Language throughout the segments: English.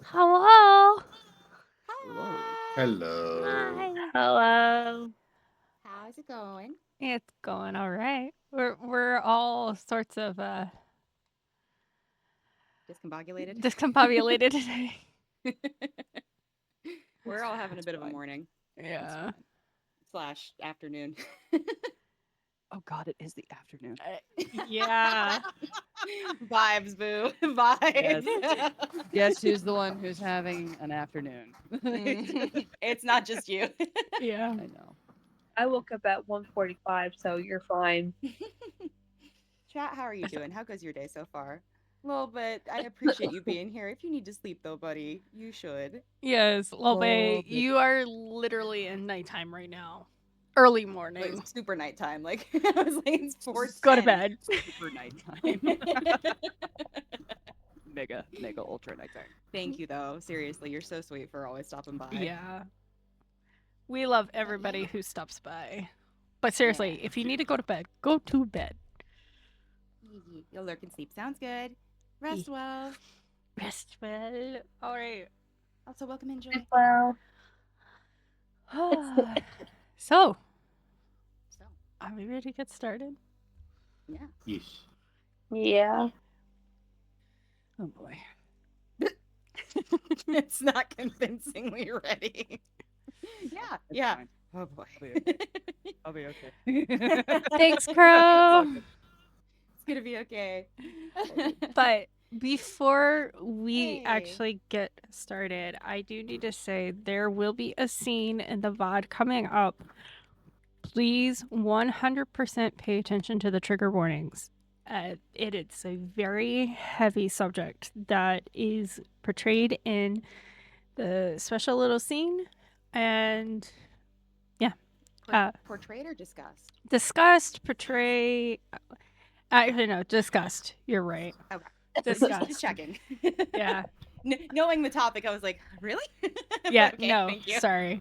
Hello. Hello. Hi. Hello. How's it going? It's going all right. We're all sorts of Discombobulated? discombobulated today. We're all having a bit of a fine. morning. Yeah. Slash afternoon. Oh God, it is the afternoon. Yeah. Vibes, boo. Vibes. Guess who's the one who's having an afternoon? It's not just you. Yeah. I know. I woke up at 1:45, so you're fine. Chat, how are you doing? How goes your day so far? Well, but I appreciate you being here. If you need to sleep, though, buddy, you should. Yes, Lobe, Well, you are literally in nighttime right now. Early morning. Like, super nighttime. Like, I was like, it's 4:10. Go to bed. Super nighttime. mega ultra nighttime. Thank you, though. Seriously, you're so sweet for always stopping by. Yeah. We love everybody who stops by. But seriously, Yeah. if you need to go to bed, go to bed. You'll lurk and sleep. Sounds good. Rest well. Rest well. All right. Also, welcome in, Joy. Well, So, So, are we ready to get started? yeah. Yes. yeah. Oh boy. It's not convincingly ready. Yeah. It's Yeah. fine. Oh, boy. I'll be okay. Thanks, Crow. It's going to be okay. But before we Hey. actually get started, I do need to say there will be a scene in the VOD coming up. Please 100% pay attention to the trigger warnings. It is a very heavy subject that is portrayed in the special little scene. And Portrayed or discussed? discussed, portray. Actually, no, discussed. You're right. Okay. Discussed. Just checking. Yeah. Knowing the topic, I was like, really? Yeah, Okay, no, thank you. sorry.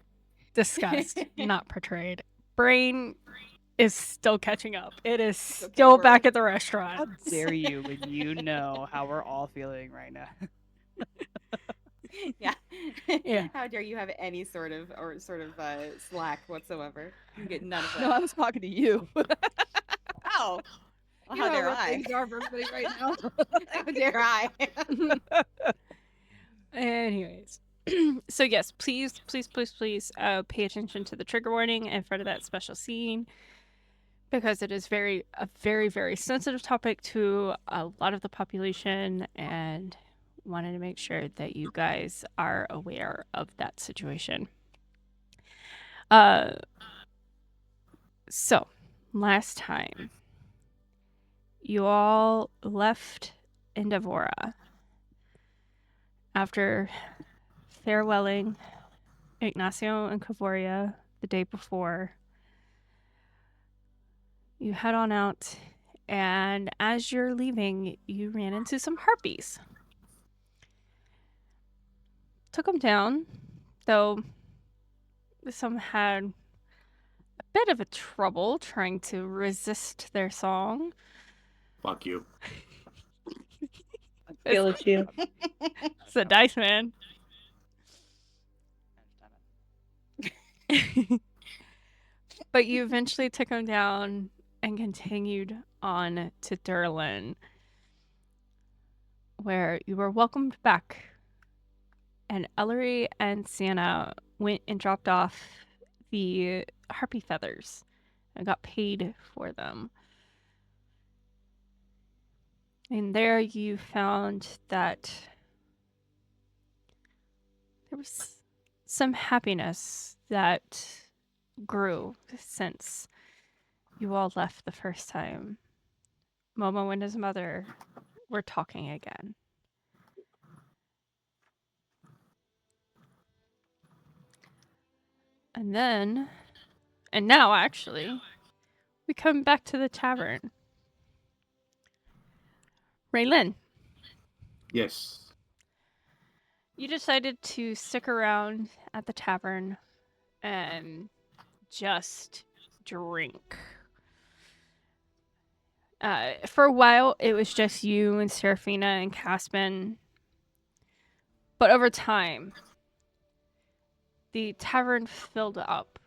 Discussed, not portrayed. Brain is still catching up. It is okay, still we're- back at the How restaurant. dare you when you know how we're all feeling right now? Yeah. Yeah. How dare you have any sort of slack whatsoever? You get none of that. No, I was talking to you. Oh. Well, You how know dare what I? things are for everybody right now. How dare I? Anyways. So yes, please pay attention to the trigger warning in front of that special scene, because it is a very, very sensitive topic to a lot of the population, and wanted to make sure that you guys are aware of that situation. So last time you all left Indavora after farewelling Ignacio and Ka'voria the day before. You head on out, and as you're leaving, you ran into some harpies. Took them down, though some had a bit of a trouble trying to resist their song. Fuck you. feel it's you. It's a dice man. But you eventually took him down and continued on to Duralin, where you were welcomed back. And Elery and Sienna went and dropped off the harpy feathers and got paid for them. And there you found that there was some happiness that grew since you all left the first time. Momo and his mother were talking again. And now actually, we come back to the tavern. Raelyn, Yes. you decided to stick around at the tavern and just drink. For a while, it was just you and Serephina and Caspin. But over time, the tavern filled up.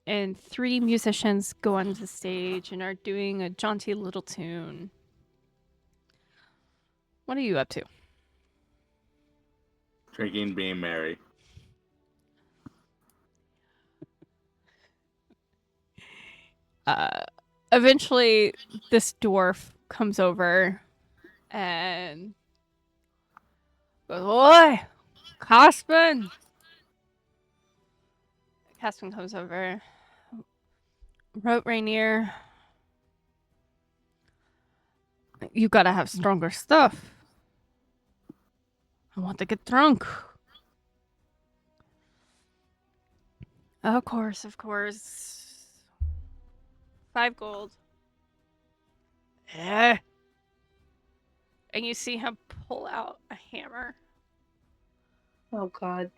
And 3 musicians go on the stage and are doing a jaunty little tune. What are you up to? Drinking, being merry. Eventually, this dwarf comes over and goes, "Oi, Caspin!" Caspin comes over. Wrote Rainier, "You gotta have stronger stuff. I want to get drunk." Of course. 5 gold. And you see him pull out a hammer. Oh God.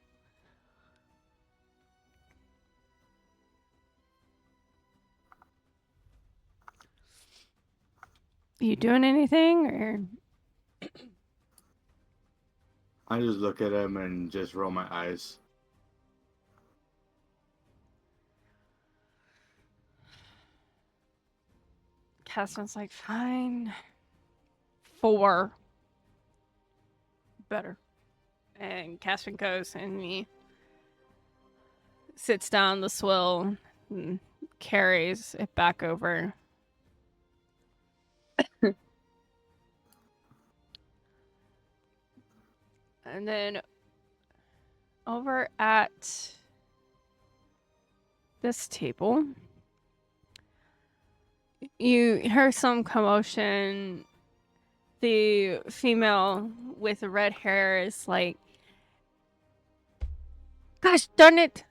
You doing anything, or I just look at him and just roll my eyes. Caspin's like, "Fine. 4. Better." And Caspin goes and he sits down the swill and carries it back over. And then over at this table, you hear some commotion. The female with the red hair is like, "Gosh darn it!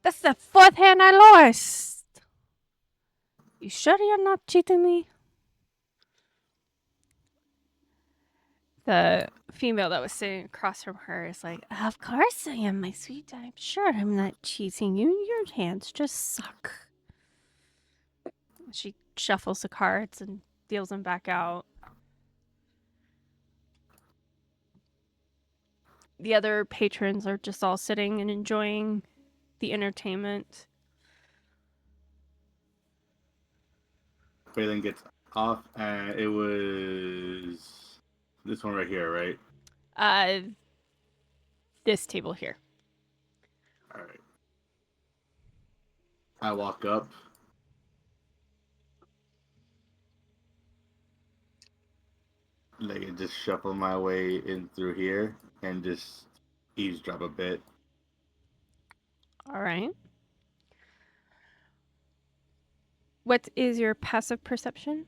That's the 4th hand I lost! You sure you're not cheating me?" The female that was sitting across from her is like, "Of course I am, my sweet. I'm sure I'm not cheating you. Your hands just suck." She shuffles the cards and deals them back out. The other patrons are just all sitting and enjoying the entertainment. Raelyn gets off, and it was this one right here, right? This table here. All right. I walk up. Like, and just shuffle my way in through here and just eavesdrop a bit. All right. What is your passive perception?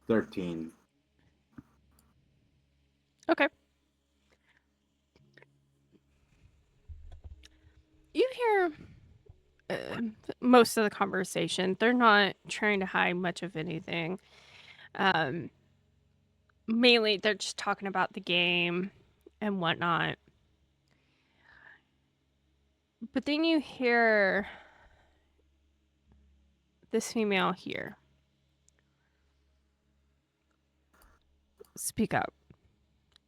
$13. Okay. You hear most of the conversation. They're not trying to hide much of anything. Mainly, they're just talking about the game and whatnot. But then you hear this female here speak up.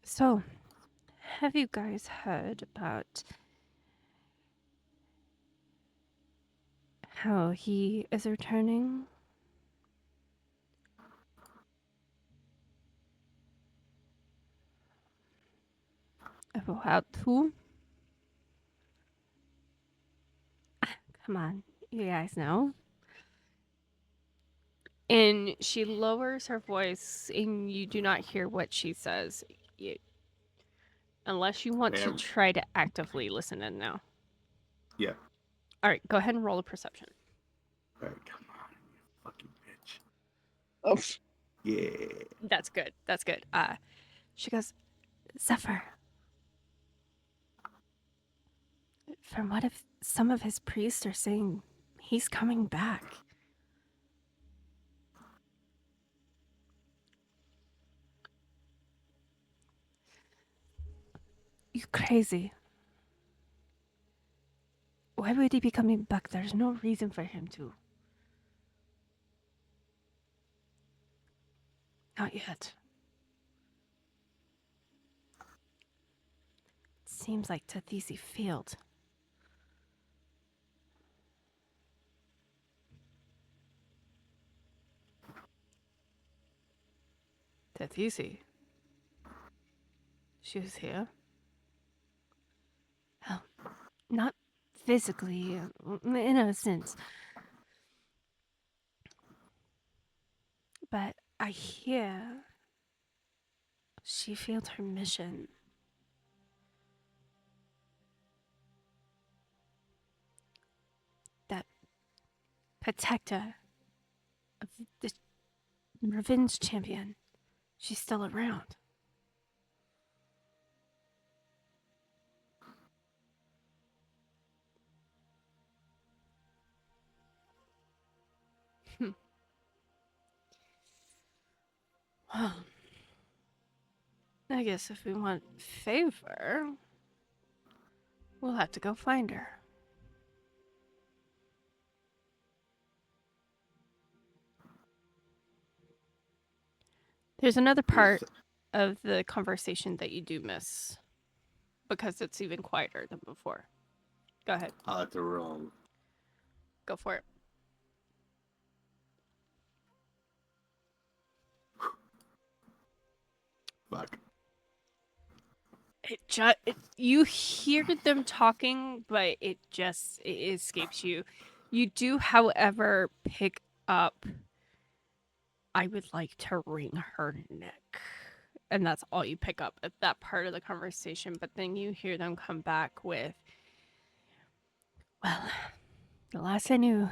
So, have you guys heard about how he is returning? About who? Come on, you guys know. And she lowers her voice, and you do not hear what she says. Unless you want to Damn. try to actively listen in now. Yeah. All right, go ahead and roll a perception. All right, come on, you fucking bitch. Oh, Yeah. That's good. That's good. She goes, Zephyr. From what if some of his priests are saying he's coming back? You crazy. Why would he be coming back? There's no reason for him to. Not yet. Seems like Tathisi failed. Tathisi? She was here? Well, not physically, in a sense. But I hear she failed her mission. That protector of the revenge champion, she's still around. Well, I guess if we want favor, we'll have to go find her. There's another part of the conversation that you do miss because it's even quieter than before. Go ahead. I'll have to roll. Go for it. Fuck. You hear them talking, but it escapes you. You do, however, pick up, I would like to wring her neck. And that's all you pick up at that part of the conversation. But then you hear them come back with, well, the last I knew,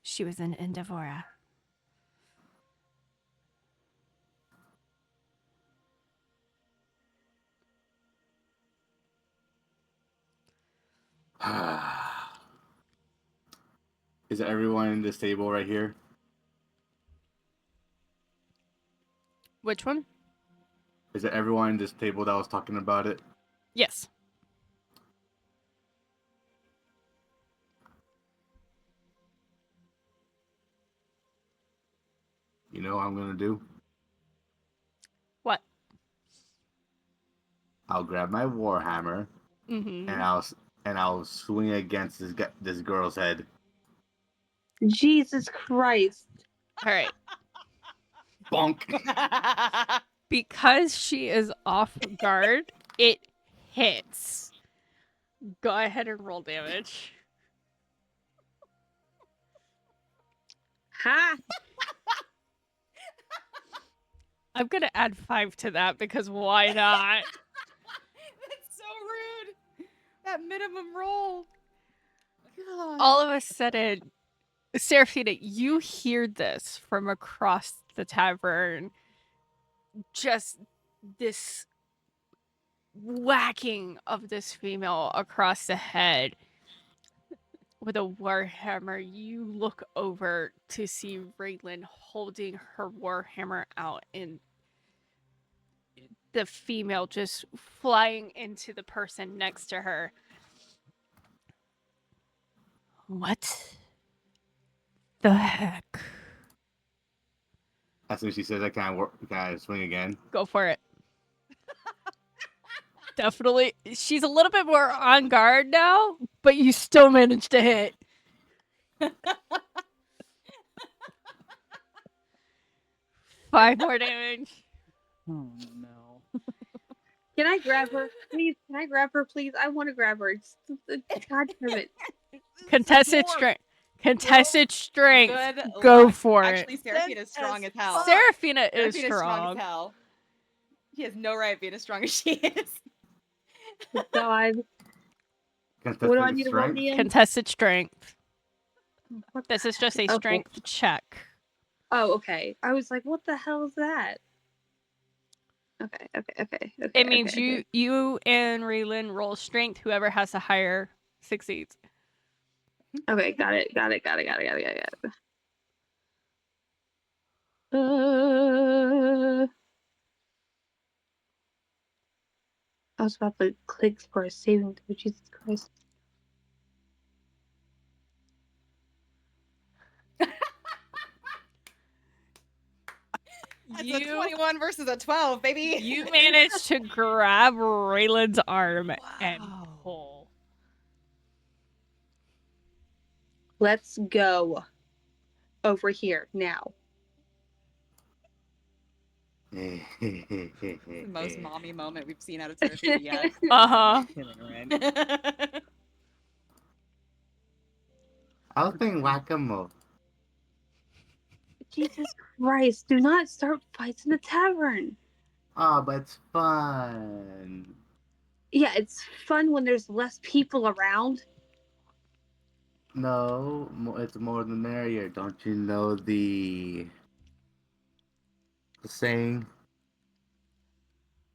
she was in Endavora. Is everyone in this table right here? Which one? Is it everyone in this table that was talking about it? Yes. You know what I'm gonna do? What? I'll grab my warhammer Mm-hmm. and I'll swing against this girl's head. Jesus Christ. All right. Bonk. Because she is off guard, it hits. Go ahead and roll damage. Ha! I'm going to add 5 to that because why not? That's so rude. That minimum roll. God. All of a sudden, Serephina, you hear this from across the tavern. Just this whacking of this female across the head with a warhammer. You look over to see Raelyn holding her warhammer out and the female just flying into the person next to her. What the heck? As soon as she says that, can I swing again? Go for it. Definitely. She's a little bit more on guard now, but you still managed to hit. 5 more damage. Oh no. Can I grab her, please? Can I grab her, please? I want to grab her. God damn it. Contested strength. Contested strength. Good Go luck. for Actually, it. Seraphina's strong as hell. Seraphina is Seraphina's strong strong. as hell. She has no right being as strong as she is. God. Contested What do I need to roll strength? again? Contested strength. What This is just a Okay. strength check. Oh, okay. I was like, what the hell is that? Okay. It means okay. you and Raelyn roll strength. Whoever has the higher succeeds. Okay, got it. I was about to click for a saving throw. Jesus Christ. That's a 21 versus a 12, baby. You managed to grab Raelyn's arm and pull. Let's go. Over here now. The most mommy moment we've seen out of Seraphina yet. Uh-huh. Kidding, right? I was playing whack-a-mole. Jesus Christ, do not start fights in the tavern. Oh, but it's fun. Yeah, it's fun when there's less people around. No, it's more the merrier. Don't you know the saying?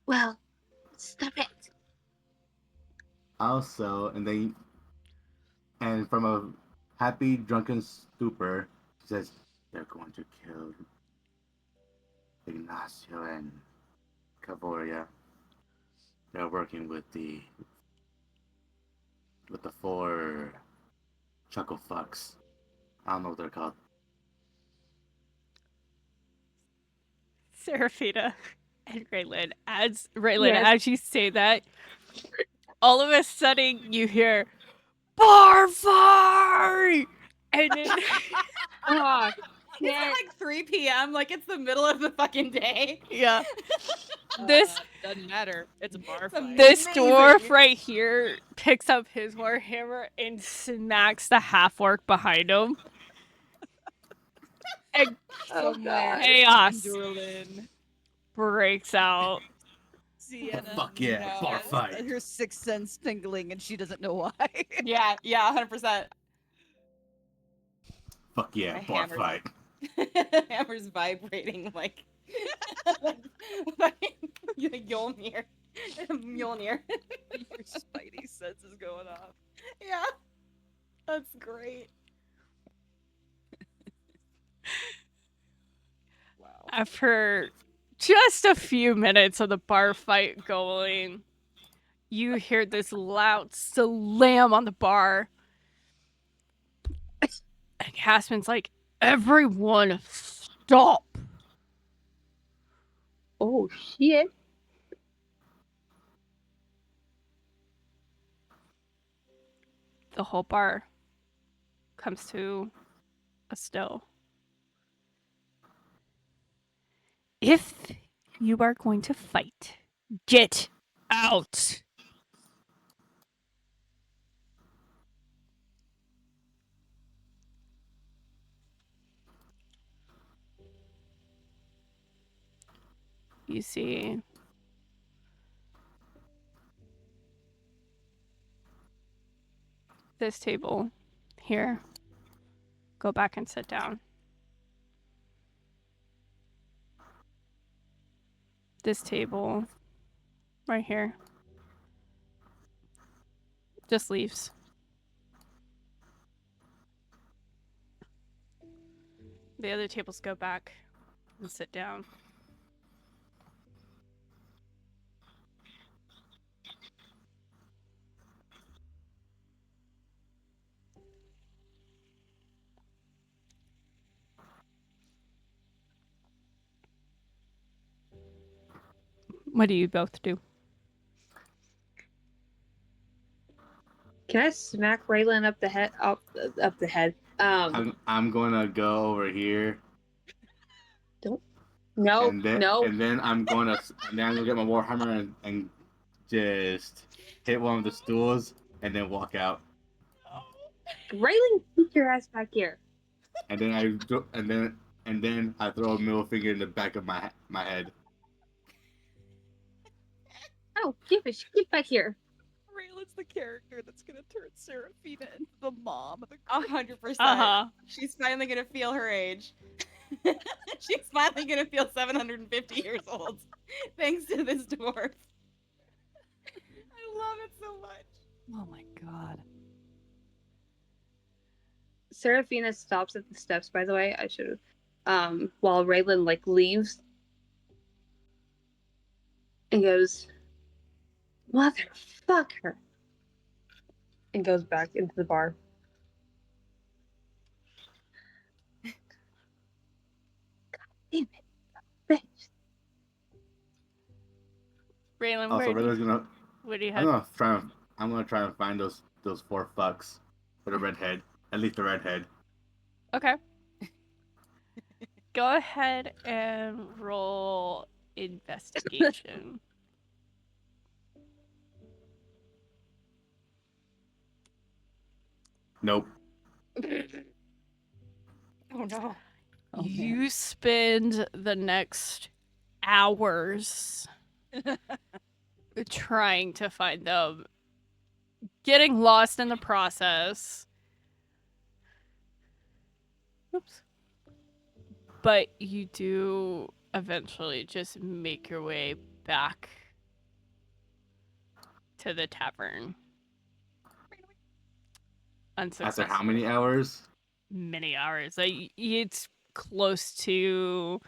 Well, stop it. Also, and from a happy drunken stupor, she says, "They're going to kill Ignacio and Ka'voria. They're working with the four chuckle fucks. I don't know what they're called." Seraphina and Raelyn. As Yes. as you say that, all of a sudden you hear bar fight! And then Oh, It's at like 3 p.m. Like it's the middle of the fucking day. yeah. This Doesn't matter. It's a bar It's fight. this amazing. dwarf right here picks up his warhammer and smacks the half orc behind him. And Oh, God. chaos Duralin. breaks out. Sienna. Fuck yeah, knows bar fight. Her sixth sense tingling, and she doesn't know why. Yeah, 100%. Fuck yeah, My bar hammer's- fight. Hammer's vibrating like Mjolnir. Mjolnir. Your spidey sense is going off. Yeah. That's great. Wow. After just a few minutes of the bar fight going, you hear this loud slam on the bar. And Casman's like, everyone stop. Oh, shit. The whole bar comes to a still. If you are going to fight, get out. You see this table here. Go back and sit down. This table right here just leaves. The other tables go back and sit down. What do you both do? Can I smack Raelyn up the head? Up the head. I'm gonna go over here, No, and then no. I'm gonna get my warhammer and just hit one of the stools, and then walk out. Raelyn, keep your ass back here. And then I throw a middle finger in the back of my head. Oh, get back here. Raelyn's the character that's gonna turn Serephina into the mom of the 100%. Uh-huh. She's finally gonna feel her age. She's finally gonna feel 750 years old, thanks to this dwarf. I love it so much. Oh my god. Serephina stops at the steps, by the way. I should have. While Raelyn, leaves. And goes, motherfucker. And goes back into the bar. God damn it. Bitch. Raelyn, Also, what do you I'm have? gonna try and find those 4 fucks for the redhead. At least the redhead. Okay. Go ahead and roll investigation. Nope. Oh no. Oh, You spend the next hours trying to find them, getting lost in the process. Oops. But you do eventually just make your way back to the tavern. After Unsuccessful. how many hours? Many hours. It's close to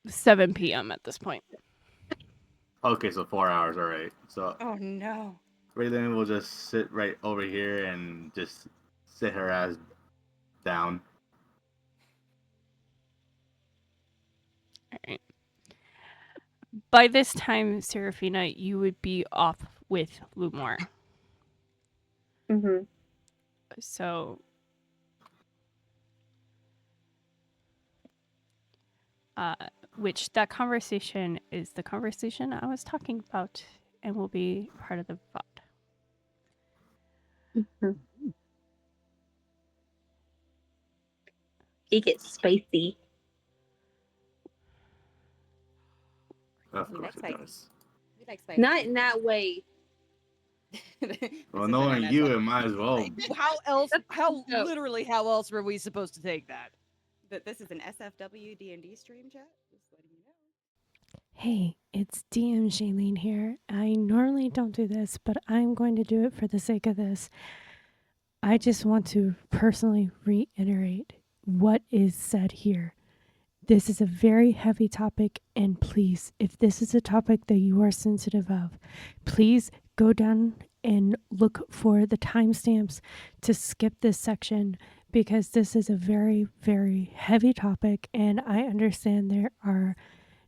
7 p.m. at this point. Okay, so 4 hours. All right. So Oh no. Raelyn will just sit right over here and just sit her ass down. All right. By this time, Serephina, you would be off with Lumore. Mm-hmm. So, which that conversation is the conversation I was talking about and will be part of the VOD. Mm-hmm. It gets spicy. Of We course like it spicy. does. We like spicy. Not in that way. Well, knowing you, it might as well. How else? How No. literally? How else were we supposed to take that? That this is an SFW D&D stream, chat. Just letting you know. Hey, it's DM Shailene here. I normally don't do this, but I'm going to do it for the sake of this. I just want to personally reiterate what is said here. This is a very heavy topic, and please, if this is a topic that you are sensitive of, please go down and look for the timestamps to skip this section, because this is a very, very heavy topic, and I understand there are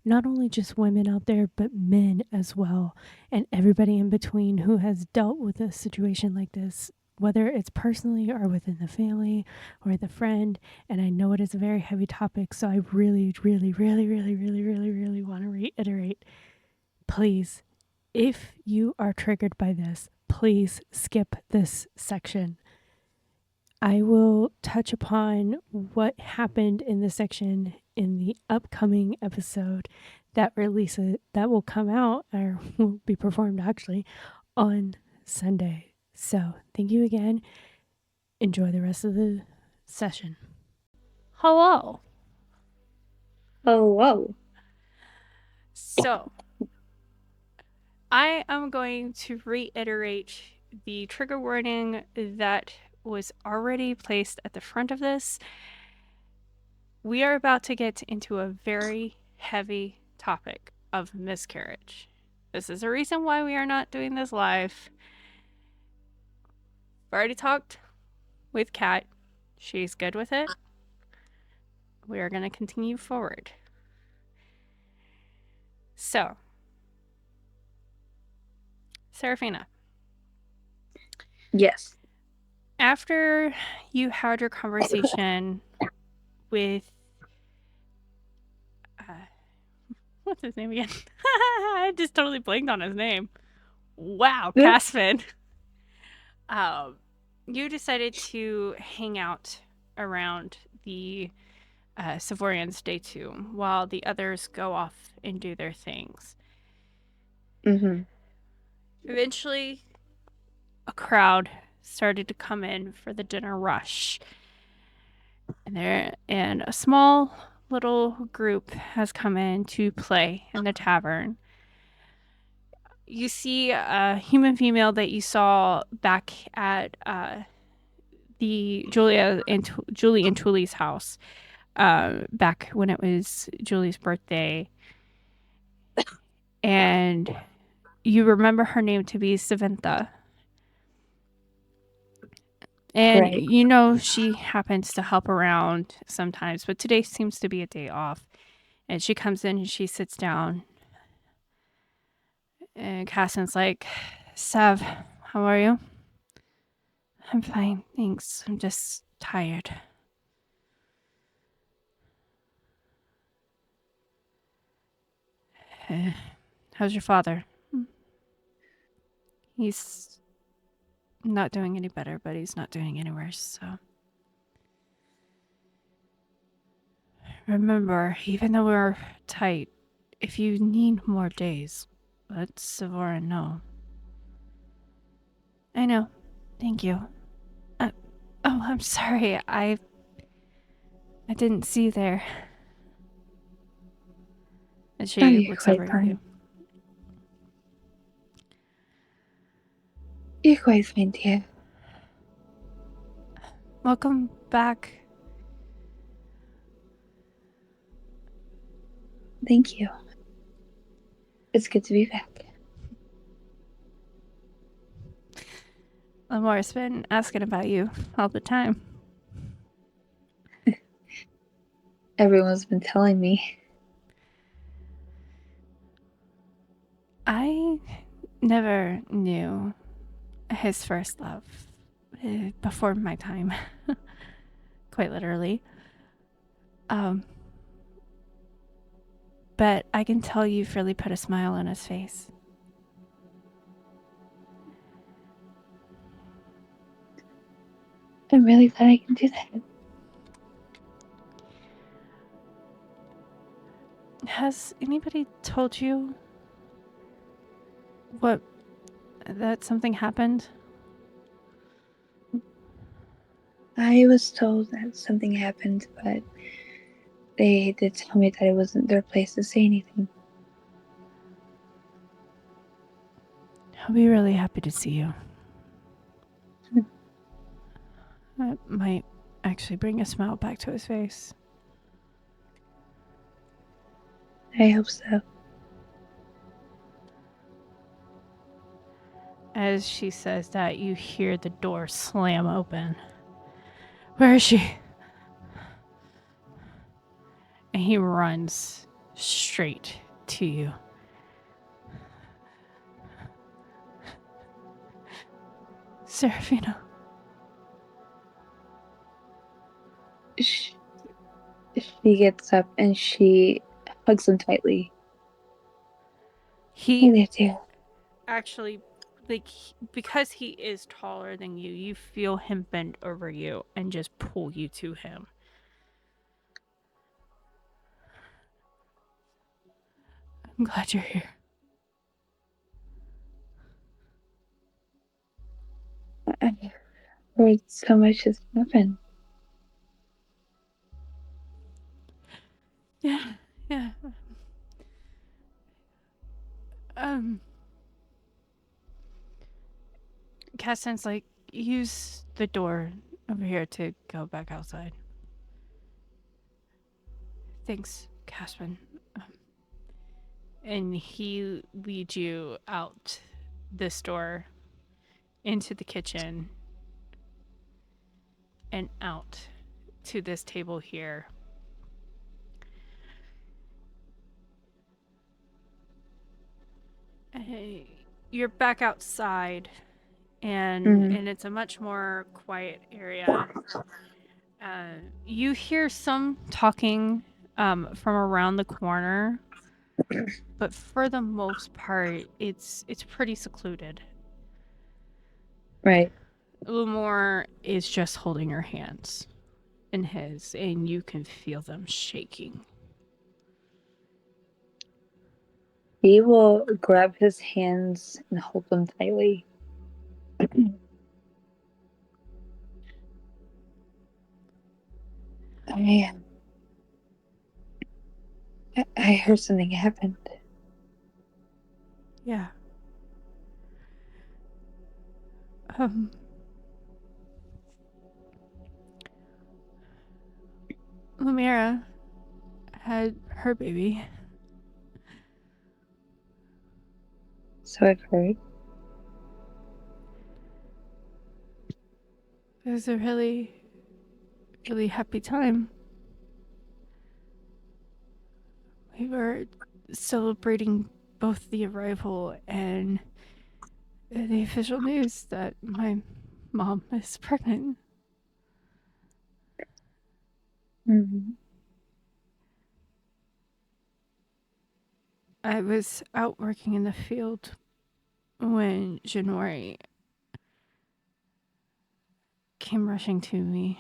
not only just women out there, but men as well, and everybody in between who has dealt with a situation like this, whether it's personally or within the family or the friend. And I know it is a very heavy topic, so I really, really, really, really, really, really, really want to reiterate, please, if you are triggered by this, please skip this section. I will touch upon what happened in this section in the upcoming episode that will come out, or will be performed actually, on Sunday. So thank you again. Enjoy the rest of the session. Hello. Oh, whoa. So I am going to reiterate the trigger warning that was already placed at the front of this. We are about to get into a very heavy topic of miscarriage. This is the reason why we are not doing this live. I've already talked with Kat. She's good with it. We are going to continue forward. So, Serephina, Yes. after you had your conversation with what's his name again? I just totally blanked on his name. Wow, Caspin. You decided to hang out around the Savorians day 2 while the others go off and do their things. Mm-hmm. Eventually, a crowd started to come in for the dinner rush. And a small little group has come in to play in the tavern. You see a human female that you saw back at the Julie and Tully's house back when it was Julie's birthday. And you remember her name to be Savintha. And Right. you know she happens to help around sometimes, but today seems to be a day off. And she comes in and she sits down. And Cassin's like, Sav, how are you? I'm fine, thanks. I'm just tired. How's your father? He's not doing any better, but he's not doing any worse, so. Remember, even though we're tight, if you need more days, let Savora know. I know. Thank you. I'm sorry. I didn't see you there. And she you're looks quite over at fine. you. You're quite fine, dear. Welcome back. Thank you. It's good to be back. Lamore's been asking about you all the time. Everyone's been telling me. I never knew his first love before my time. Quite literally. But I can tell you've really put a smile on his face. I'm really glad I can do that. Has anybody told you that something happened? I was told that something happened, but they did tell me that it wasn't their place to say anything. I'll be really happy to see you. That might actually bring a smile back to his face. I hope so. As she says that, you hear the door slam open. Where is she? And he runs straight to you. Serephina. She gets up and she hugs him tightly. Hey He there, dear. actually, because he is taller than you, you feel him bend over you and just pull you to him. I'm glad you're here. I heard so much has happened. Yeah. Cassan's like, use the door over here to go back outside. Thanks, Caspin. And he leads you out this door into the kitchen and out to this table here. You're back outside, and Mhm. and it's a much more quiet area. You hear some talking from around the corner, but for the most part, it's pretty secluded. Right. Lumore is just holding her hands in his, and you can feel them shaking. He will grab his hands and hold them tightly. I heard something happened. Yeah. Lumira had her baby. So I've heard. It was a really, really happy time. We were celebrating both the arrival and the official news that my mom is pregnant. Mm-hmm. I was out working in the field when Janori came rushing to me.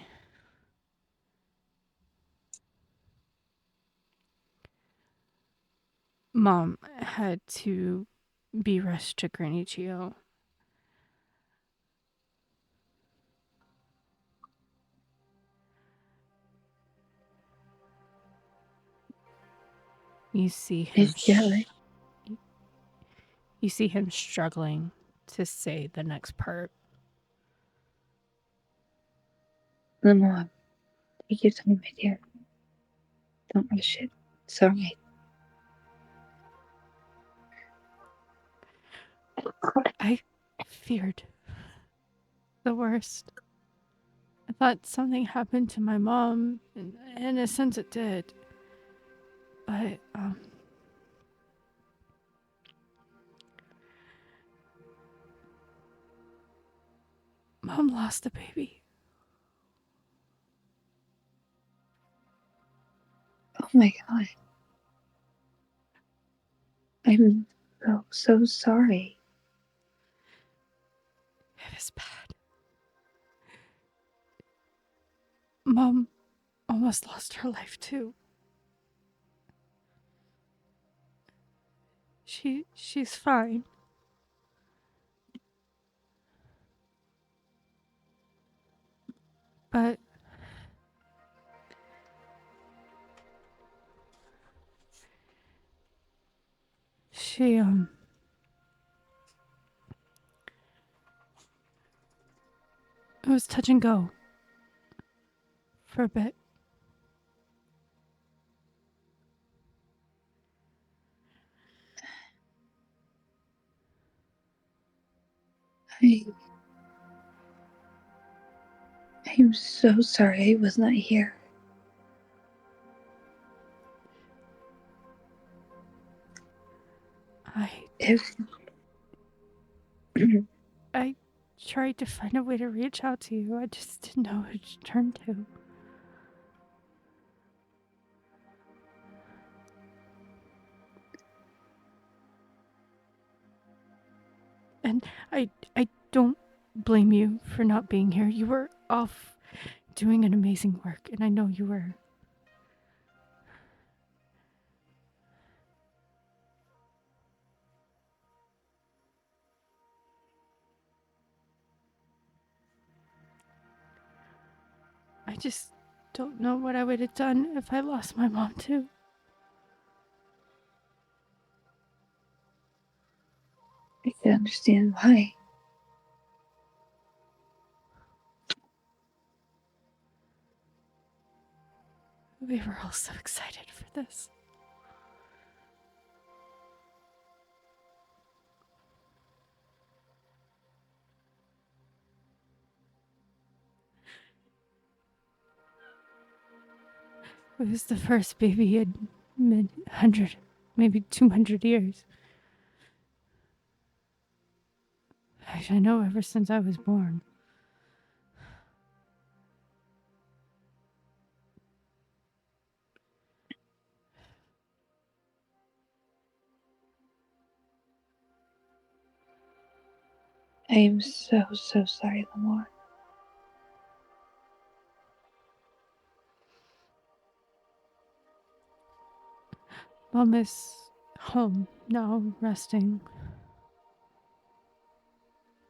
Mom had to be rushed to Granicio. You see him. You see him struggling to say the next part. Lemon, take your time, my dear. Don't rush it. It's alright. I feared the worst. I thought something happened to my mom, and in a sense it did. But, Mom lost a baby. Oh my god. I'm so sorry. It was bad. Mom almost lost her life too. She's fine. But she it was touch and go for a bit. I'm so sorry I was not here. I tried to find a way to reach out to you. I just didn't know who to turn to. And I don't blame you for not being here. You were off doing an amazing work, and I know you were. I just don't know what I would have done if I lost my mom too. I can understand why. We were all so excited for this. It was the first baby in 100, maybe 200 years. I know ever since I was born. I am so sorry, Lamar. Mom is home now, resting.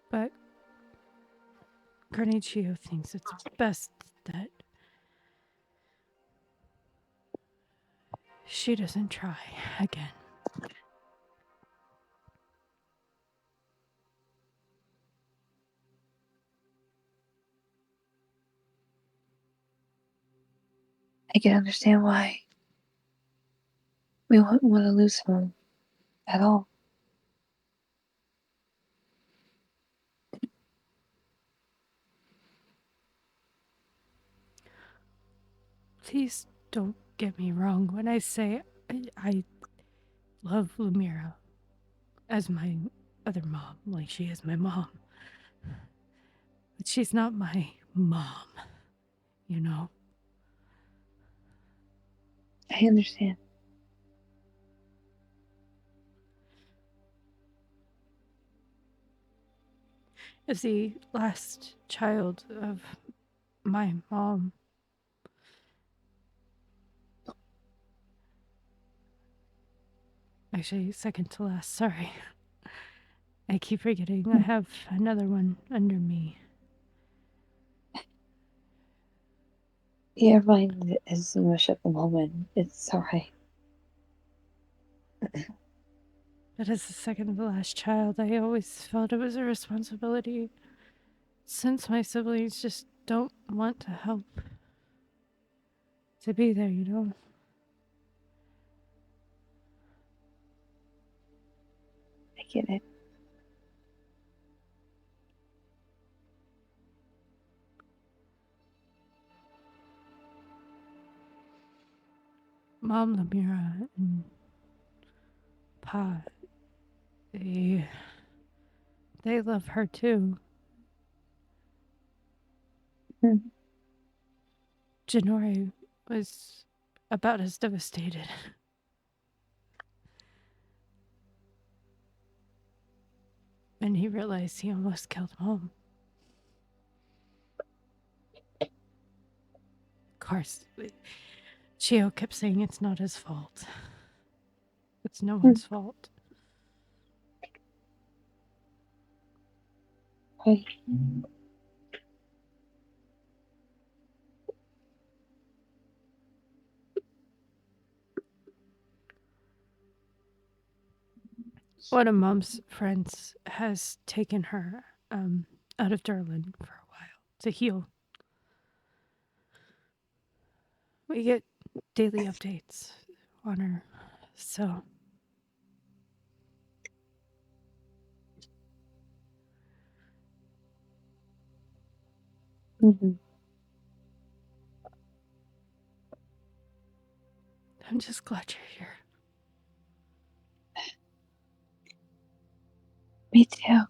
But Garnicio thinks it's best that she doesn't try again. I can understand why we wouldn't want to lose him at all. Please don't get me wrong when I say I love Lumira as my other mom, like she is my mom. But she's not my mom, you know? I understand. As the last child of my mom, actually, second to last, sorry. I keep forgetting I have another one under me. Your mind is mush at the moment. It's alright. But as the second to last child, I always felt it was a responsibility. Since my siblings just don't want to help. To be there, you know? I get it. Mom Lamira and Pa, they love her too. Hmm. Janori was about as devastated. When he realized he almost killed Mom. Of course, Chio kept saying it's not his fault. It's no one's fault. Hey. One of Mom's friends has taken her out of Duralin for a while to heal. We get daily updates on her, so Mm-hmm. I'm just glad you're here. Me too.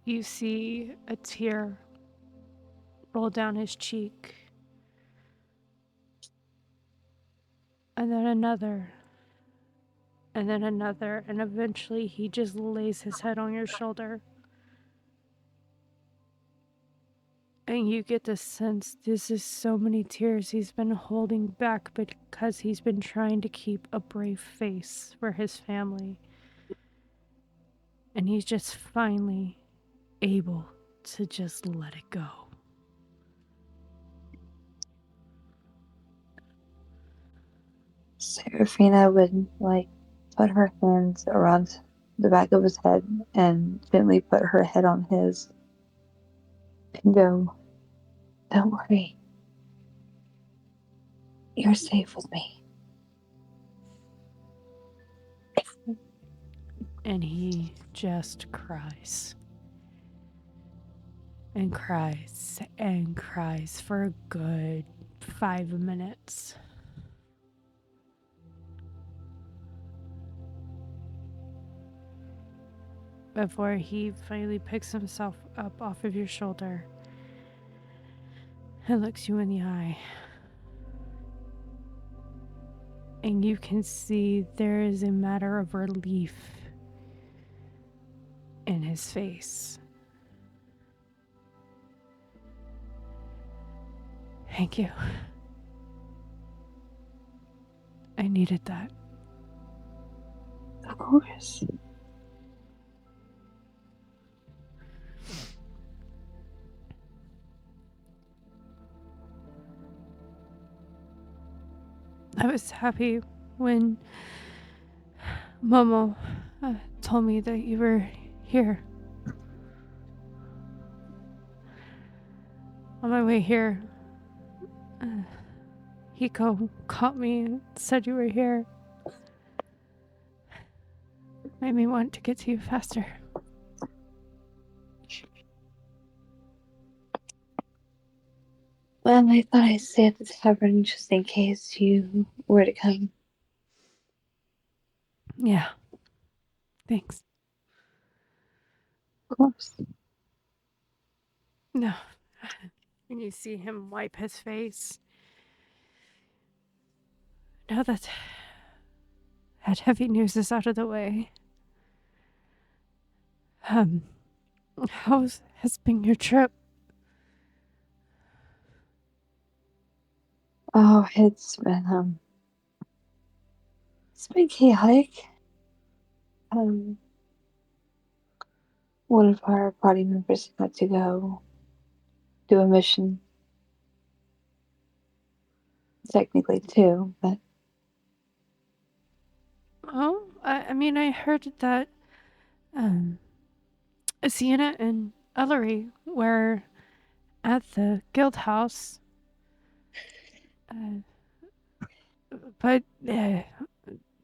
You see a tear roll down his cheek, and then another, and then another, and eventually he just lays his head on your shoulder. And you get the sense this is so many tears he's been holding back because he's been trying to keep a brave face for his family. And he's just finally able to just let it go. Serephina would put her hands around the back of his head and gently put her head on his and go, "Don't worry. You're safe with me." And he just cries. And cries and cries for a good 5 minutes. Before he finally picks himself up off of your shoulder and looks you in the eye. And you can see there is a matter of relief in his face. Thank you. I needed that. Of course. I was happy when Momo told me that you were here. On my way here, Hiko caught me and said you were here. Made me want to get to you faster. Well, I thought I'd stay at the tavern just in case you were to come. Yeah. Thanks. Of course. No. And you see him wipe his face. Now that heavy news is out of the way. How has been your trip? Oh, it's been chaotic. One of our party members had to go do a mission. Technically two, but Oh, I mean, I heard that Sienna and Elery were at the guild house. But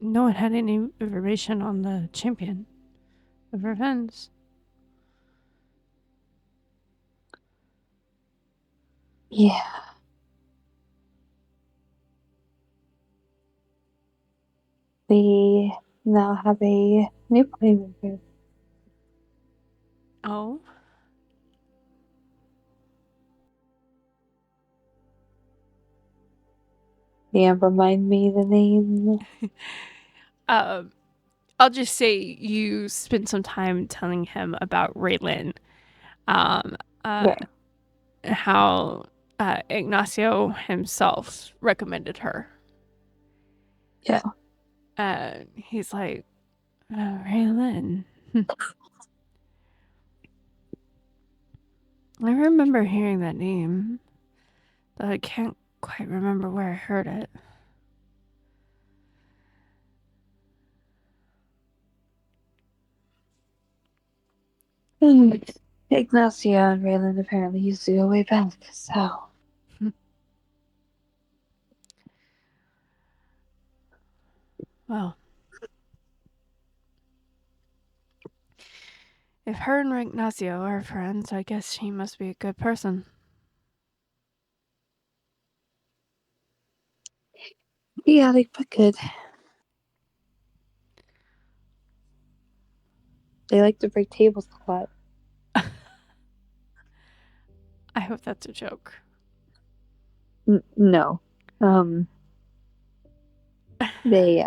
no one had any information on the champion of Revenge. yeah. We now have a new party member. Oh? Yeah, remind me the name. I'll just say you spent some time telling him about Raelyn. Yeah. How Ignacio himself recommended her. Yeah. And he's like, Raelyn. I remember hearing that name, but I can't quite remember where I heard it. Ignacio and Raelyn apparently used to go way back, so. Well, if her and Ignacio are friends, I guess she must be a good person. Yeah, they put good. They like to break tables a lot. I hope that's a joke. No. They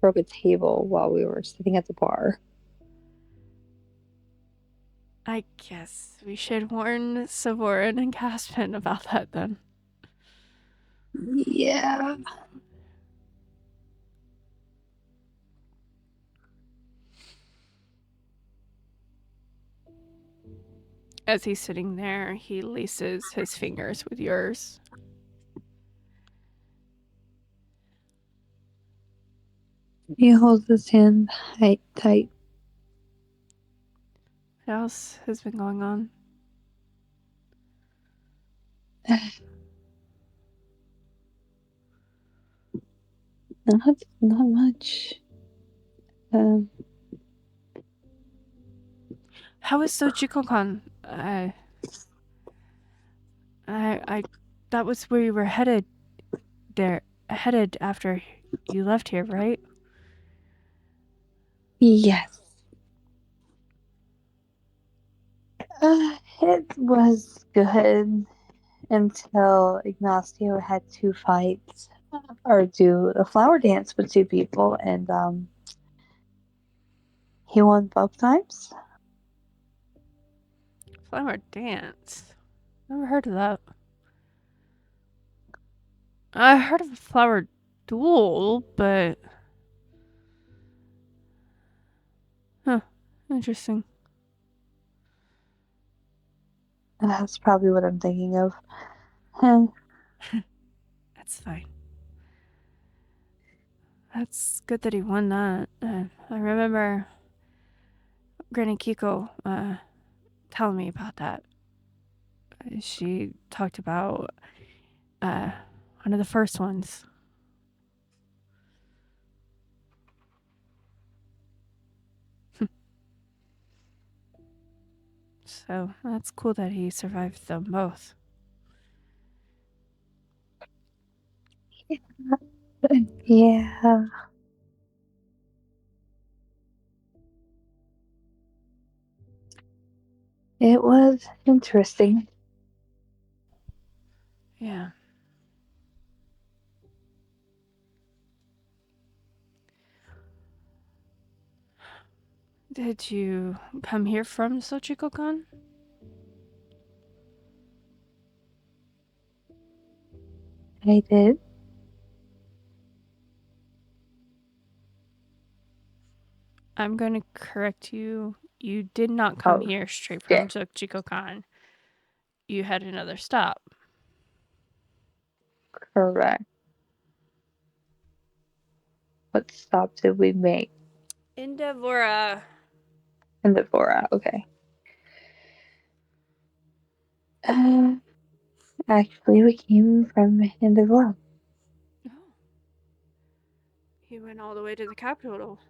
broke a table while we were sitting at the bar. I guess we should warn Savorin and Caspin about that then. Yeah. As he's sitting there, he laces his fingers with yours. He holds his hand tight. What else has been going on? Not much. How is Sochiko-kan? I that was where you were headed after you left here, right? Yes. It was good until Ignacio had to fight or do a flower dance with two people, and he won both times. Flower dance. Never heard of that. I heard of a flower duel, but interesting. That's probably what I'm thinking of. Huh. That's fine. That's good that he won that. I remember Granny Kiko telling me about that. She talked about one of the first ones. So that's cool that he survived them both. Yeah. It was interesting. Yeah. Did you come here from Xochicalcan? I did. I'm going to correct you. You did not come Oh, here straight shit. from Xochicalcan. You had another stop. Correct. What stop did we make? In Devora. In the Bora. Okay. Actually, we came from Indivora. Oh. He went all the way to the capital.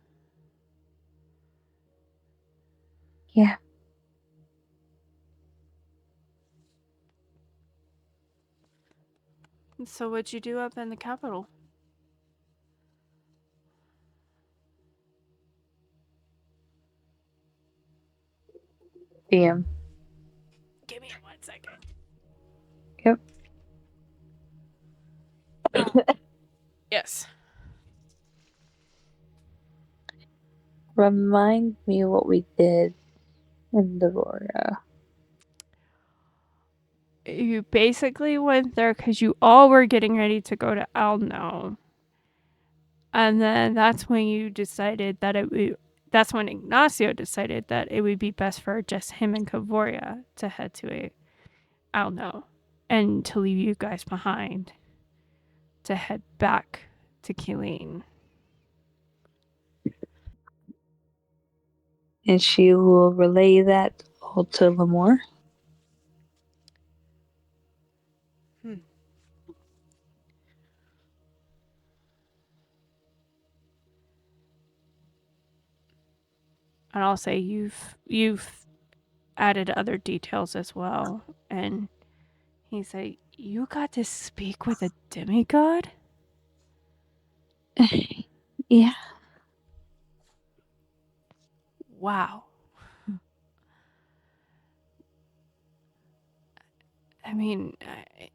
Yeah. So what'd you do up in the capital? DM. Give me 1 second. Yep. Yes. Remind me what we did in Devora. You basically went there because you all were getting ready to go to Alno. And then that's when you decided that that's when Ignacio decided that it would be best for just him and Ka'voria to head to Alno and to leave you guys behind to head back to Killeen. And she will relay that all to Lamore. And I'll say you've added other details as well. And he said, you got to speak with a demigod? Yeah. Wow. I mean,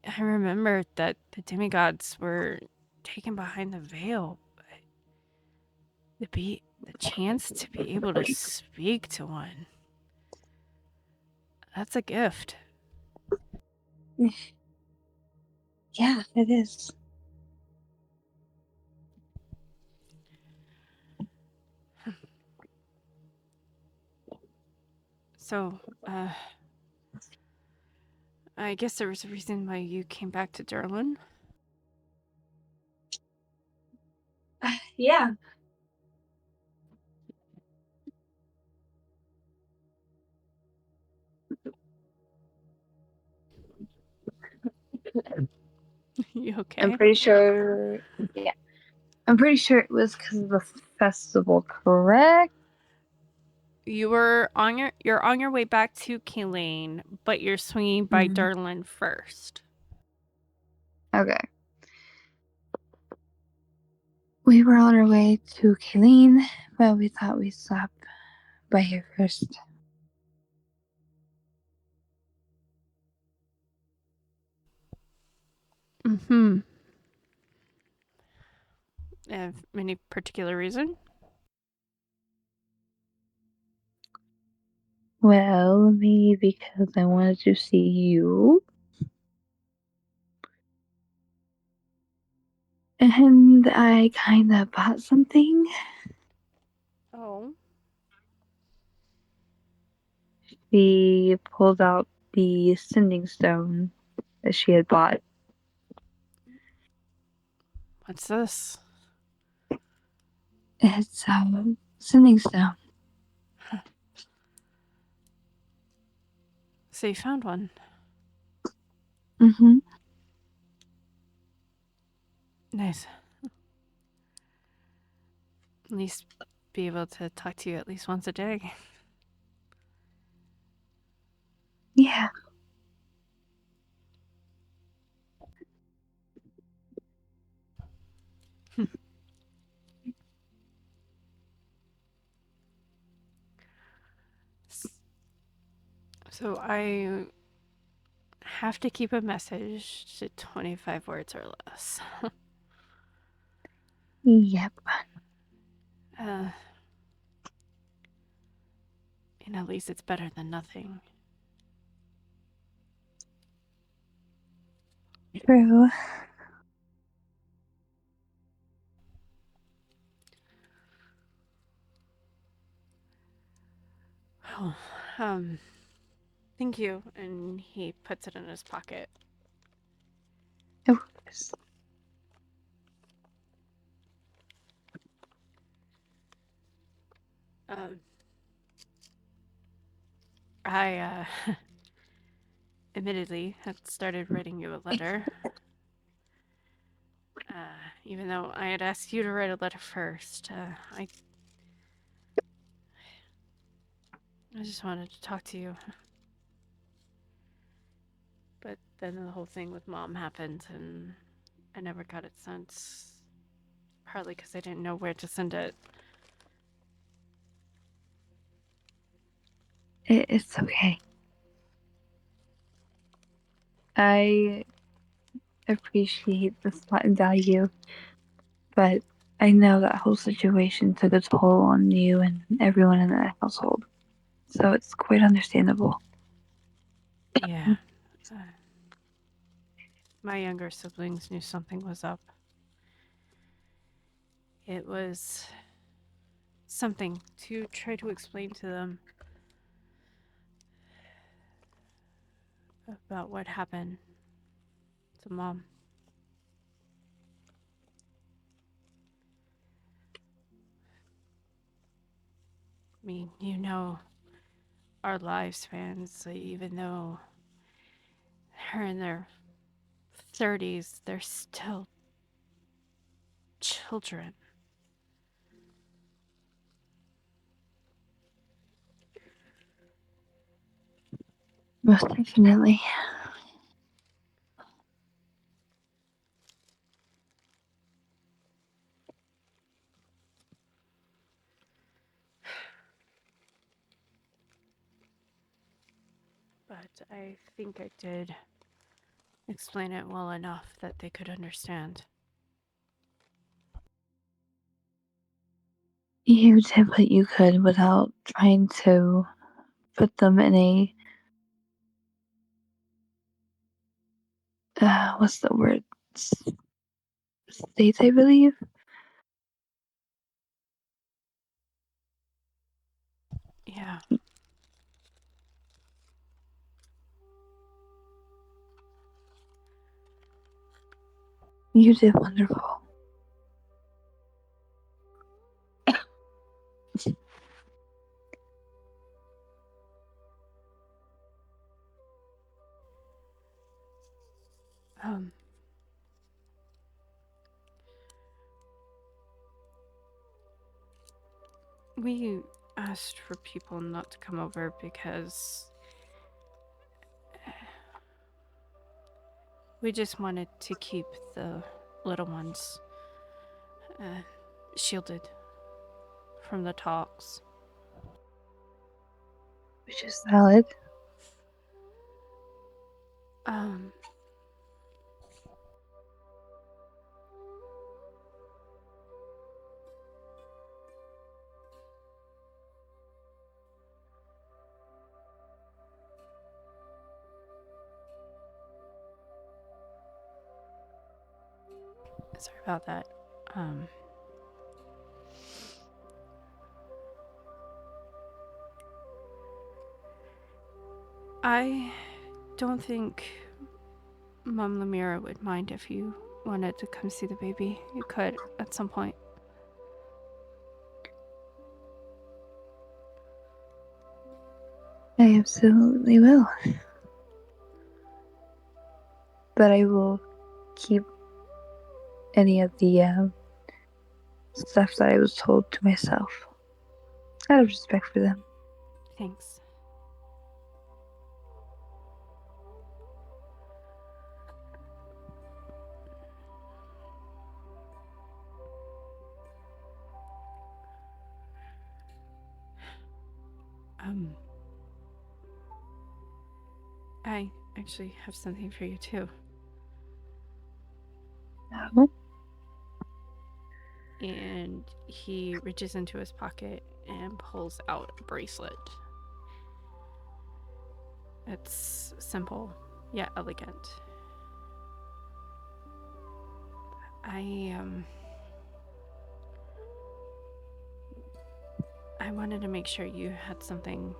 I remember that the demigods were taken behind the veil, but the chance to be able to speak to one, that's a gift. Yeah, it is. So, I guess there was a reason why you came back to Duralin. Yeah. You okay? I'm pretty sure. Yeah. I'm pretty sure it was because of the festival, correct? You're on your way back to Killeen, but you're swinging by Duralin first. Okay. We were on our way to Kayleen, but we thought we'd stop by here first. Mm-hmm. Any particular reason? Well, maybe because I wanted to see you. And I kinda bought something. Oh. She pulled out the sending stone that she had bought. What's this? It's sending stone. So you found one. Mm-hmm. Nice. At least be able to talk to you at least once a day. Yeah. So I have to keep a message to 25 words or less. Yep. uh, and at least it's better than nothing. True. Oh, thank you. And he puts it in his pocket. Of course. I admittedly had started writing you a letter. Even though I had asked you to write a letter first, I just wanted to talk to you. But then the whole thing with Mom happened, and I never got it sent. Partly because I didn't know where to send it. It's okay. I appreciate the thought and value, but I know that whole situation took a toll on you and everyone in that household. So it's quite understandable. Yeah. My younger siblings knew something was up. It was something to try to explain to them about what happened to Mom. I mean, you know, our lifespans, so even though they're in their 30s, they're still children. Most definitely. But I think I did explain it well enough that they could understand. You did what you could without trying to put them in a what's the word? State, I believe. Yeah. You did wonderful. We asked for people not to come over because We just wanted to keep the little ones shielded from the talks. Which is valid. Sorry about that. I don't think Mom Lemira would mind if you wanted to come see the baby. You could at some point. I absolutely will. But I will keep any of the stuff that I was told to myself. Out of respect for them. Thanks. I actually have something for you too. No? And he reaches into his pocket and pulls out a bracelet. It's simple yet elegant. I wanted to make sure you had something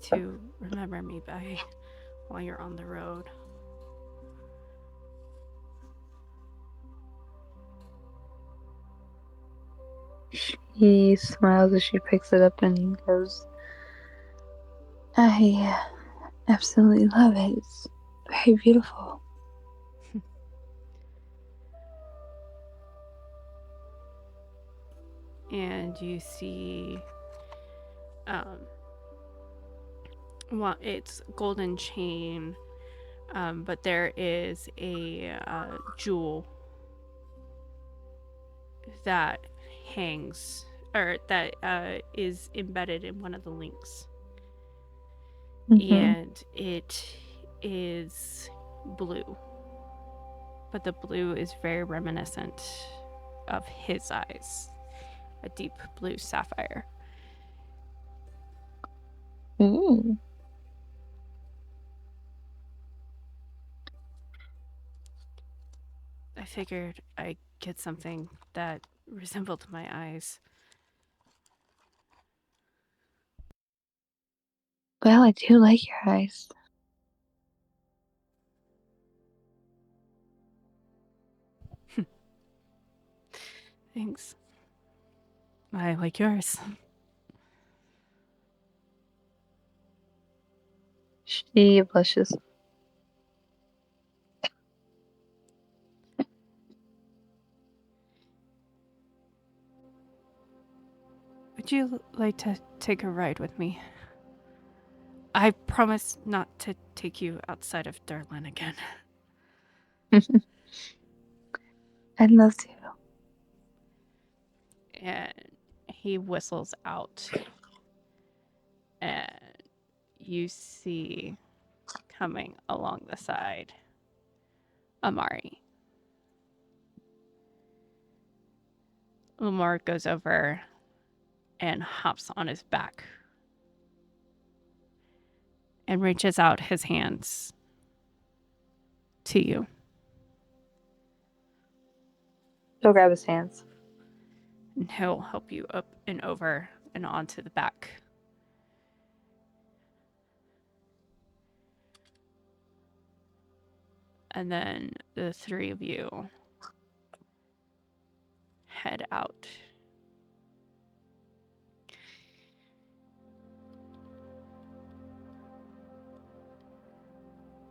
to remember me by while you're on the road. He smiles as she picks it up and goes, I absolutely love it. It's very beautiful. And you see well, it's golden chain, but there is a jewel that hangs, or that is embedded in one of the links. Mm-hmm. And it is blue, but the blue is very reminiscent of his eyes, a deep blue sapphire. Ooh. I figured I'd get something that resembled my eyes. Well, I do like your eyes. Thanks. I like yours. She blushes. Would you like to take a ride with me? I promise not to take you outside of Duralin again. I'd love to. And he whistles out. And you see coming along the side Amari. Lamar goes over and hops on his back and reaches out his hands to you. She'll grab his hands. And he'll help you up and over and onto the back. And then the three of you head out.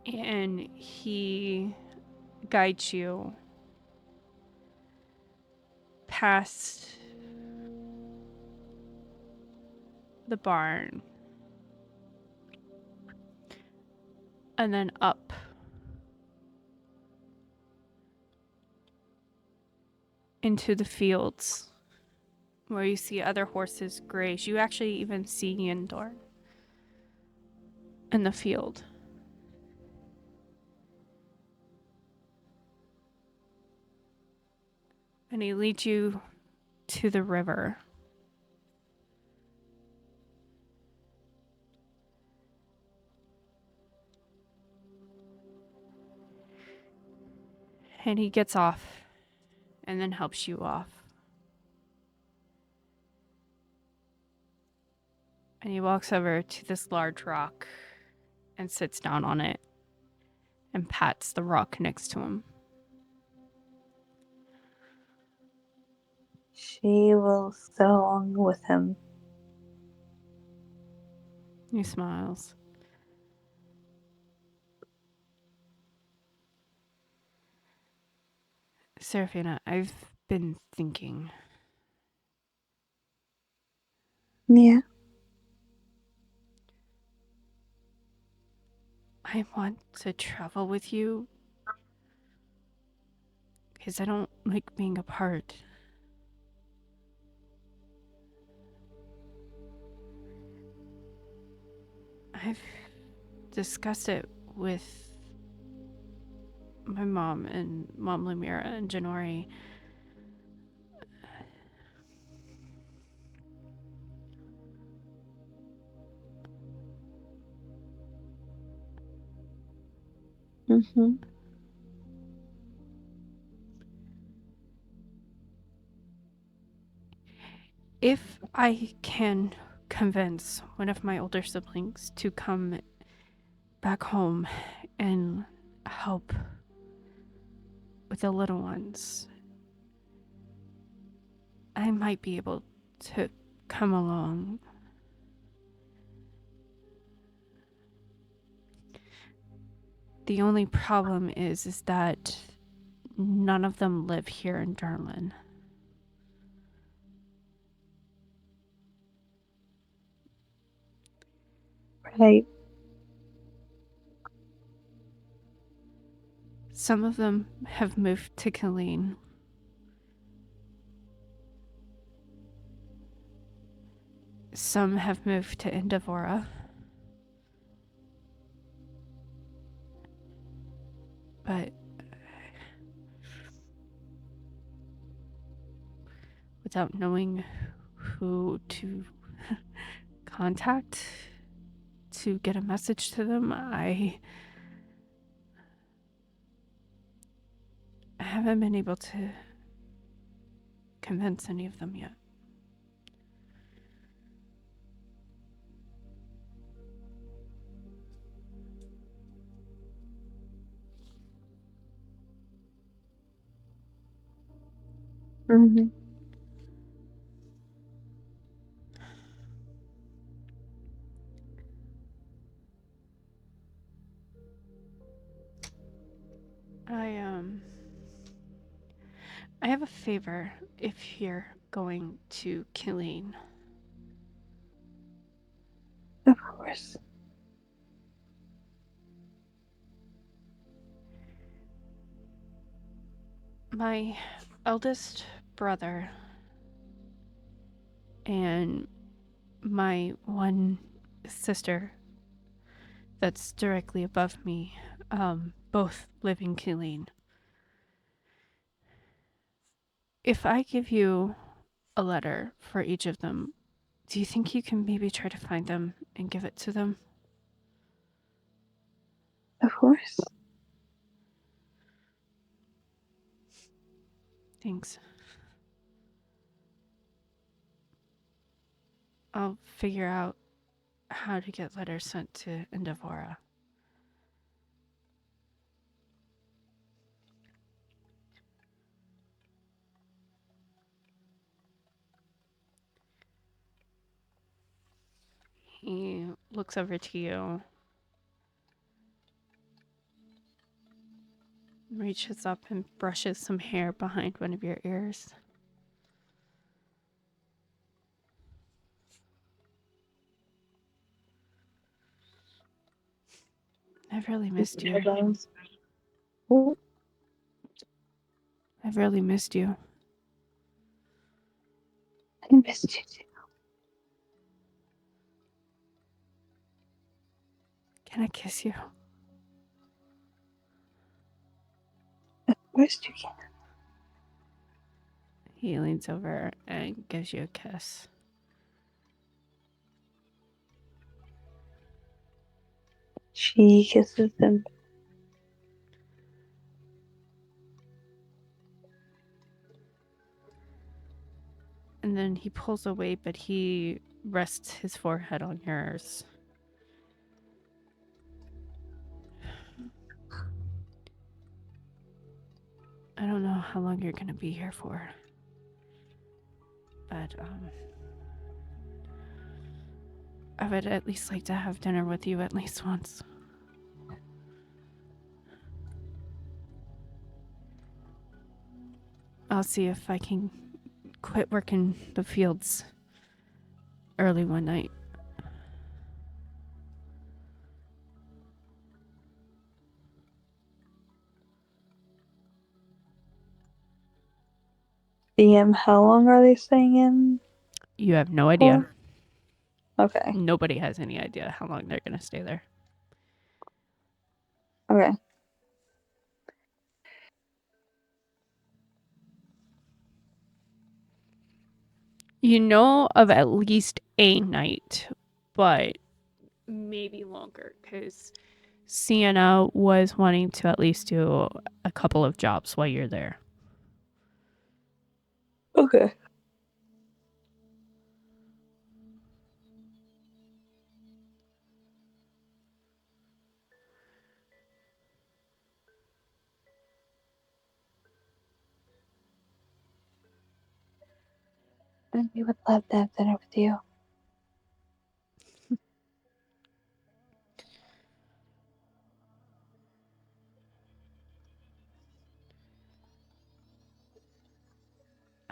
And he guides you past the barn and then up into the fields where you see other horses graze. You actually even see Yindor in the field. And he leads you to the river. And he gets off and then helps you off. And he walks over to this large rock and sits down on it and pats the rock next to him. She will sit along with him. He smiles. Serephina, I've been thinking. Yeah. I want to travel with you because I don't like being apart. I've discussed it with my mom and Mom Lumira and Janori. Mm-hmm. If I can convince one of my older siblings to come back home and help with the little ones, I might be able to come along. The only problem is that none of them live here in Duralin. Right. Some of them have moved to Killeen. Some have moved to Indavora. But without knowing who to contact to get a message to them, I haven't been able to convince any of them yet. Mm-hmm. I have a favor if you're going to Killeen. Of course. My eldest brother and my one sister that's directly above me, both live in Killeen. If I give you a letter for each of them, do you think you can maybe try to find them and give it to them? Of course. Thanks. I'll figure out how to get letters sent to Indavora. He looks over to you, reaches up and brushes some hair behind one of your ears. I've really missed you. Oh, I've really missed you. missed you too. Can I kiss you? Of course you can. He leans over and gives you a kiss. She kisses him. And then he pulls away, but he rests his forehead on yours. I don't know how long you're gonna be here for, but I would at least like to have dinner with you at least once. I'll see if I can quit working the fields early one night. DM, how long are they staying in? You have no idea. Okay. Nobody has any idea how long they're gonna stay there. Okay. You know of at least a night, but maybe longer, because Sienna was wanting to at least do a couple of jobs while you're there. Okay. And we would love to have dinner with you.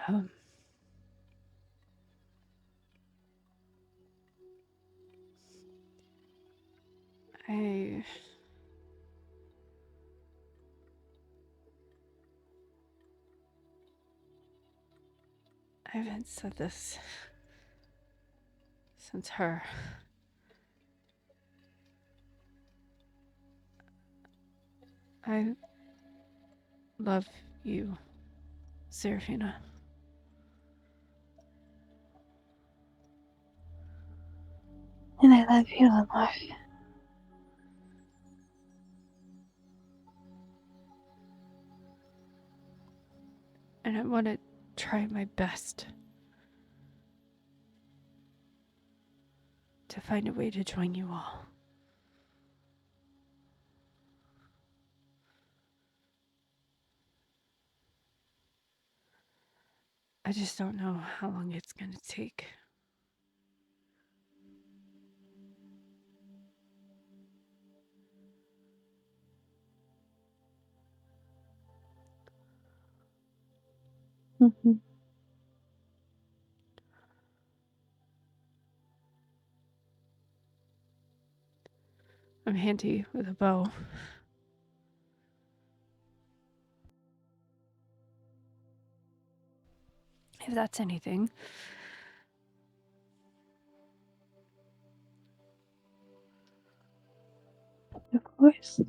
Um, I haven't said this since her. I love you, Serephina. And I love you, Lamar. And I want to try my best to find a way to join you all. I just don't know how long it's going to take. Mm-hmm. I'm handy with a bow. If that's anything. Of course.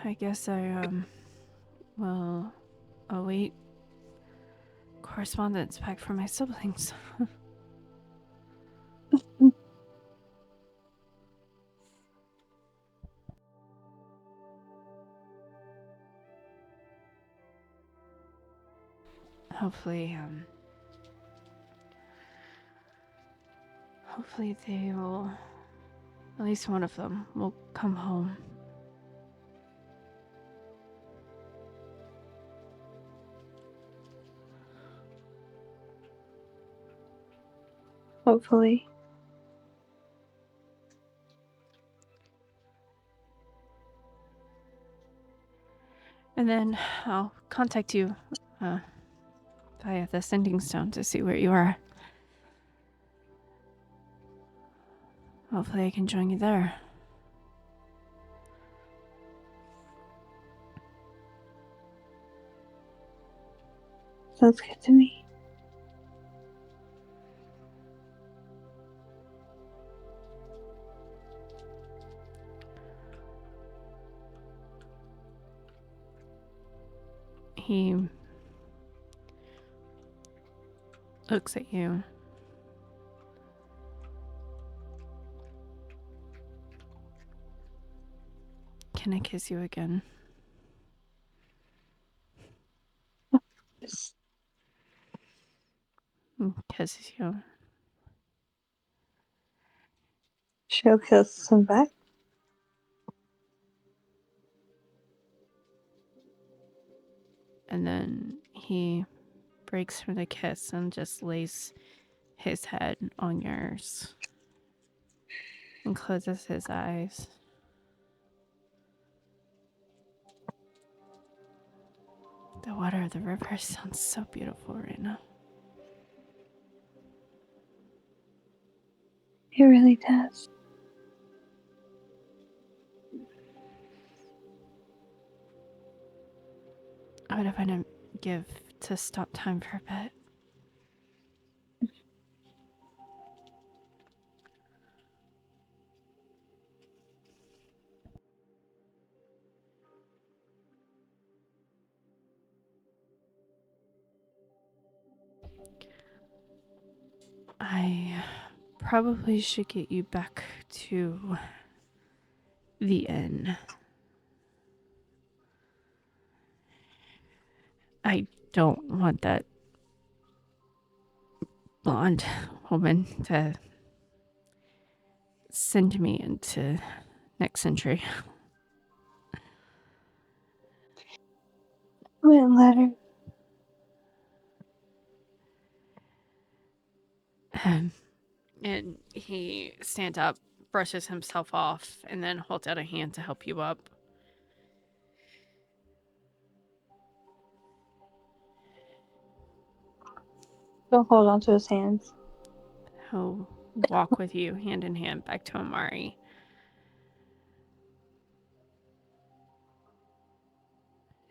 I guess I will await correspondence back from my siblings. Hopefully they will, at least one of them will come home. Hopefully. And then I'll contact you via the sending stone to see where you are. Hopefully I can join you there. Sounds good to me. He looks at you. Can I kiss you again? Just Kisses you. she'll kiss him back. And then he breaks from the kiss and just lays his head on yours and closes his eyes. The water of the river sounds so beautiful right now. It really does. What if I didn't give to stop time for a bit? I probably should get you back to the inn. I don't want that blonde woman to send me into next century. Wouldn't let her. And he stands up, brushes himself off, and then holds out a hand to help you up. She'll hold on to his hands. He'll walk with you hand in hand back to Amari.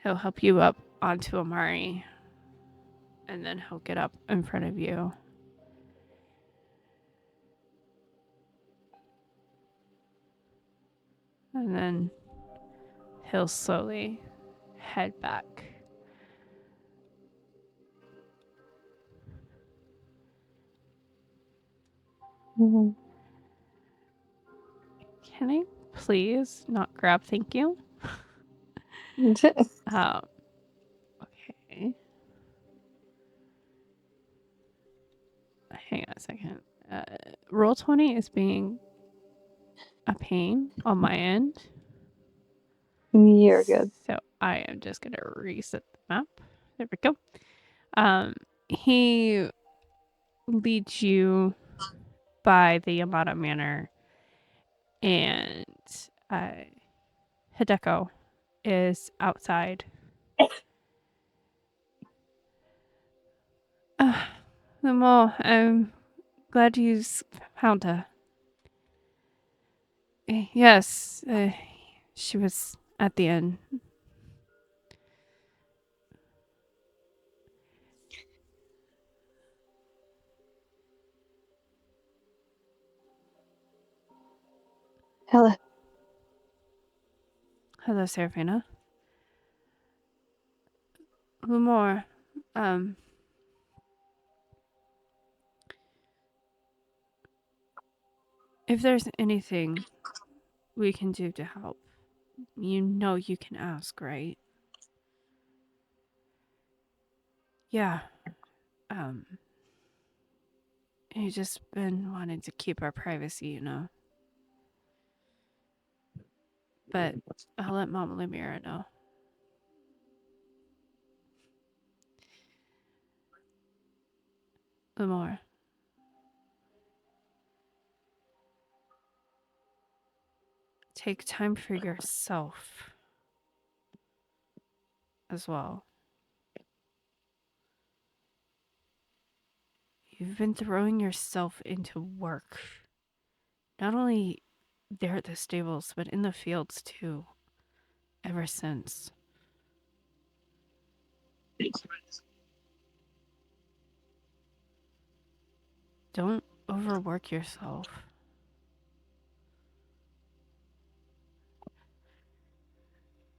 He'll help you up onto Amari, and then he'll get up in front of you. And then he'll slowly head back. Mm-hmm. Can I please not grab thank you? Okay. Hang on a second. Roll 20 is being a pain on my end. You're good. So I am just going to reset the map. There we go. He leads you by the Yamada Manor, and Hideko is outside. Well, I'm glad you found her. Yes, she was at the inn. Hello. Hello, Serephina. Lumor, if there's anything we can do to help, you know you can ask, right? Yeah. You just been wanting to keep our privacy, you know. But I'll let Mama Lumira know. Lumor. Take time for yourself. as well. You've been throwing yourself into work. Not only there at the stables, but in the fields too. Ever since. Don't overwork yourself.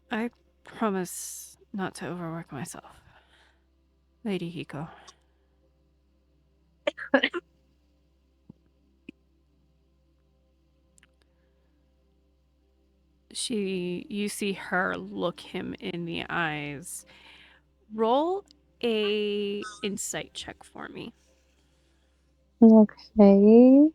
I promise not to overwork myself. Lady Hiko. You see her look him in the eyes. Roll a insight check for me. Okay.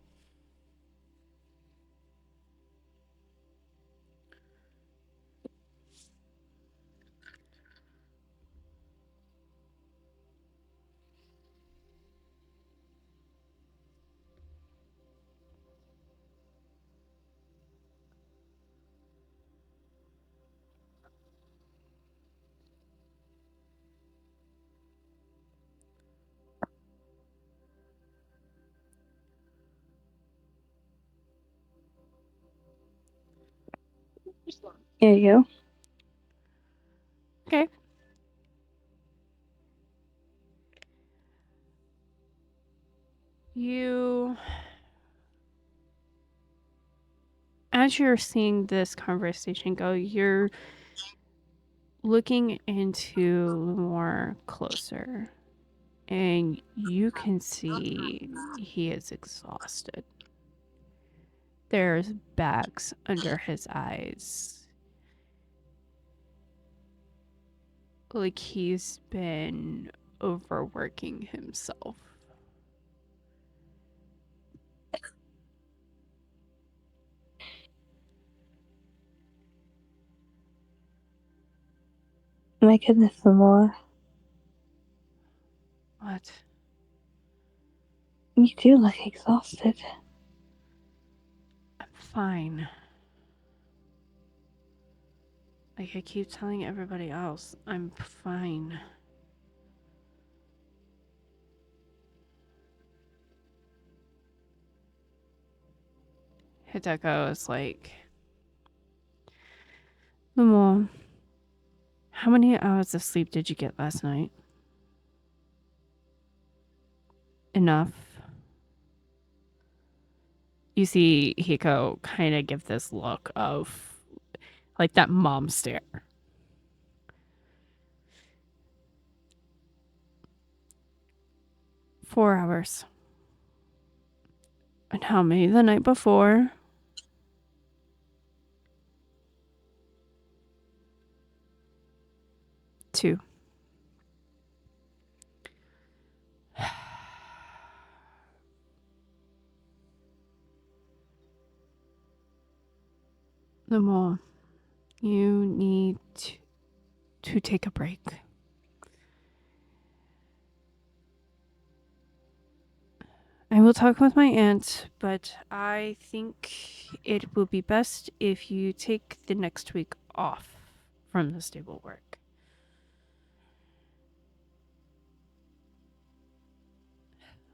Here you go. Okay. As you're seeing this conversation go, you're looking into more closer, and you can see he is exhausted. There's bags under his eyes. Like he's been overworking himself. My goodness, Lamora. What? You do look exhausted. I'm fine. Like I keep telling everybody else, I'm fine. Hideko is like, Momo, how many hours of sleep did you get last night? Enough. You see Hiko kind of give this look of like that mom stare. "4 hours. And how many the night before? 2. Momo, you need to take a break. I will talk with my aunt, but I think it will be best if you take the next week off from the stable work."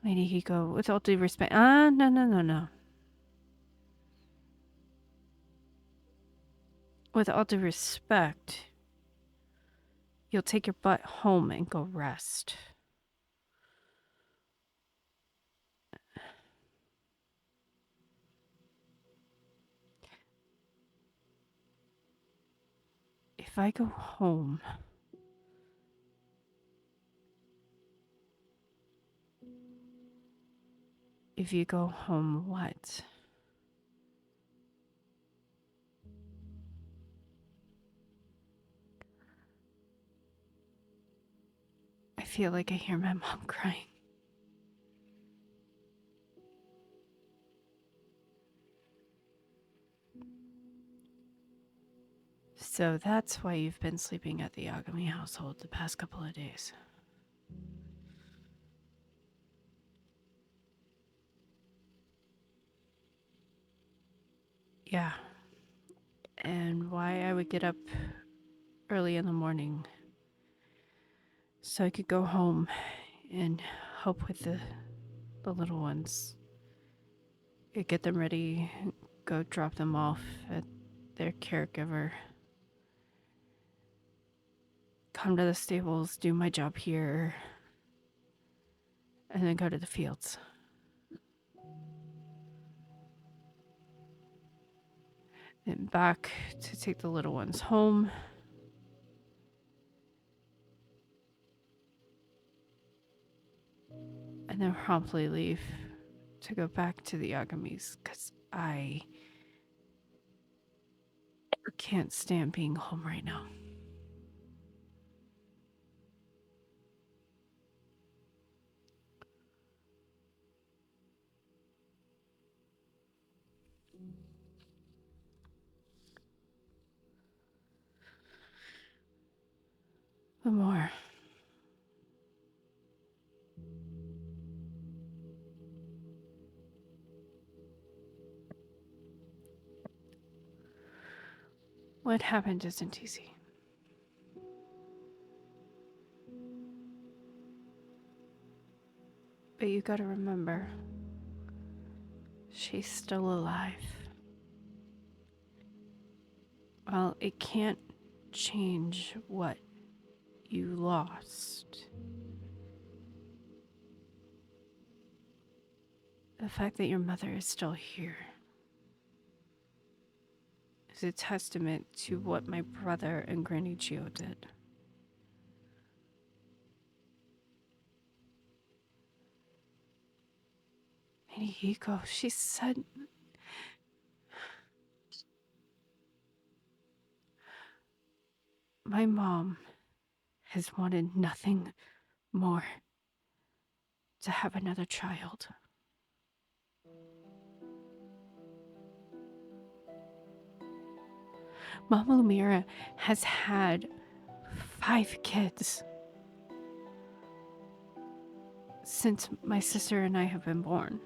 Lady Hiko, with all due respect, no. With all due respect, you'll take your butt home and go rest. If I go home, if you go home, what? I feel like I hear my mom crying. So that's why you've been sleeping at the Yagami household the past couple of days. Yeah. And why I would get up early in the morning so I could go home and help with the little ones. Get them ready, go drop them off at their caregiver. Come to the stables, do my job here, and then go to the fields. Then back to take the little ones home. And then promptly leave to go back to the Agamis, because I can't stand being home right now. One more. What happened isn't easy. But you gotta remember, she's still alive. Well, it can't change what you lost. The fact that your mother is still here is a testament to what my brother and Granny Gio did. Lady Hiko, she said... My mom has wanted nothing more to have another child. Mama Lumira has had 5 kids since my sister and I have been born.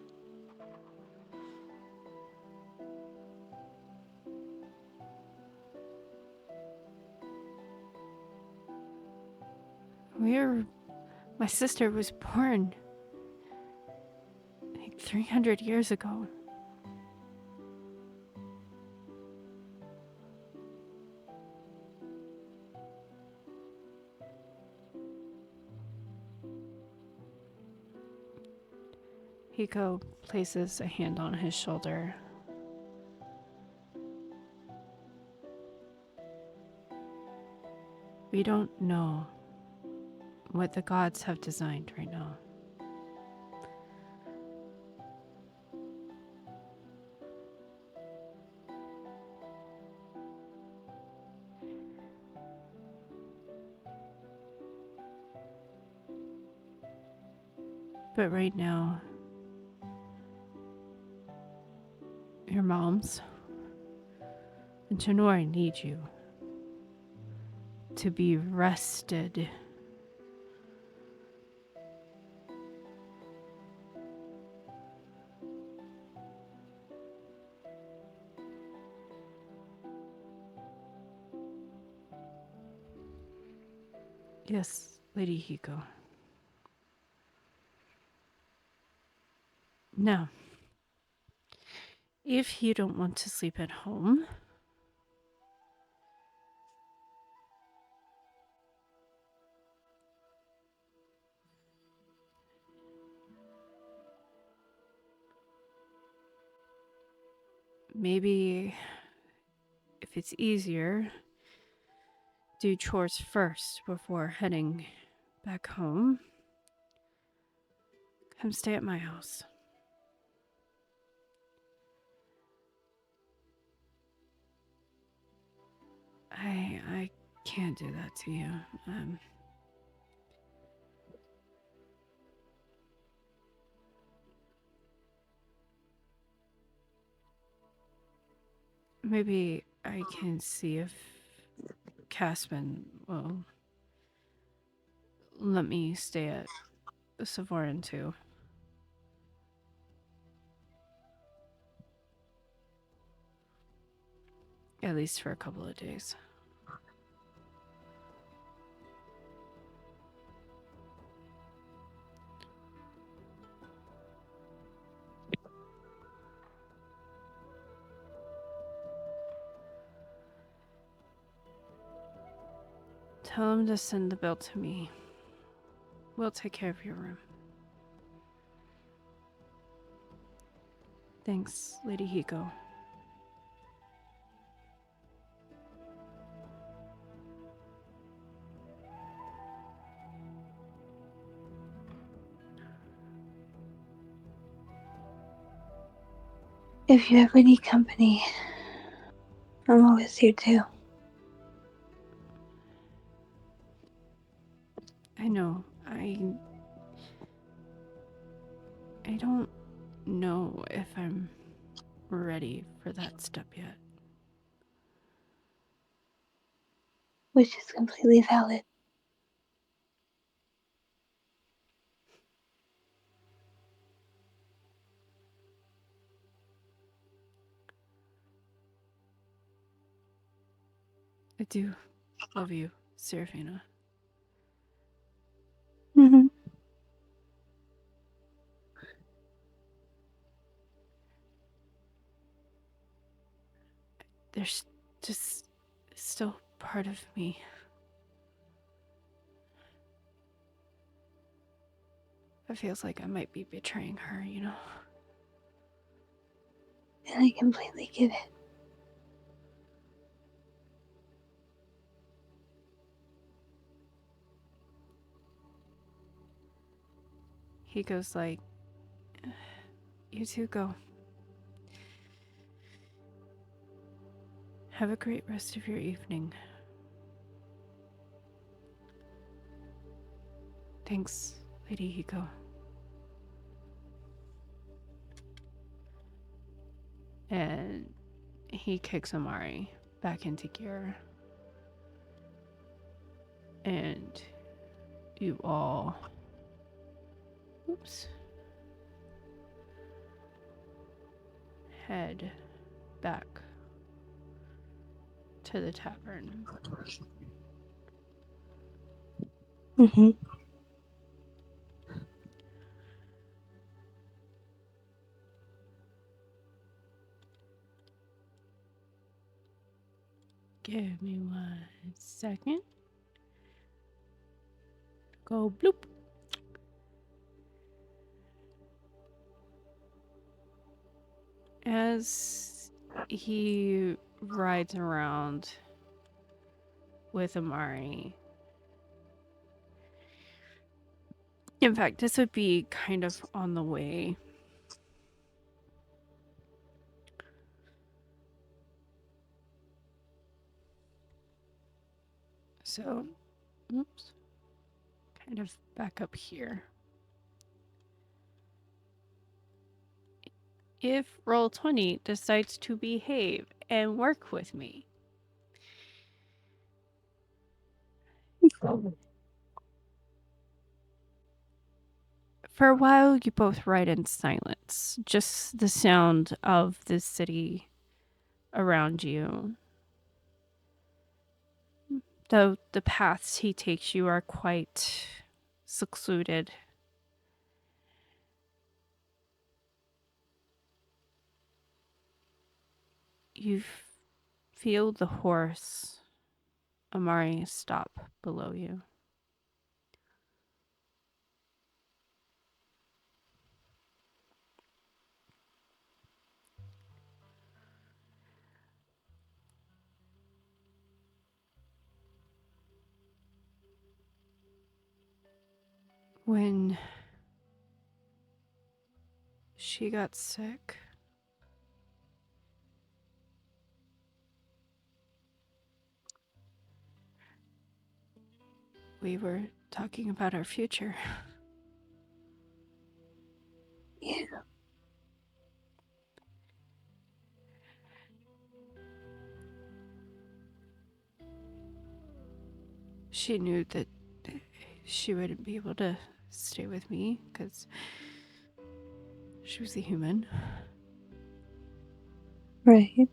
My sister was born like 300 years ago. Hiko places a hand on his shoulder. We don't know what the gods have designed right now. But right now, your moms and Janora need you to be rested. Yes, Lady Hiko. Now, if you don't want to sleep at home, maybe if it's easier, do chores first before heading back home. Come stay at my house. I can't do that to you. Maybe I can see if Caspin will let me stay at the Savoran too. At least for a couple of days. Tell him to send the bill to me. We'll take care of your room. Thanks, Lady Hiko. If you ever need company, I'm always here too. I know. I don't know if I'm ready for that step yet. Which is completely valid. I do love you, Serephina. Mm-hmm. There's just still part of me. It feels like I might be betraying her, you know? And I completely get it. He goes like, you two go. Have a great rest of your evening. Thanks, Lady Hiko. And he kicks Amari back into gear. And you all... Oops. Head back to the tavern. Mm-hmm. Give me 1 second. Go bloop. As he rides around with Amari. In fact, this would be kind of on the way. So, oops. Kind of back up here. If Roll20 decides to behave and work with me, for a while you both ride in silence, just the sound of the city around you. Though the paths he takes you are quite secluded. You feel the horse, Amari, stop below you. When she got sick, we were talking about our future. Yeah. She knew that she wouldn't be able to stay with me because she was a human. Right.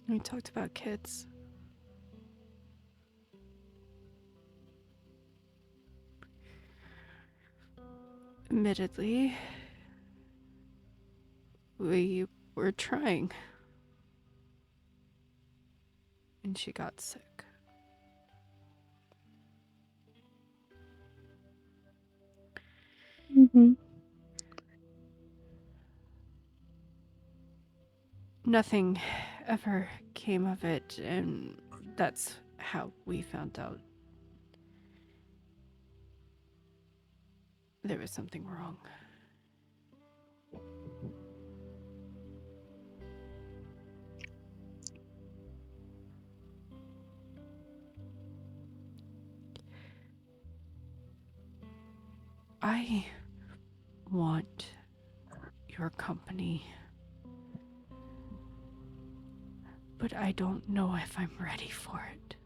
We talked about kids. Admittedly, we were trying. and she got sick. Mm-hmm. Nothing ever came of it, and that's how we found out there was something wrong. I want your company, but I don't know if I'm ready for it.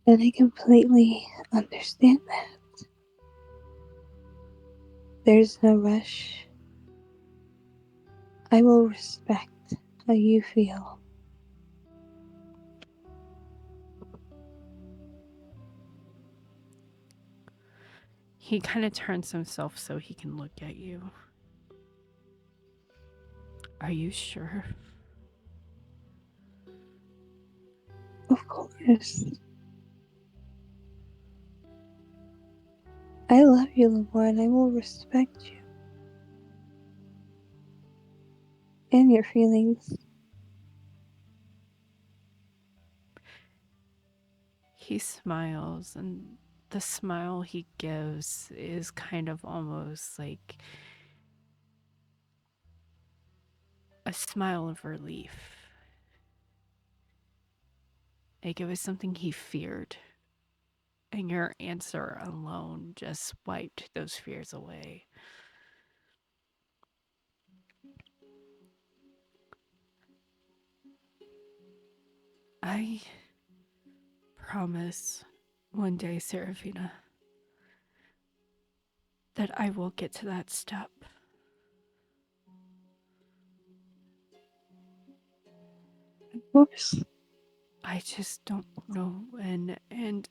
And I completely understand that. There's no rush. I will respect how you feel. He kind of turns himself so he can look at you. Are you sure? Of course. I love you, Lamar, and I will respect you. And your feelings. He smiles, and the smile he gives is kind of almost like a smile of relief. Like it was something he feared. And your answer alone just wiped those fears away. I promise one day, Serephina, that I will get to that step. Of course. I just don't know when, and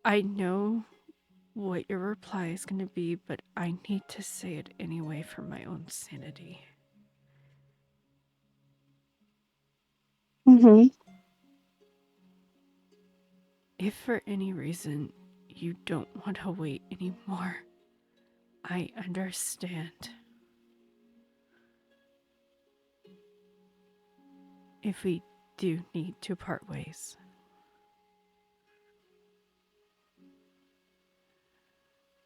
I know what your reply is going to be, but I need to say it anyway for my own sanity. Mm-hmm. If for any reason you don't want to wait anymore, I understand. If we do need to part ways.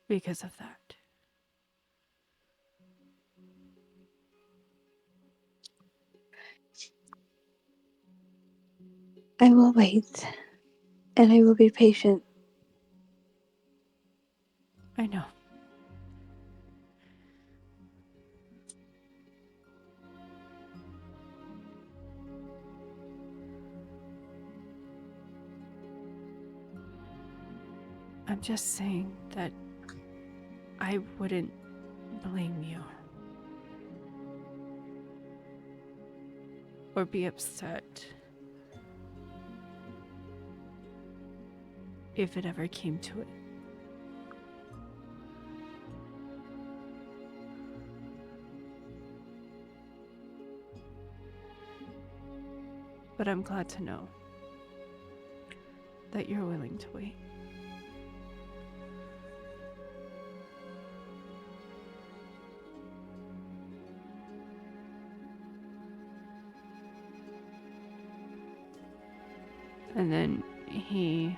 Because of that. I will wait. And I will be patient. I know. I'm just saying that I wouldn't blame you. Or be upset if it ever came to it. But I'm glad to know that you're willing to wait. And then he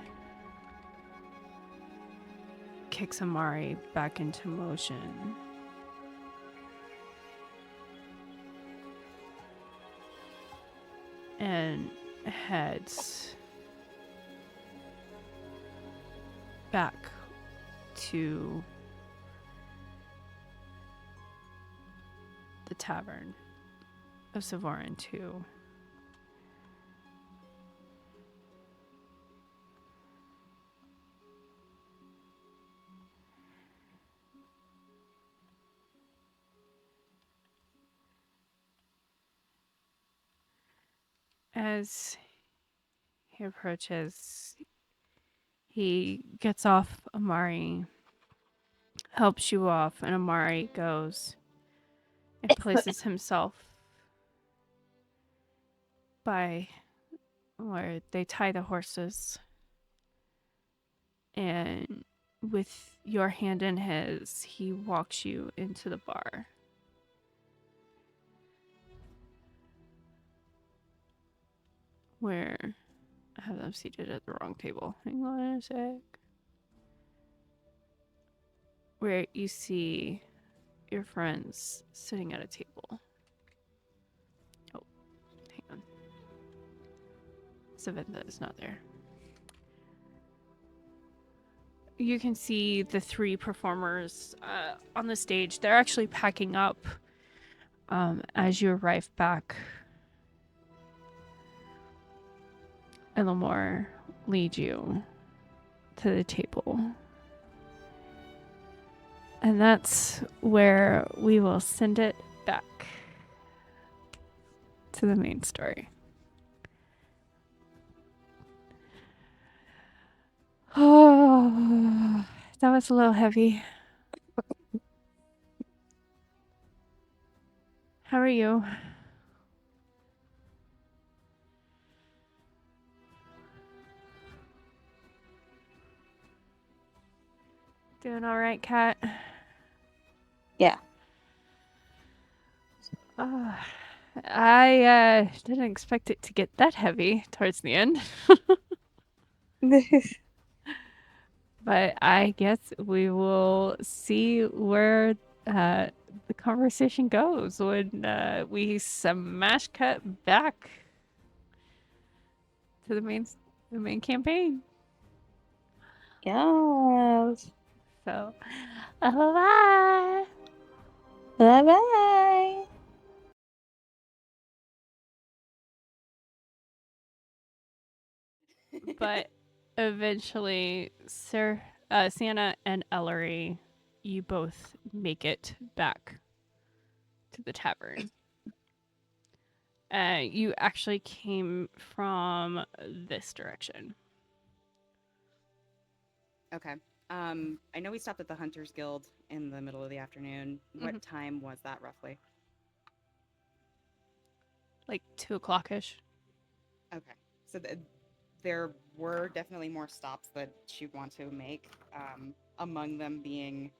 kicks Amari back into motion. And heads back to the tavern of Savorin 2. As he approaches, he gets off Amari, helps you off, and Amari goes, and places himself by where they tie the horses. And with your hand in his, he walks you into the bar. Where I have them seated at the wrong table. Hang on a sec. Where you see your friends sitting at a table. Oh, hang on. Savannah is not there. You can see the three performers on the stage. They're actually packing up as you arrive back. And Lamore leads you to the table. And that's where we will send it back to the main story. Oh, that was a little heavy. How are you? Doing all right, Kat? Yeah. I didn't expect it to get that heavy towards the end. But I guess we will see where the conversation goes when we smash cut back to the main campaign. Yes. So, bye. Bye bye. But eventually, Sienna and Elery, you both make it back to the tavern. You actually came from this direction. Okay. I know we stopped at the Hunters Guild in the middle of the afternoon. What time was that roughly? Like 2 o'clock-ish. Okay. So there were definitely more stops that she'd want to make, among them being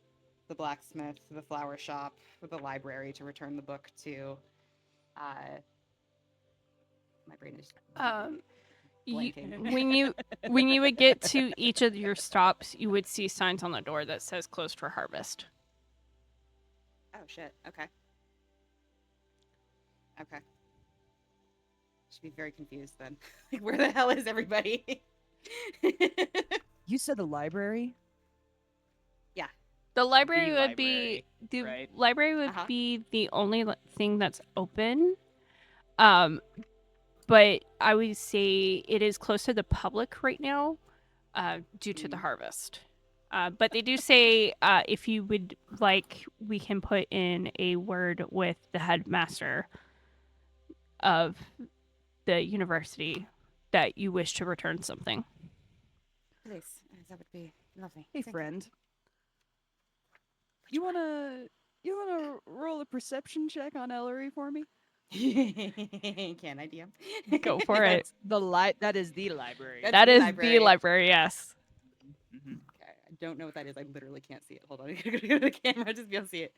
the blacksmith, the flower shop, the library to return the book to. My brain is blanking. When you would get to each of your stops, you would see signs on the door that says closed for harvest. Oh shit. Okay. Okay. Should be very confused then. Like, where the hell is everybody? You said the library? The library The would be right? library would be the only thing that's open. But I would say it is close to the public right now, due to the harvest. But they do say if you would like, we can put in a word with the headmaster of the university that you wish to return something. Please, that would be lovely. Hey, Thank friend. You wanna roll a perception check on Elery for me? you. Can I, DM? Go for it. That is the library. That's That the is library. the library, yes. Mhm. Okay, I don't know what that is. I literally can't see it. Hold on, I gotta go to the camera just to be able to see it.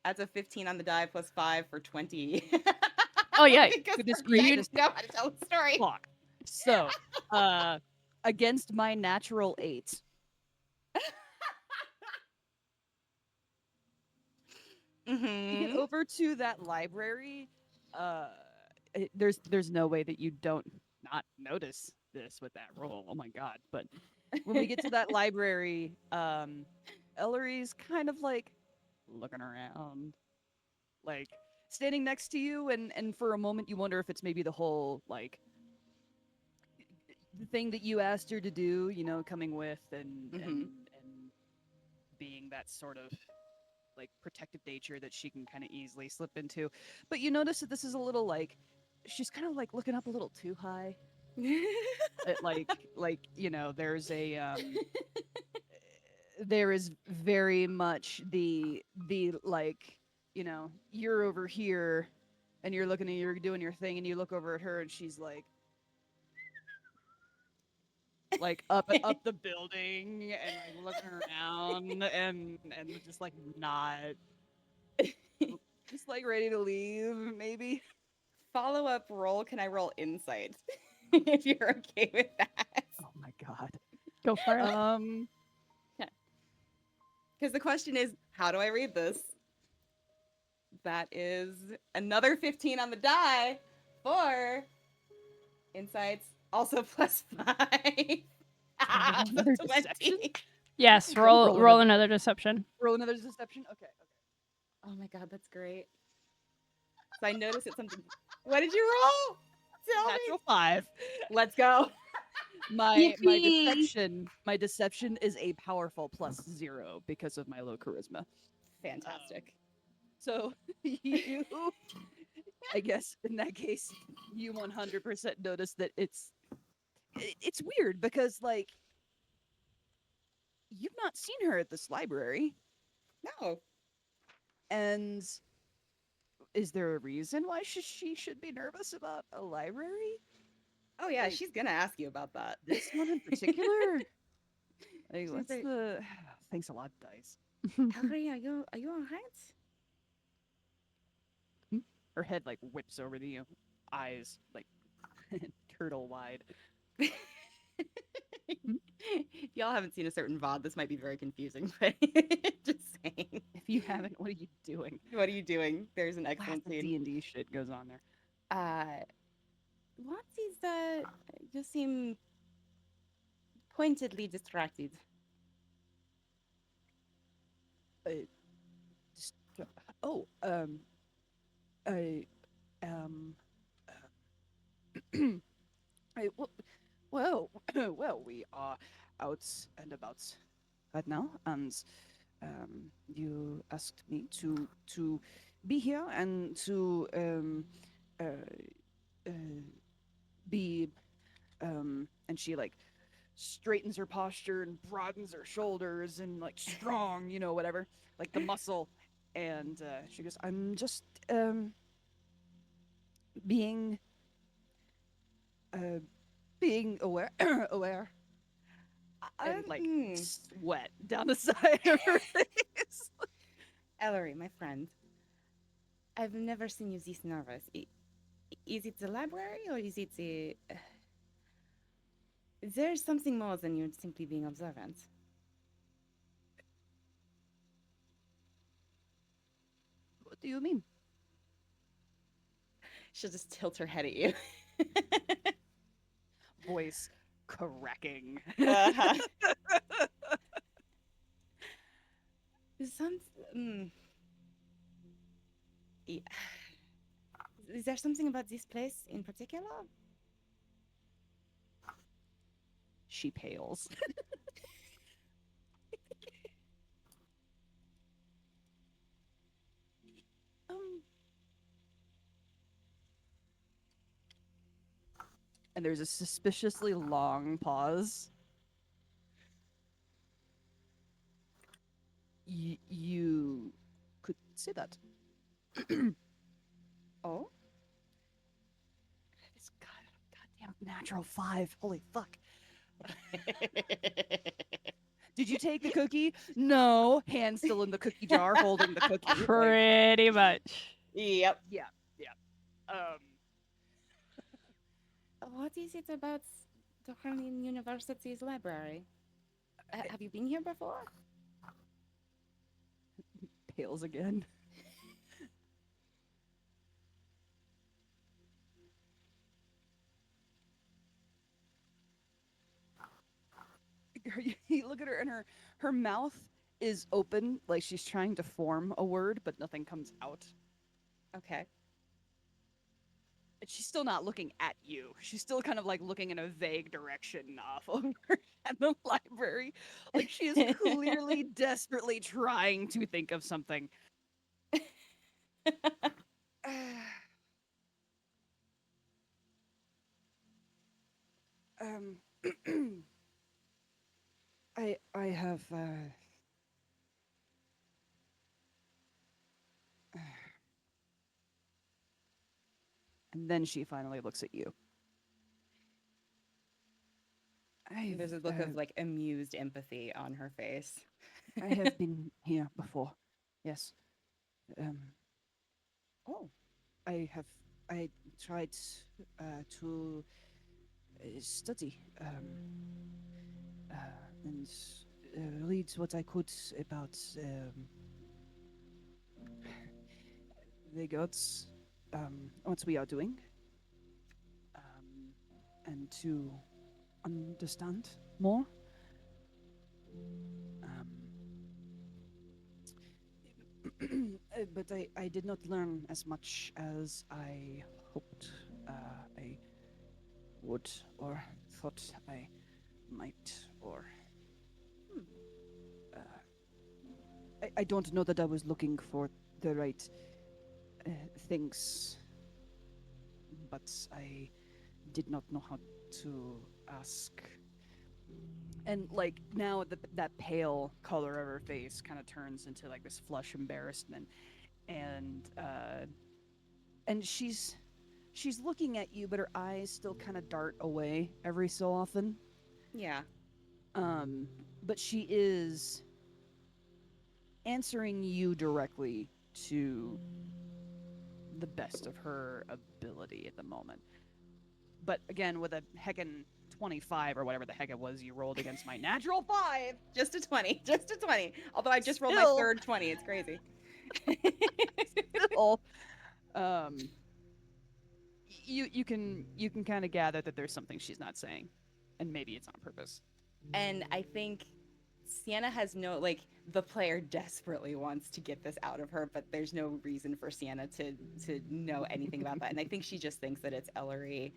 That's a 15 on the die plus 5 for 20. Oh yeah, Because Goodness I gracious. know how to tell the story. Fuck. So, against my natural 8, you get Mm-hmm. over to that library. There's no way that you don't not notice this with that roll. Oh my god! But when we get to that library, Ellery's kind of like looking around, like standing next to you, and for a moment you wonder if it's maybe the whole like the thing that you asked her to do, you know, coming with and being that sort of like protective nature that she can kind of easily slip into. But you notice that this is a little like she's kind of like looking up a little too high. Like you know, there's a there is very much the like you're over here and you're looking and you're doing your thing and you look over at her and she's like up the building and like looking around and just like not just like ready to leave maybe. Follow-up roll. Can I roll insight? If you're okay with that. Oh my god. Go for it. Because the question is, how do I read this? That is another 15 on the die for insights, also plus 5. So Another 20. deception? Yes, Roll roll another- another deception. Roll another deception. Okay. Oh my god, that's great. So I noticed it's something. What did you roll? Tell me. Natural 5. Let's go. My Yippee! deception is a powerful +0 because of my low charisma. Fantastic. So you, I guess in that case, you 100% notice that it's weird because like you've not seen her at this library, No. and is there a reason why she should be nervous about a library? Oh yeah, Like- she's gonna ask you about that. This one in particular? Like, She's what's like- the? Thanks a lot, dice. Ellery, are you alright? Her head like whips over to you, eyes like turtle wide. If y'all haven't seen a certain VOD, this might be very confusing, but just saying. If you haven't, what are you doing? What are you doing? There's an excellent Lots of scene. D&D shit goes on there. What is you seem pointedly distracted. Just, oh, I, I, well, well, we are out and about right now, and you asked me to be here and to uh, uh, be and she like straightens her posture and broadens her shoulders and like strong, whatever, like the muscle, and she goes, I'm just being being aware aware and like sweat down the side of her face. Ellery, my friend, I've never seen you this nervous. Is it the library or is it the... There's something more than you simply being observant. What do you mean? She'll just tilt her head at you. Voice cracking. Uh-huh. Yeah. Is there something about this place in particular? She pales. And there's a suspiciously long pause. You could say that. Oh? This goddamn natural 5. Holy fuck. Did you take the cookie? No. Hand still in the cookie jar, holding the cookie. like- Pretty much. Yep. um, What is it about Duralin University's library? Have you been here before? pales again. You look at her and her mouth is open, like she's trying to form a word, but nothing comes out. Okay. And she's still not looking at you. She's still kind of like looking in a vague direction off over at the library. Like she is clearly desperately trying to think of something. um I have And then she finally looks at you. There's a look of like amused empathy on her face. I have been here before. Yes. Oh, I tried to study and read what I could about the gods, what we are doing, and to understand more. But I did not learn as much as I hoped I would, or thought I might, or. I don't know that I was looking for the right things, but I did not know how to ask. And like now, that pale color of her face kind of turns into like this flush embarrassment, and she's looking at you, but her eyes still kind of dart away every so often. yeah. But she is answering you directly to the best of her ability at the moment. But again, with a heckin' 25 or whatever the heck it was you rolled against my natural 5. Just a 20. Just a 20. Although I just rolled my Still. third 20. It's crazy. Still, you can kind of gather that there's something she's not saying, and maybe it's on purpose. And I think Sienna has no, like, the player desperately wants to get this out of her, but there's no reason for Sienna to know anything about that. And I think she just thinks that it's Elery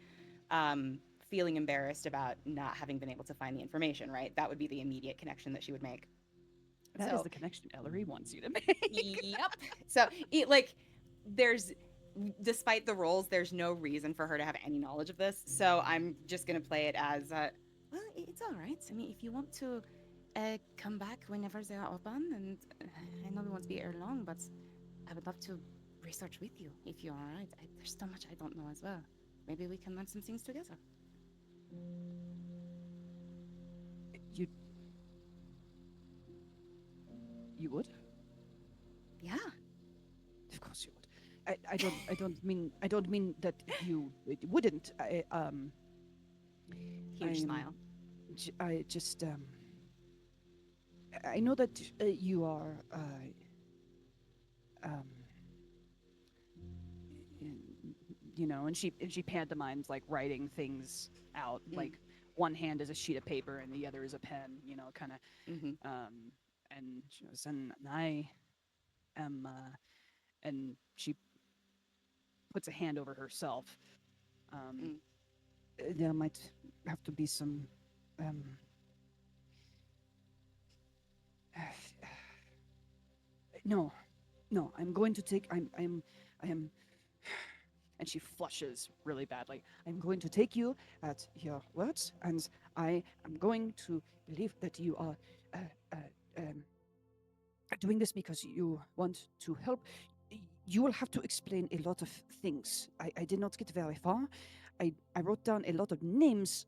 feeling embarrassed about not having been able to find the information, right? That would be the immediate connection that she would make. That So- is the connection Elery wants you to make. Yep. So, like, there's, despite the rolls, there's no reason for her to have any knowledge of this. So I'm just going to play it as, well, it's all right. I mean, if you want to come back whenever they are open, and I know we won't be here long, but I would love to research with you if you're all right. There's so much I don't know as well. Maybe we can learn some things together. You would? Yeah. Of course you would. I don't mean that you wouldn't. Huge smile. I just I know that you are you know, and she pantomimes like writing things out. Like one hand is a sheet of paper and the other is a pen, you know, kind of. And she goes, and I am and she puts a hand over herself. There might have to be some no, I'm going to take I am and she flushes really badly. I'm going to take you at your words, and I am going to believe that you are doing this because you want to help. You will have to explain a lot of things. I did not get very far. I wrote down a lot of names.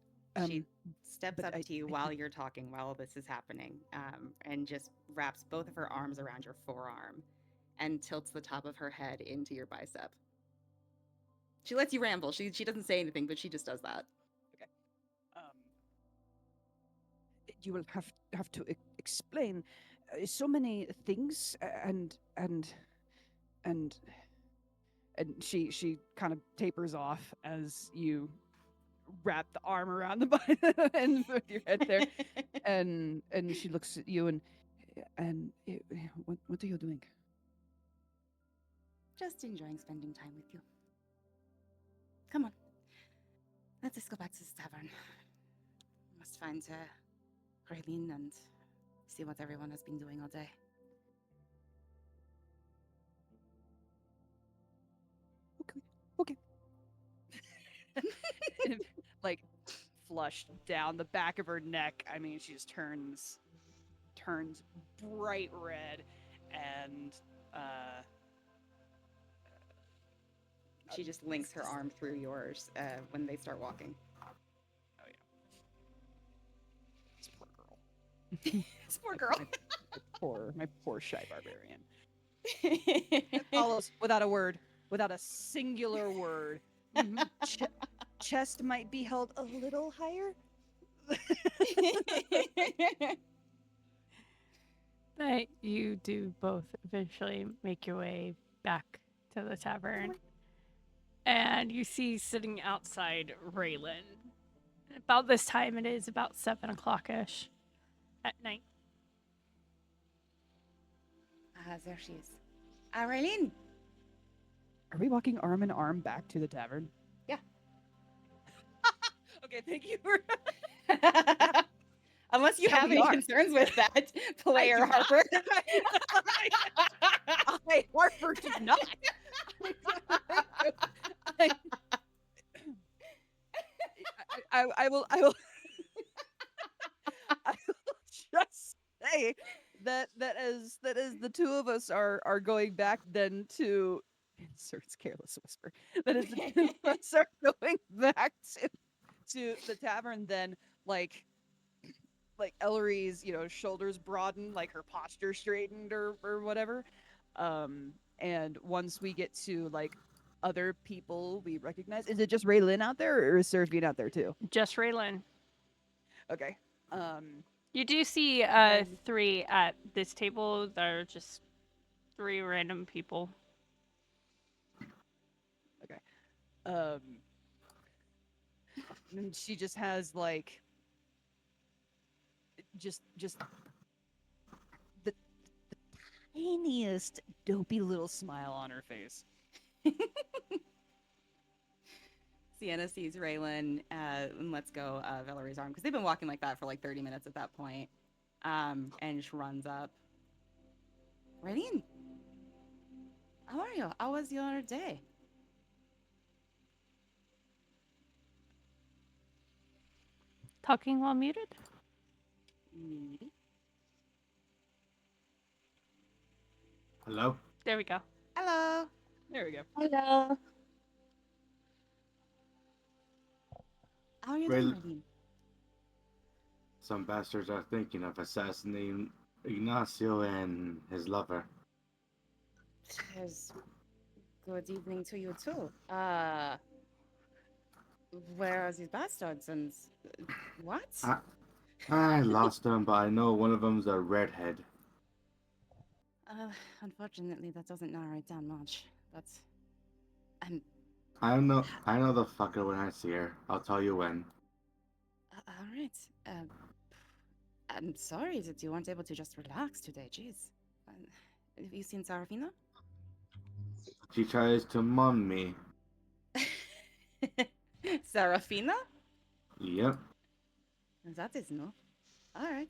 She steps but up to you while you're talking, while this is happening, and just wraps both of her arms around your forearm and tilts the top of her head into your bicep. She lets you ramble. She doesn't say anything, but she just does that. Okay. You will have to explain so many things, and she kind of tapers off as you wrap the arm around the and put your head there, and she looks at you and what are you doing? Just enjoying spending time with you. Come on. Let's just go back to the tavern. Must find Raelyn and see what everyone has been doing all day. Okay. Like flushed down the back of her neck. I mean, she just turns bright red, and She just links her arm through yours when they start walking. Oh yeah. This poor girl. This poor girl. My poor shy barbarian. It follows without a word, without a singular word. Chest might be held a little higher. But you do both eventually make your way back to the tavern. And you see sitting outside Raelyn. About this time, it is about 7 o'clock-ish at night. There she is. Raelyn! Are we walking arm in arm back to the tavern? Yeah. Okay, thank you for. Unless you Yeah, have we any are. concerns with that, player Harper. I Harper did not. I will I will just say that as the two of us are going back then to inserts careless whisper. That is the two of us are going back to the tavern then like Elery's, shoulders broadened, like her posture straightened or whatever. And once we get to like other people we recognize, is it just Raelyn out there or is Serephina out there too? Just Raelyn. Okay. You do see 3 at this table. They're just 3 random people. And she just has like just the tiniest dopey little smile on her face. Sienna sees Raelyn and lets go of Elery's arm because they've been walking like that for like 30 minutes at that point. And just runs up. Raelyn, how are you? How was your day? Talking while muted? Maybe. Hello? There we go. Hello. There we go. Hello. How are you Rael- doing, Raelyn? Some bastards are thinking of assassinating Ignacio and his lover. Yes. Good evening to you too. Where are these bastards and what? I lost them, but I know one of them's a redhead. Unfortunately, that doesn't narrow it down much. But I'm I know the fucker when I see her. I'll tell you when. all right. I'm sorry that you weren't able to just relax today. Jeez. Have you seen Serephina? She tries to mum me. Serephina? Yep. That is new. All right.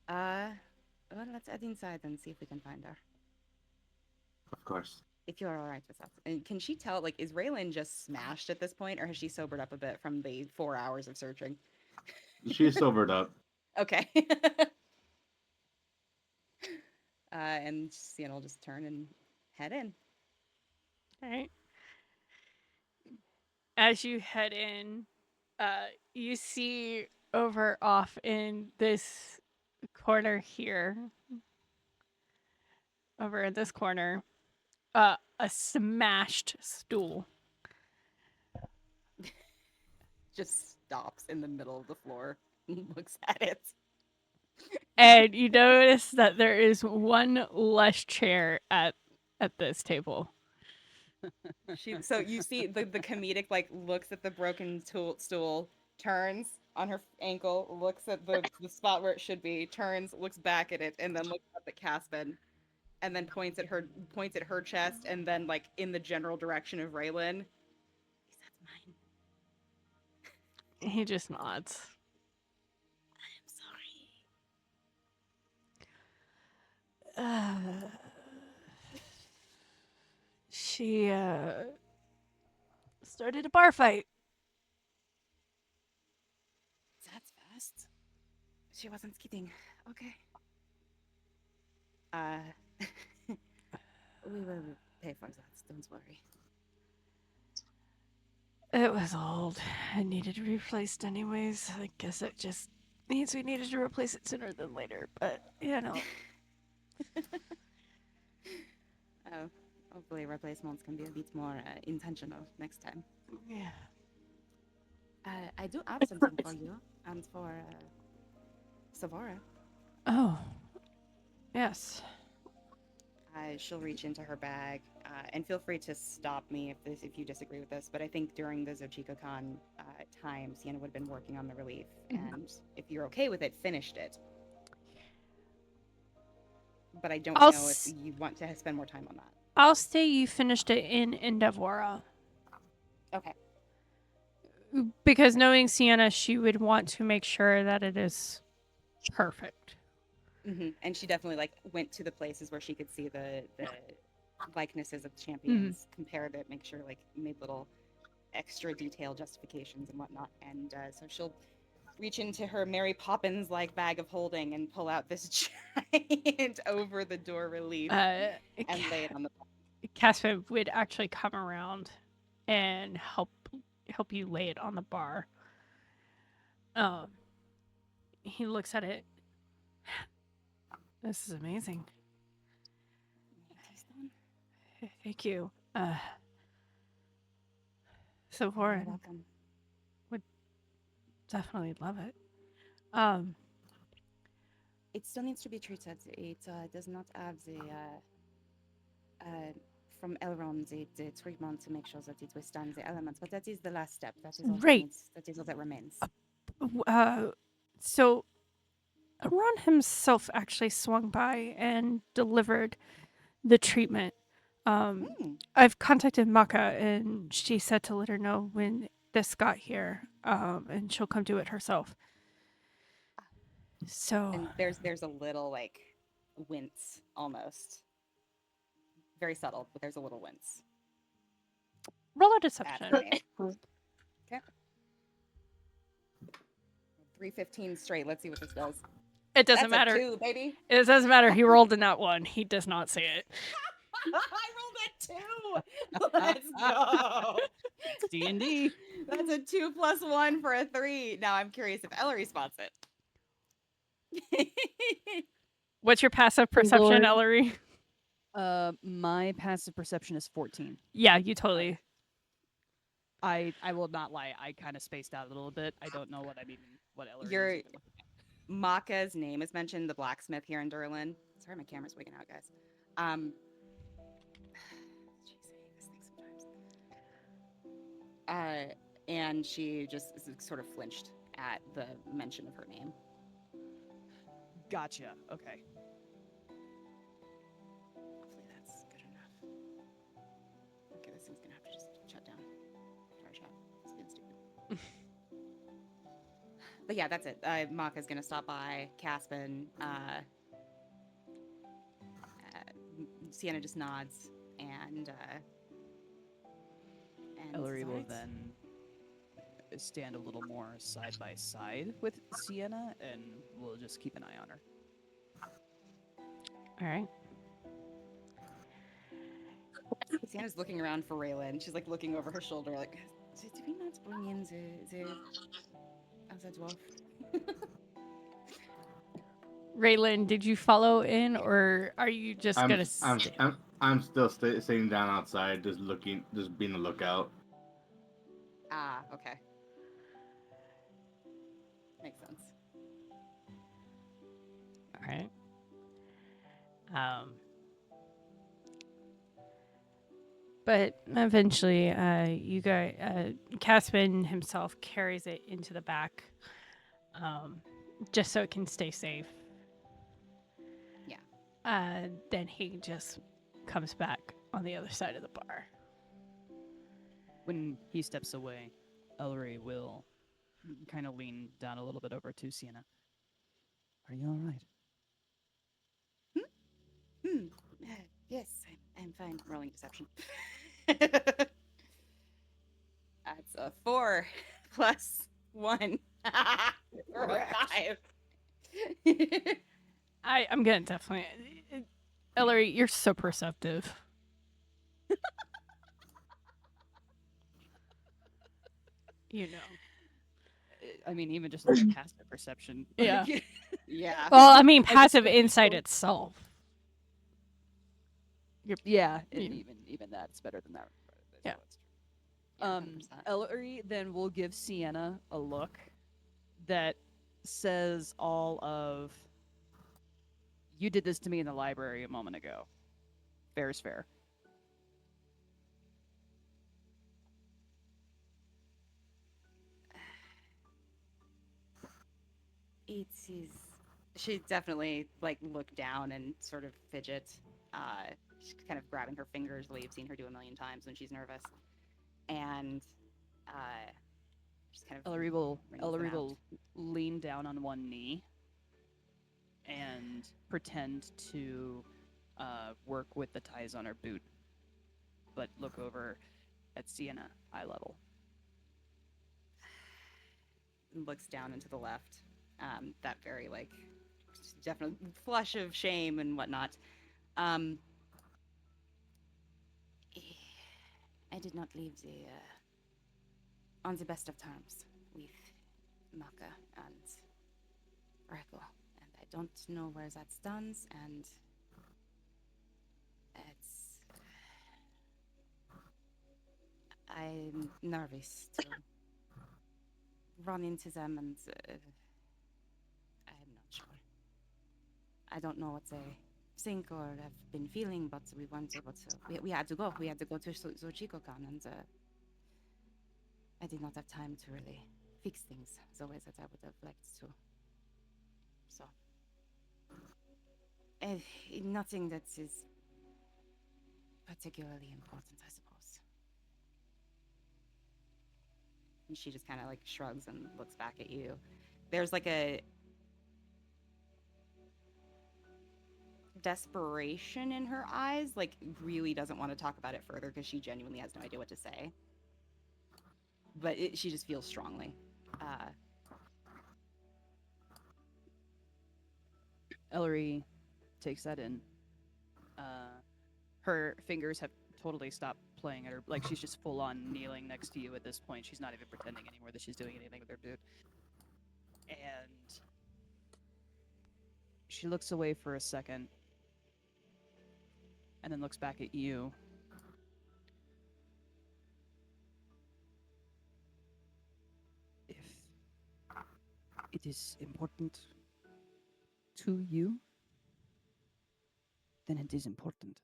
Well, let's head inside and see if we can find her. Of course. If you're all right with that. And can she tell, like, is Raelyn just smashed at this point, or has she sobered up a bit from the 4 hours of searching? She's sobered up. Okay. And Sienna will just turn and head in. All right. As you head in, you see over off in this corner here, over in this corner, a smashed stool. Just stops in the middle of the floor and looks at it. And you notice that there is one less chair at this table. So you see the comedic like looks at the broken stool, turns on her ankle, looks at the spot where it should be, turns, looks back at it, and then looks up at Caspin, and then points at her chest, and then like in the general direction of Raelyn. That's mine. He just nods. I'm sorry. She started a bar fight. That's fast. She wasn't kidding. Okay. We will pay for that. Don't worry. It was old. It needed to be replaced anyways. I guess it just means we needed to replace it sooner than later. But, Oh, hopefully replacements can be a bit more intentional next time. yeah. I do have something for you and for Savora. Oh. Yes. She'll reach into her bag, and feel free to stop me if you disagree with this. But I think during the Zochika-con time, Sienna would have been working on the relief, and if you're okay with it, finished it. But I don't know if you want to spend more time on that. I'll say you finished it in Endeavora. Okay. Because knowing Sienna, she would want to make sure that it is perfect. Mm-hmm. And she definitely went to the places where she could see the likenesses of the champions, compared it, make sure made little extra detailed justifications and whatnot. And so she'll reach into her Mary Poppins bag of holding and pull out this giant over the door relief and lay it on the. Casper would actually come around and help you lay it on the bar. He looks at it. This is amazing. Thank you. So Warren would definitely love it. It still needs to be treated. It does not have the from Elrond the treatment to make sure that it withstands the elements, but that is the last step. That is all right. That is all that remains. So Ron himself actually swung by and delivered the treatment. I've contacted Maka, and she said to let her know when this got here, and she'll come do it herself. So and there's a little wince almost, very subtle, but there's a little wince. Roll a deception. Okay. 315 straight. Let's see what this does. It doesn't That's matter. A 2, baby. It doesn't matter. He rolled in that one. He does not see it. I rolled a 2. Let's go. D&D. That's a 2 + 1 for a 3. Now I'm curious if Elery spots it. What's your passive perception, Lord. Elery? My passive perception is 14. Yeah, you totally. I will not lie. I kind of spaced out a little bit. I don't know what Elery is. Maka's name is mentioned, the blacksmith here in Duralin. Sorry, my camera's wigging out, guys. Jeez, I hate this thing sometimes. And she just sort of flinched at the mention of her name. Gotcha. Okay. Hopefully that's good enough. Okay, this thing's gonna have to just shut down. Sorry, chat. It's being stupid. But yeah, that's it. Maka's gonna stop by. Caspin. Sienna just nods, and Elery will decides. then stand a little more side by side with Sienna, and we'll just keep an eye on her. All right. Sienna's looking around for Raelyn. She's looking over her shoulder, did we not bring in the other dwarf? Raylan, did you follow in, or are you just gonna? I'm still sitting down outside, just being a lookout. Ah, okay. Makes sense. All right. But eventually, you guys, Caspin himself carries it into the back, just so it can stay safe. Yeah. Then he just comes back on the other side of the bar. When he steps away, Elery will kind of lean down a little bit over to Sienna. Are you all right? Yes, I'm fine. Rolling deception. That's a 4 + 1. Or a 5. I'm gonna definitely. Ellery, you're so perceptive. You know. I mean, even just like a passive perception. Yeah. like- Yeah. Well, I mean, I just passive don't insight know. itself. Yeah, and Yeah. even that's better than that. Yeah. That's true. Yeah, 100%. Ellery then will give Sienna a look that says all of, you did this to me in the library a moment ago. Fair is fair. It is. She definitely like look down and sort of fidget. She's kind of grabbing her fingers, the way you've seen her do a million times when she's nervous, and just kind of Ellery will wrings them out. lean down on one knee and pretend to work with the ties on her boot, but look over at Sienna eye level. And looks down and to the left. That very like definitely flush of shame and whatnot. I did not leave the on the best of terms with Maka and Reko, and I don't know where that stands, and it's I'm nervous to run into them, and I'm not sure. I don't know what they think or have been feeling, but we weren't able to. We had to go. We had to go to Zochiko-kan, and I did not have time to really fix things the way that I would have liked to. So, nothing that is particularly important, I suppose. And she just kind of like shrugs and looks back at you. There's like a desperation in her eyes, like really doesn't want to talk about it further because she genuinely has no idea what to say. But she just feels strongly. Ellery takes that in. Her fingers have totally stopped playing at her. Like, she's just full on kneeling next to you at this point. She's not even pretending anymore that she's doing anything with her boot. And she looks away for a second and then looks back at you. If it is important to you, then it is important.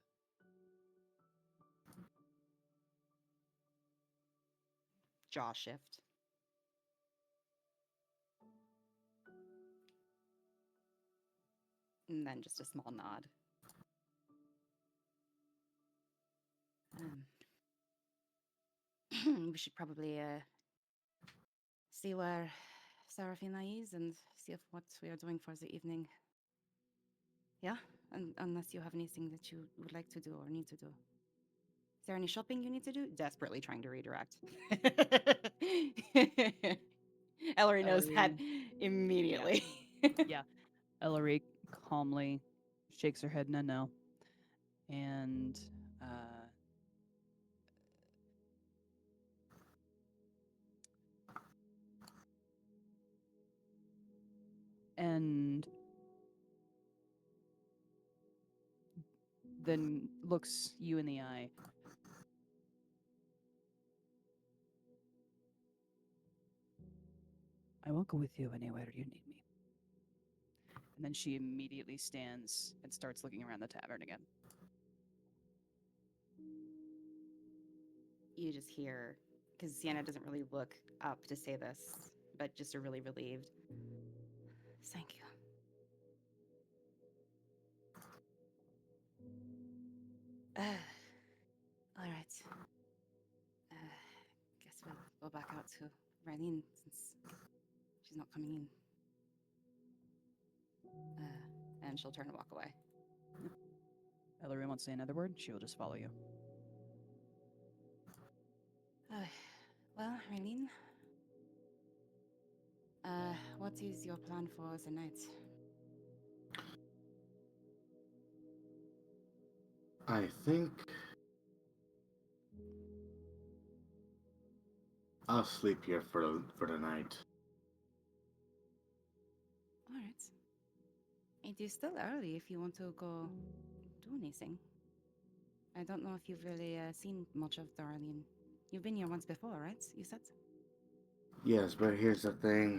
Jaw shift. And then just a small nod. We should probably see where Serephina is and see if what we are doing for the evening. Yeah? Unless you have anything that you would like to do or need to do. Is there any shopping you need to do? Desperately trying to redirect. Ellery knows that immediately. Yeah. Ellery calmly shakes her head no. And and then looks you in the eye. I will go with you anywhere you need me. And then she immediately stands and starts looking around the tavern again. You just hear, because Sienna doesn't really look up to say this, but just are really relieved. Thank you. All right. Guess we'll go back out to Raelyn since she's not coming in. And she'll turn and walk away. Ellery won't say another word. She will just follow you. Well, Raelyn, what is your plan for the night? I think I'll sleep here for the night. All right. It is still early if you want to go do anything. I don't know if you've really seen much of Duralin. You've been here once before, right? You said? Yes, but here's the thing.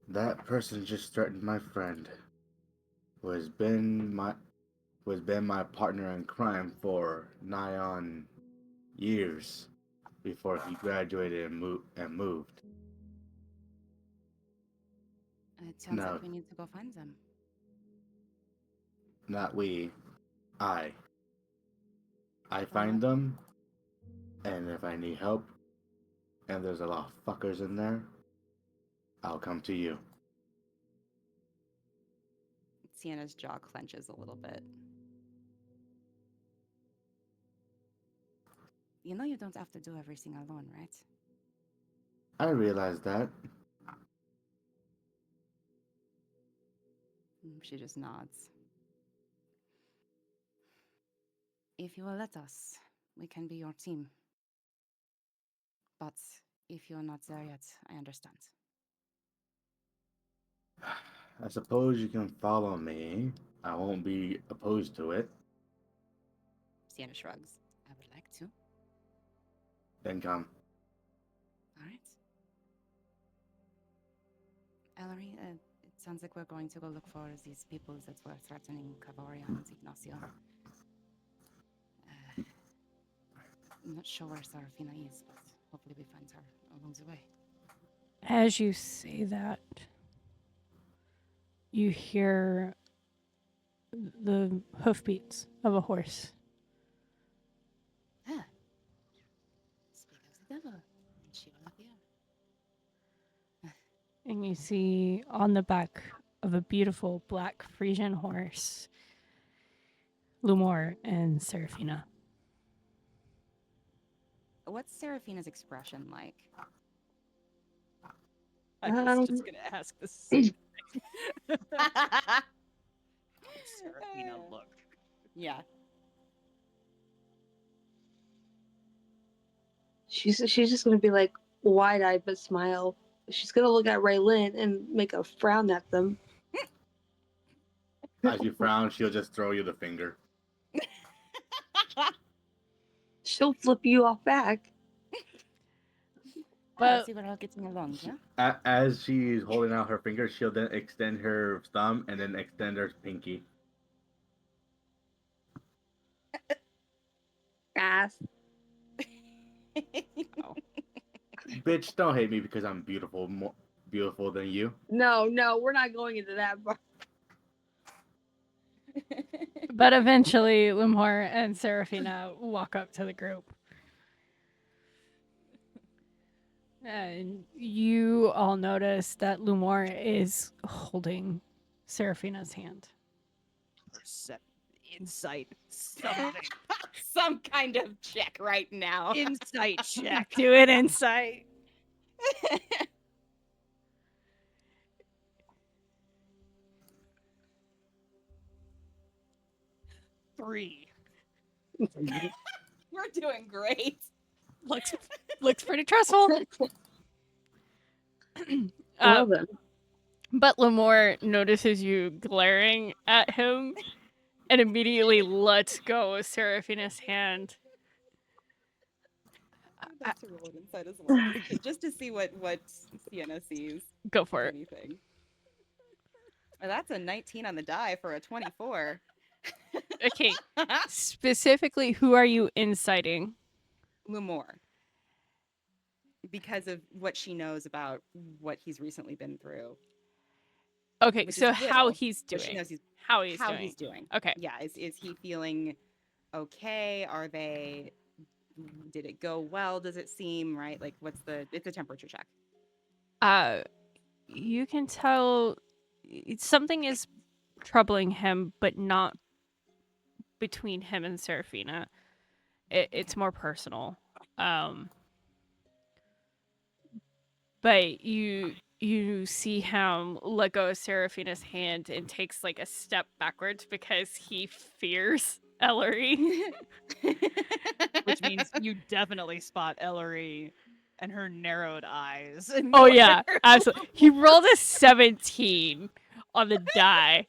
That person just threatened my friend, who has been my partner in crime for nigh on years before he graduated and moved. It sounds No, like we need to go find them. not we. I. I For find what? them, and if I need help, and there's a lot of fuckers in there, I'll come to you. Sienna's jaw clenches a little bit. You know you don't have to do everything alone, right? I realize that. She just nods. If you will let us, we can be your team. But if you're not there yet, I understand. I suppose you can follow me. I won't be opposed to it. Sienna shrugs. I would like to. Then come. All right. Elery, it sounds like we're going to go look for these people that were threatening Ka'voria and Ignacio. I'm not sure where Serephina is, but hopefully we find her along the way. As you say that, you hear the hoofbeats of a horse. Ah. Speak of the devil, and she will appear. And you see on the back of a beautiful black Frisian horse, Lumor and Serephina. What's Seraphina's expression like? I was just gonna ask the same thing. Seraphina, look. Yeah. She's just gonna be like wide-eyed but smile. She's gonna look at Raelyn and make a frown at them. As you frown, she'll just throw you the finger. She'll flip you off back. But See, we're all getting along, yeah? As she's holding out her finger, she'll then extend her thumb and then extend her pinky. Ass. Bitch, don't hate me because I'm beautiful, more beautiful than you. No, we're not going into that part. but eventually Lumor and Seraphina walk up to the group. And you all notice that Lumor is holding Seraphina's hand. Insight. Something. Some kind of check right now. Insight check. Do it insight. Three. We're doing great. Looks pretty trustful. Well then. But Lumor notices you glaring at him and immediately lets go of Seraphina's hand. I'd like to roll it inside as well, just to see what Sienna sees. Go for it. Anything. Well, that's a 19 on the die for a 24. Okay. Specifically, who are you inciting? Lumor. Because of what she knows about what he's recently been through. Okay, Which so is how little, he's but she doing. knows How how doing. he's doing. Okay. Yeah, is he feeling okay? Did it go well? Does it seem right? Like, it's a temperature check. You can tell something is troubling him, but not between him and Seraphina. It's more personal. But you see him let go of Seraphina's hand and takes like a step backwards because he fears Elery. You definitely spot Elery and her narrowed eyes. And Oh yeah, glare. absolutely. He rolled a 17 on the die.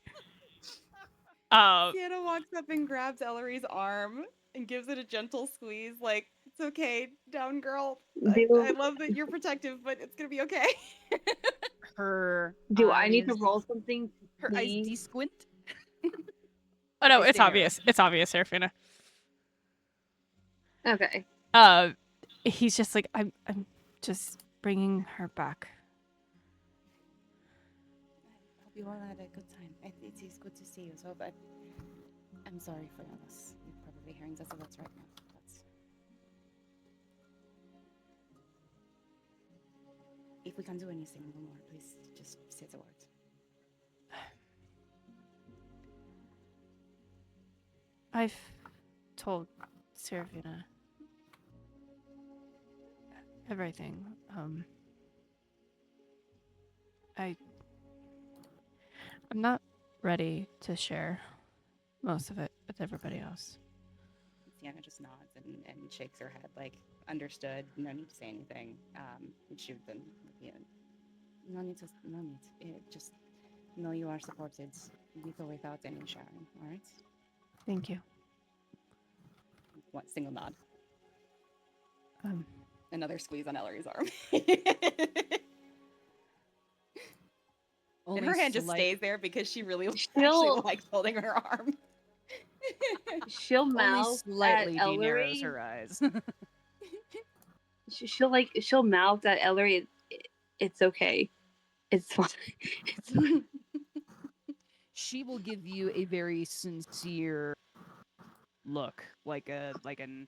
Sienna walks up and grabs Ellery's arm and gives it a gentle squeeze, like, it's okay, down girl. I Do love that you're protective, but it's gonna be okay. Her do I need to eyes- roll something to Her eyes see? de-squint. Oh no, They it's stay narrow. obvious. It's obvious, Serephina. Okay. He's just like, I'm just bringing her back. I hope you all had a good time. It is good to see you. So, but I'm sorry for your loss. You're probably hearing this a lot right now. But if we can do anything no more, please just say the word. I've told Serephina everything. I'm not ready to share most of it with everybody else. Sienna just nods and shakes her head, like, understood, no need to say anything. She would then, no need. Just know you are supported with or without any sharing, alright? Thank you. One single nod. Um, Another squeeze on Ellery's arm. And Only her hand just slight- stays there because she really actually She'll- likes holding her arm. She'll Only mouth slightly at de-narrows Ellery. her eyes. She'll mouth at Ellery. It's okay. It's fine. It's fine. She will give you a very sincere look, like an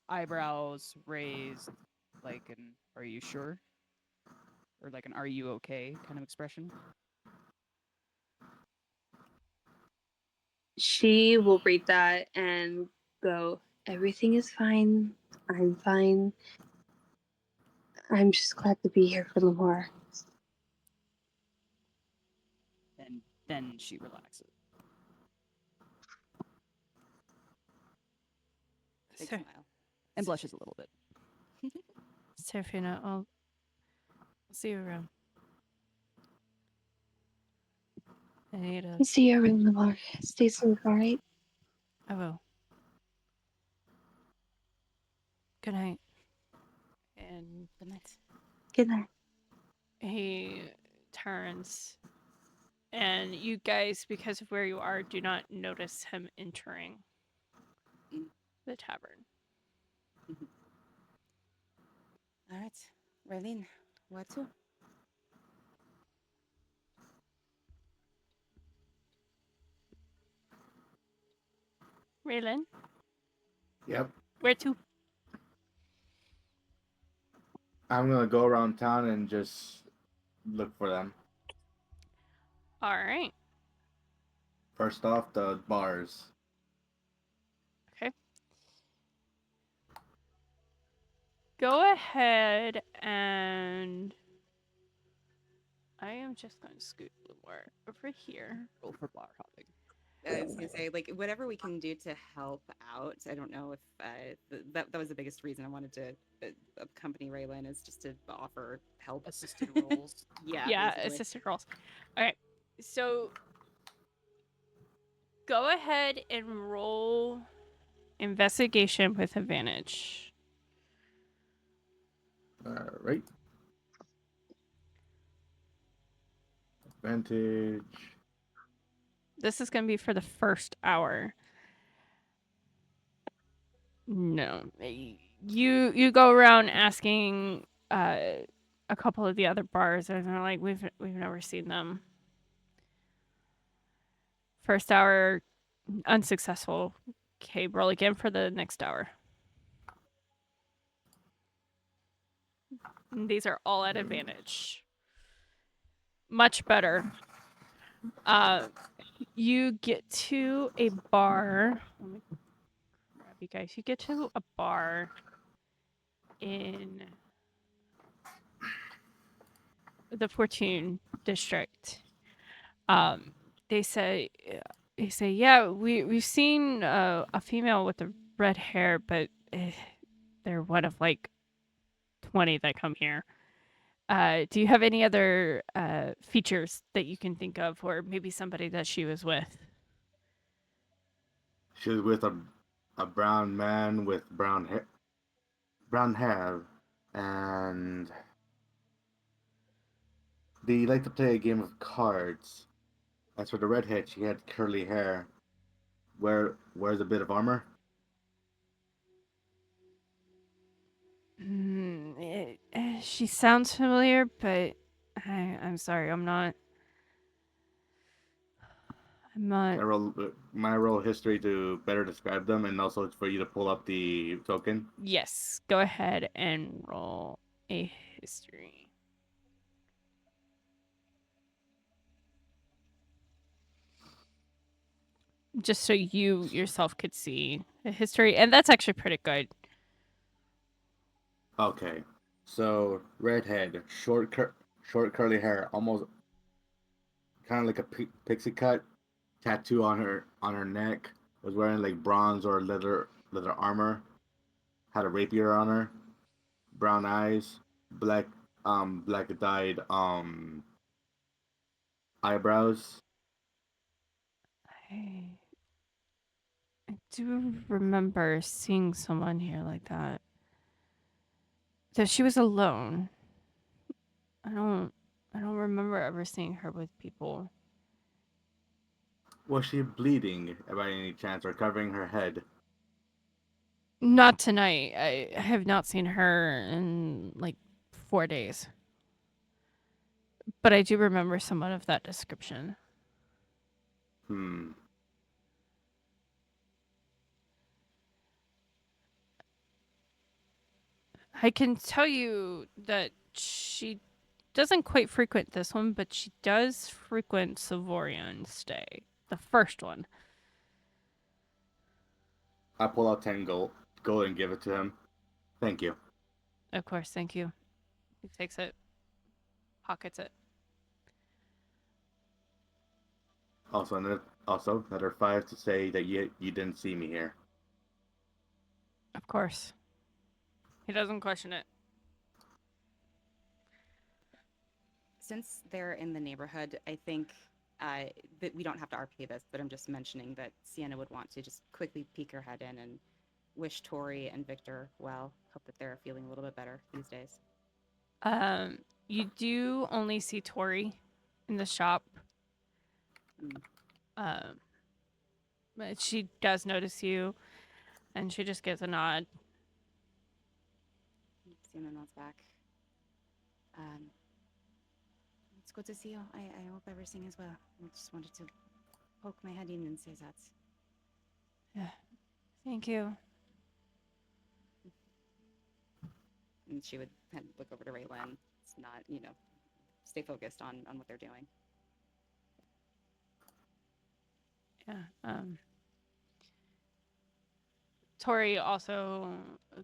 eyebrows raised, like an "Are you sure?" or like an "Are you okay?" kind of expression. She will read that and go, everything is fine. I'm fine. I'm just glad to be here for Lamar. And then she relaxes. Big Ser- smile. And blushes a little bit. Serephina, I'll see you around. I need a. See you around, Lamar. Stay safe, alright? I will. Good night. And Good night. Good night. he turns, and you guys, because of where you are, do not notice him entering Mm. the tavern. Alright. Raelyn, where to? Raelyn, Yep. where to? I'm gonna go around town and just look for them. All right. First off, the bars. Okay. Go ahead and I am just going to scoot Lamar over here. Roll for bar hopping. I was gonna say, like, whatever we can do to help out. I don't know if that was the biggest reason I wanted to accompany Raelyn, is just to offer help. Assisted rolls. Yeah, basically. assistant rolls. All right. So go ahead and roll investigation with advantage. Right. Advantage. This is going to be for the first hour. No. You go around asking a couple of the other bars, and they're like, we've never seen them. First hour unsuccessful. Okay, roll again for the next hour. And these are all at advantage. Much better. You get to a bar. Let me grab you guys. You get to a bar in the Fortune district. They say, yeah, we've seen a female with the red hair, but they're one of like 20 that come here. Do you have any other features that you can think of, or maybe somebody that she was with? She was with a brown man with brown hair, and they like to play a game of cards. As for the redhead, she had curly hair. Wears a bit of armor. She sounds familiar, but I'm sorry, I'm not. I'm not. My roll history to better describe them, and also for you to pull up the token. Yes, go ahead and roll a history. Just so you yourself could see the history, and that's actually pretty good. Okay, so redhead, short curly hair, almost kind of like a pixie cut, tattoo on her neck. Was wearing like bronze or leather armor. Had a rapier on her. Brown eyes, black dyed eyebrows. I, I do remember seeing someone here like that. So she was alone. I don't I don't remember ever seeing her with people. Was she bleeding by any chance or covering her head? Not tonight. I have not seen her in like 4 days. But I do remember somewhat of that description. Hmm. I can tell you that she doesn't quite frequent this one, but she does frequent Ka'voria and stay. The first one. I pull out 10 gold and give it to him. Thank you. Of course, thank you. He takes it, pockets it. Also another 5 to say that you didn't see me here. Of course. He doesn't question it. Since they're in the neighborhood, I think that we don't have to RP this, but I'm just mentioning that Sienna would want to just quickly peek her head in and wish Tori and Victor well. Hope that they're feeling a little bit better these days. You do only see Tori in the shop. Mm. But she does notice you, and she just gives a nod. Sienna nods back. It's good to see you. I hope everything is well. I just wanted to poke my head in and say that. Yeah. Thank you. And she would kind of look over to Raelyn. It's not, stay focused on what they're doing. Yeah. Tori also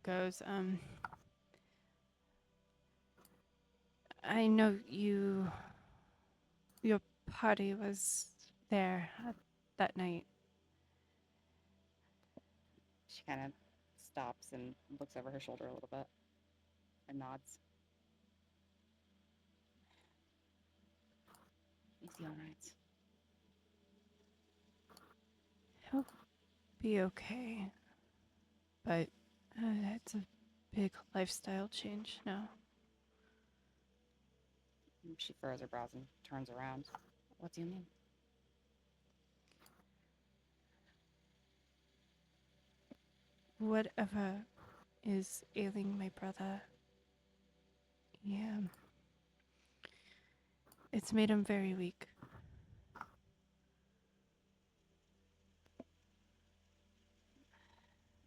goes, I know your party was there that night. She kind of stops and looks over her shoulder a little bit and nods. Is he all right? He'll be okay. But it's a big lifestyle change now. She furrows her brows and turns around. What do you mean? Whatever is ailing my brother, yeah, it's made him very weak.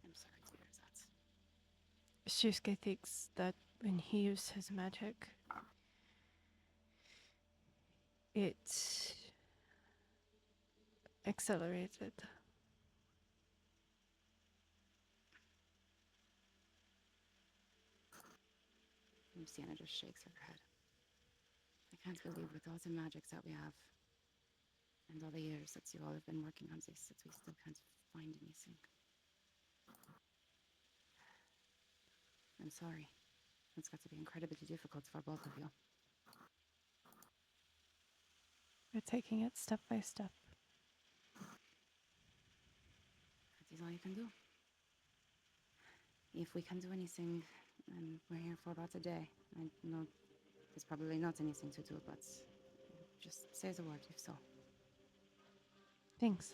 I'm sorry to hear that. Shusuke thinks that when he used his magic, it accelerated. Sienna just shakes her head. I can't believe with all the magics that we have and all the years that you all have been working on this that we still can't find anything. I'm sorry. It's got to be incredibly difficult for both of you. We're taking it step by step. That is all you can do. If we can do anything, and we're here for about a day. I know there's probably not anything to do, but just say the word if so. Thanks.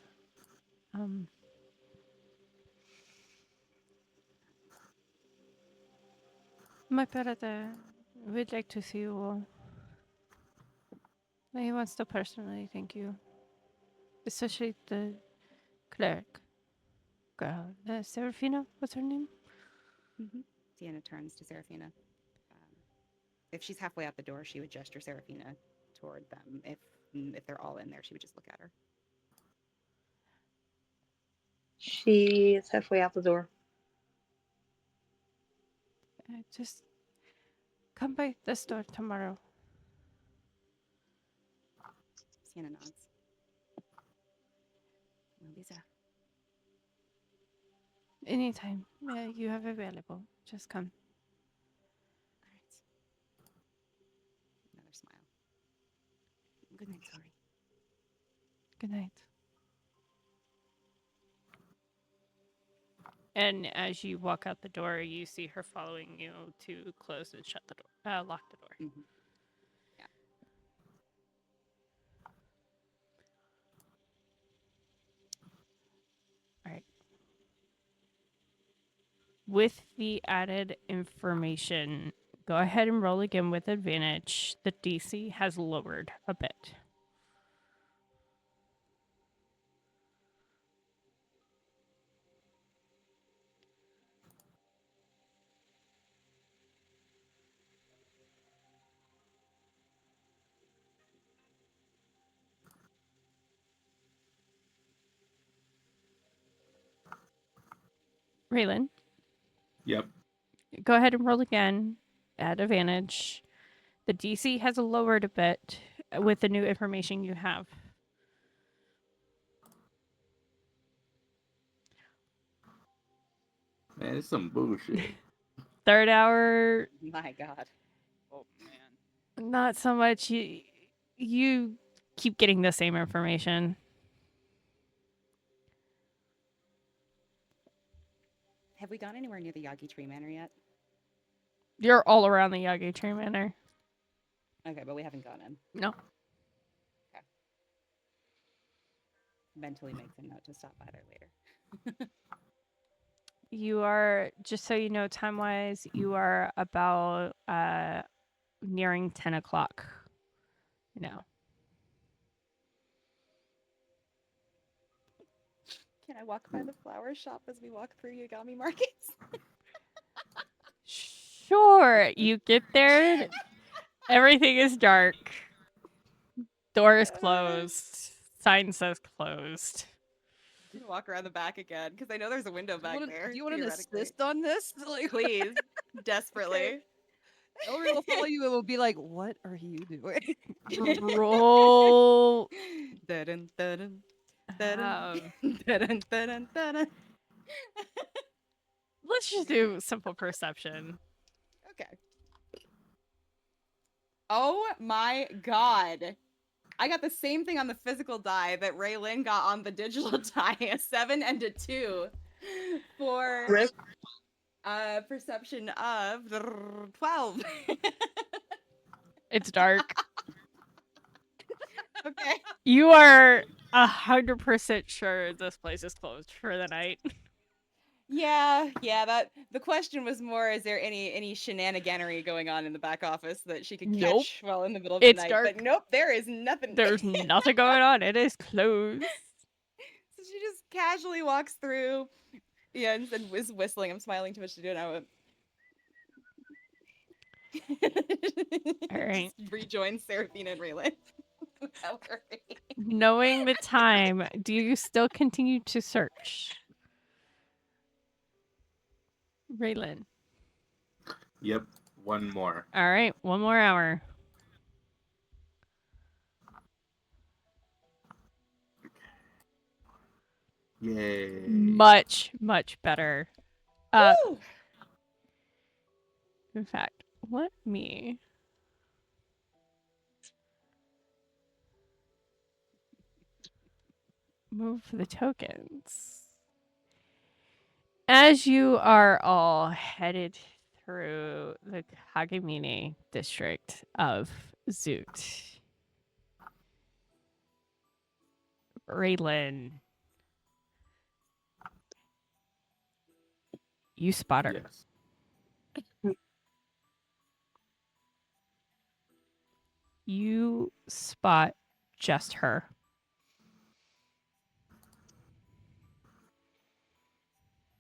My brother would like to see you all. He wants to personally thank you. Especially the cleric girl. Serephina, what's her name? Sienna turns to Serephina. If she's halfway out the door, she would gesture Serephina toward them. If they're all in there, she would just look at her. She is halfway out the door. Just come by the store tomorrow. Sienna nods. We'll be there. Anytime you have available, just come. All right. Another smile. Good night, Tori. Good night. And as you walk out the door, you see her following you to close and shut the door, lock the door. Mm-hmm. Yeah. All right. With the added information, go ahead and roll again with advantage. The DC has lowered a bit. Raelyn, Yep. go ahead and roll again at advantage. The DC has lowered a bit with the new information you have. Man, it's some bullshit. Third hour, My God. Oh man. not so much. You keep getting the same information. Have we gone anywhere near the Yagi Tree Manor yet? You're all around the Yagi Tree Manor. Okay, but we haven't gone in. No. Mentally makes a note to stop by there later. You are, just so you know, time-wise, you are about nearing 10 o'clock now. Can I walk by the flower shop as we walk through Yagami markets? Sure. You get there. Everything is dark. Door is closed. Sign says closed. I'm gonna walk around the back again because I know there's a window back there. Do you want to theoretically. assist on this? Like, Please, desperately. Ellery will follow you and will be like, "What are you doing?" Roll. Dun-dun, dun-dun, dun-dun, Um, dun-dun, dun-dun, dun-dun. let's just do simple perception. Okay. Oh my God. I got the same thing on the physical die that Raelyn got on the digital die, a 7 and a 2 for Rip. perception of 12. It's dark. Okay. You are 100% sure this place is closed for the night. Yeah, that the question was more, is there any shenaniganery going on in the back office that she could Nope. catch while in the middle of It's the night? dark. But nope, there is nothing. There's nothing going on. It is closed. So she just casually walks through, yeah, and was whistling. I'm smiling too much to do it. I went. All right. Just rejoin Serephina and Raelyn. Knowing the time, do you still continue to search? Raelyn. Yep. One more. All right, one more hour. Yay. Much, much better. Woo! In fact, let me move the tokens. As you are all headed through the Kagamine district of Zoot, Raelyn, you spot her. Yes. You spot just her.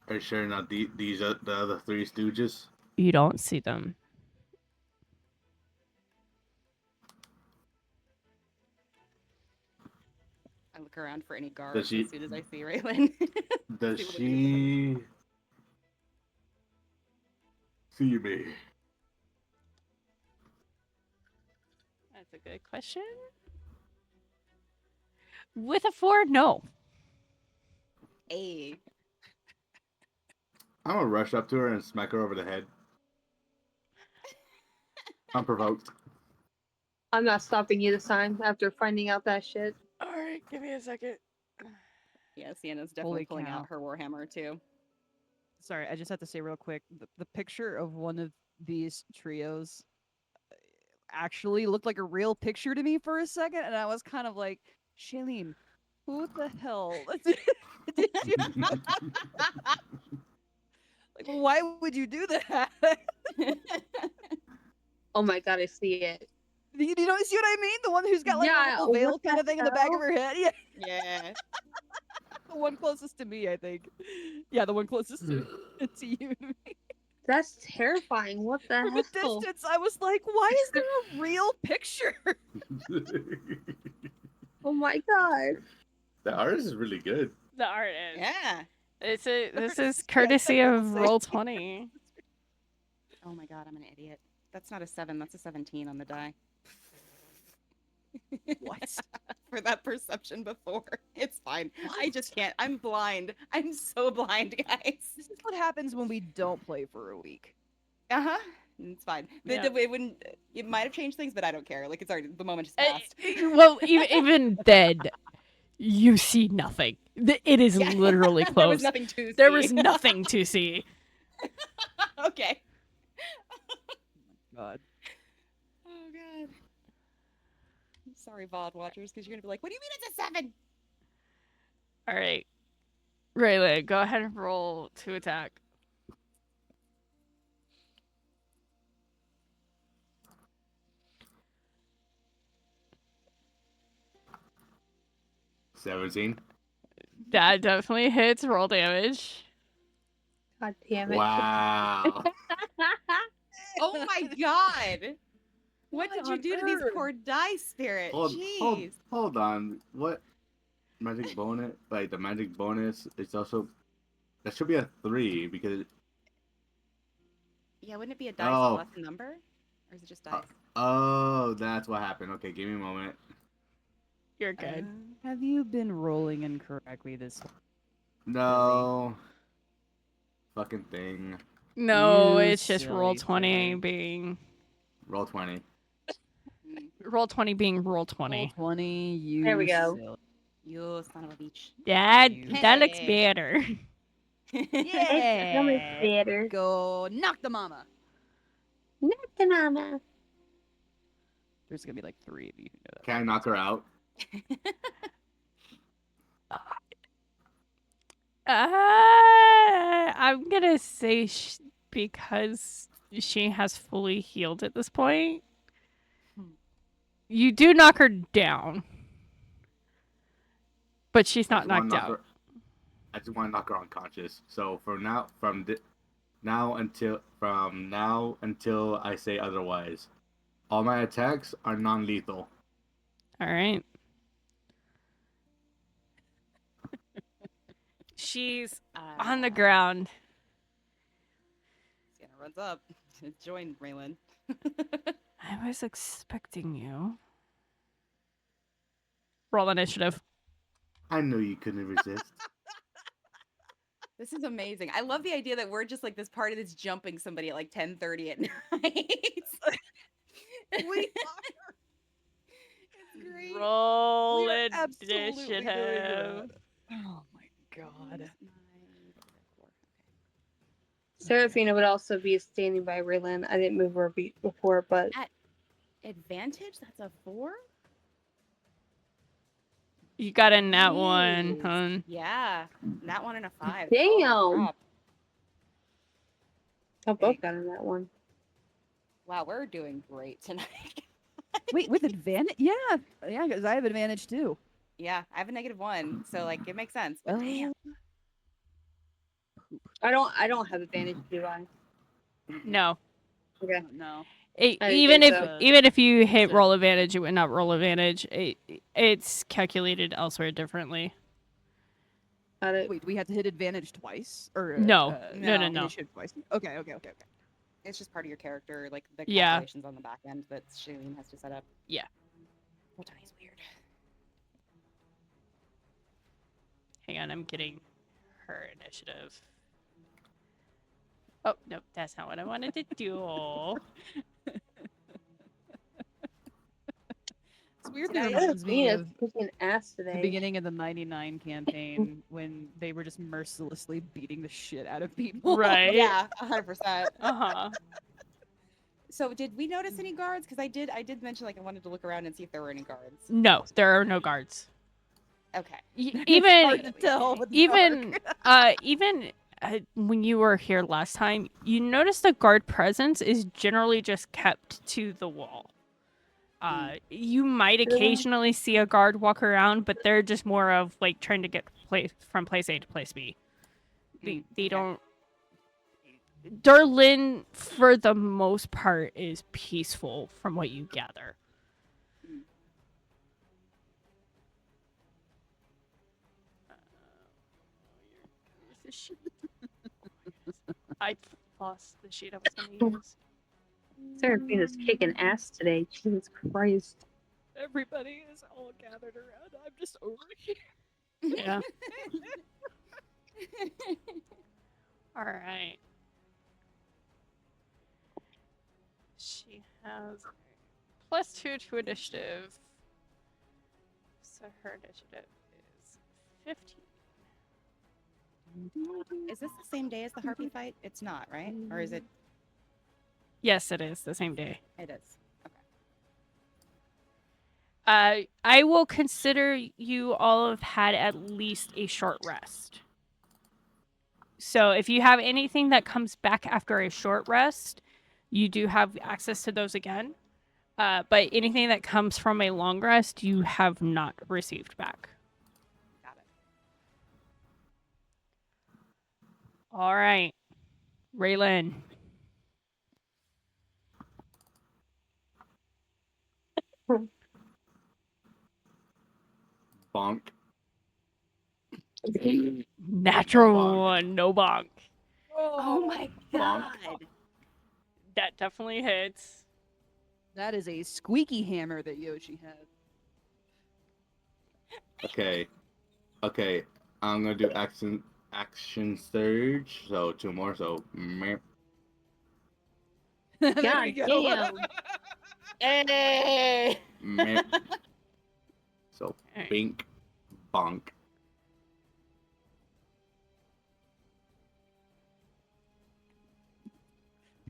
Are you sure not these are the other three stooges? You don't see them. I look around for any guards she- as soon as I see Raelyn. Does See what it she see me? That's a good question. With a 4, no. A. I'm gonna rush up to her and smack her over the head. Unprovoked. I'm not stopping you this time after finding out that shit. All right, give me a second. Yeah, Sienna's definitely Holy pulling cow. out her warhammer too. Sorry, I just have to say real quick, the picture of one of these trios actually looked like a real picture to me for a second, and I was kind of like, Shailene, who the hell did you? Like, why would you do that? Oh my god, I see it. You don't see what I mean? The one who's got like Yeah, a little veil what kind the of thing in the back of hell? her head. Yeah, Yeah. the one closest to me, I think. Yeah, the one closest to you. That's terrifying. What the From a hell? distance, I was like, why is there a real picture? Oh my god. The artist is really good. The art is. Yeah. This is courtesy of Roll20. Oh my god, I'm an idiot. That's not a 7, that's a 17 on the die. What? For that perception before. It's fine. I just can't. I'm blind. I'm so blind, guys. This is what happens when we don't play for a week. Uh-huh. It's fine. Yeah. It wouldn't it might have changed things, but I don't care. Like it's already the moment just passed. Well, even then, you see nothing. It is Yeah. literally There close. was nothing to see. There was nothing to see. Okay. God. Oh god. I'm sorry, VOD watchers, because you're gonna be like, what do you mean it's a 7? All right. Raelyn, go ahead and roll to attack. $17. That definitely hits roll damage. God damn it. Wow. Oh my god! What What did you on do to these earth? poor dice, Spirit? Jeez. hold on. What magic bonus? Like the magic bonus is also that should be a 3 because Yeah, wouldn't it be a dice Oh. plus a number? Or is it just dice? oh, that's what happened. Okay, give me a moment. You're good. Have you been rolling incorrectly this whole No. Fucking thing. No, You it's just roll silly 20 thing. being Roll 20. roll 20 being roll 20. Roll 20, you There we go. silly- You son of a bitch. That looks Hey. better. It's so much Yeah. better. Go knock the mama. Not the mama. There's gonna be like 3 of you who know that. Can I knock her out? I'm gonna say because she has fully healed at this point. You do knock her down, but she's not knocked out. I just want to knock her unconscious. So from now until I say otherwise, all my attacks are non-lethal. All right. She's on the ground. Sienna runs up to join Raelyn. I was expecting you. Roll initiative. I knew you couldn't resist. This is amazing. I love the idea that we're just like this party that's jumping somebody at like 10:30 at night. We It's great. Roll we are absolutely doing initiative. that. Oh my god. Minus 9, -4. Okay. Seraphina would also be standing by Raelyn. I didn't move her before, but At advantage, that's a 4? You got in that one, Jeez. hun. Yeah, that one and a 5. Damn. Oh, crap. I both got in that one. Wow, we're doing great tonight. Wait, with advantage? Yeah, because I have advantage too. Yeah, I have a -1, so like it makes sense. But Oh. damn. I don't have advantage, do I? No. Okay. No. It, I didn't even think if so. even if you hit So- roll advantage, it would not roll advantage. It's calculated elsewhere differently. Got it. Wait, do we have to hit advantage twice? Or No. No. No. initiative twice? Okay. It's just part of your character, like the Yeah. calculations on the back end that Shailene has to set up. Yeah. Botany's weird. Hang on, I'm getting her initiative. Oh, nope, that's not what I wanted to do. It's weirdly Yeah, reminds me Seraphina's of kicking ass the today. beginning of the 99 campaign when they were just mercilessly beating the shit out of people. Right. Yeah, 100%. Uh-huh. So did we notice any guards? Because I did mention like I wanted to look around and see if there were any guards. No, there are no guards. Okay. It's hard to Even tell with the even dark. even when you were here last time, you noticed the guard presence is generally just kept to the wall. You might occasionally see a guard walk around, but they're just more of like trying to get from place A to place B. They Okay. don't. Duralin, for the most part, is peaceful from what you gather. I lost the sheet I was going to use. Seraphina's kicking ass today. Jesus Christ. Everybody is all gathered around. I'm just over here. Yeah. All right. She has +2 to initiative. So her initiative is 15. Is this the same day as the harpy fight? It's not, right? Or is it? Yes, it is the same day. It is. Okay. I will consider you all have had at least a short rest. So if you have anything that comes back after a short rest, you do have access to those again. But anything that comes from a long rest, you have not received back. Got it. All right. Raelyn. Bonk. Natural Bonk. one, no bonk. Oh my Bonk. god. That definitely hits. That is a squeaky hammer that Yoshi had. Okay. I'm gonna do action surge. So 2 more. So meh. There God we go. damn. Hey. Meh. So Alright. bink, bonk.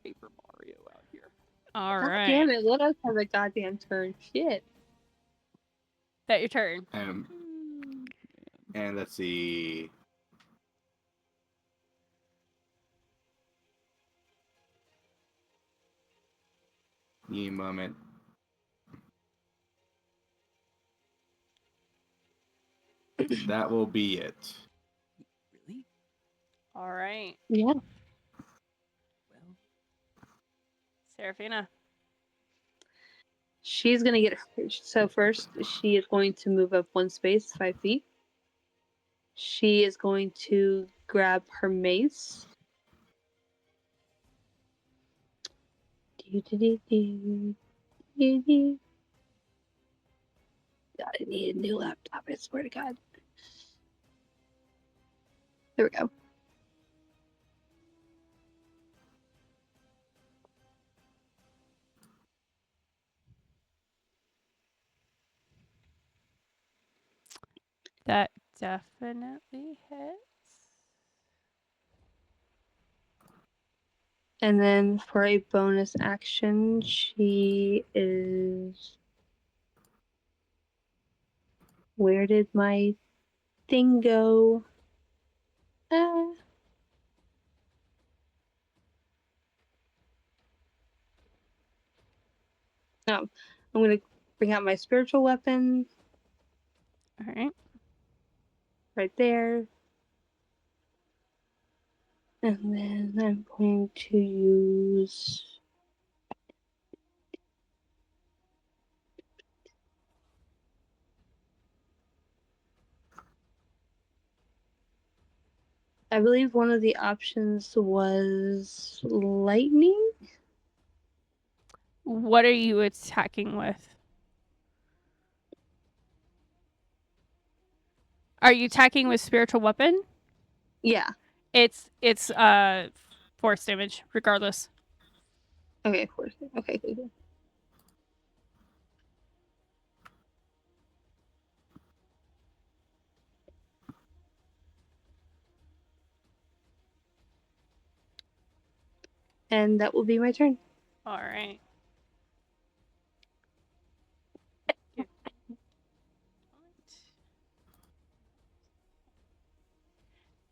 Paper Mario out here. All God right. damn it, let us have a goddamn turn. Shit. That your turn. And let's see. Give me a moment. That will be it. Really? All right. Yeah. Well, Seraphina. She's gonna get so first she is going to move up 1 space, 5 feet. She is going to grab her mace. God, I need a new laptop, I swear to God. There we go. That definitely hits. And then for a bonus action, she is. Where did my thing go? Ah. Oh, I'm gonna bring out my spiritual weapon All right. right there. And then I'm going to use. I believe one of the options was lightning. What are you attacking with? Are you attacking with spiritual weapon? Yeah. It's force damage regardless. Okay, of course. Okay, cool. And that will be my turn. All right.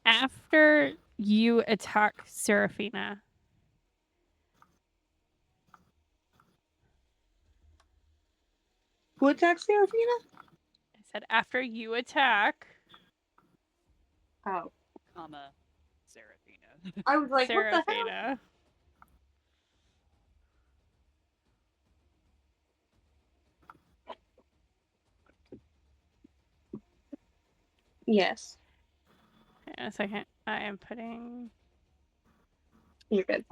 After you attack Serephina, Who attacks Serephina? I said after you attack Oh. Comma, Serephina. I was like, what the hell? Serephina. Yes, Hang on a second. I am putting. you're good.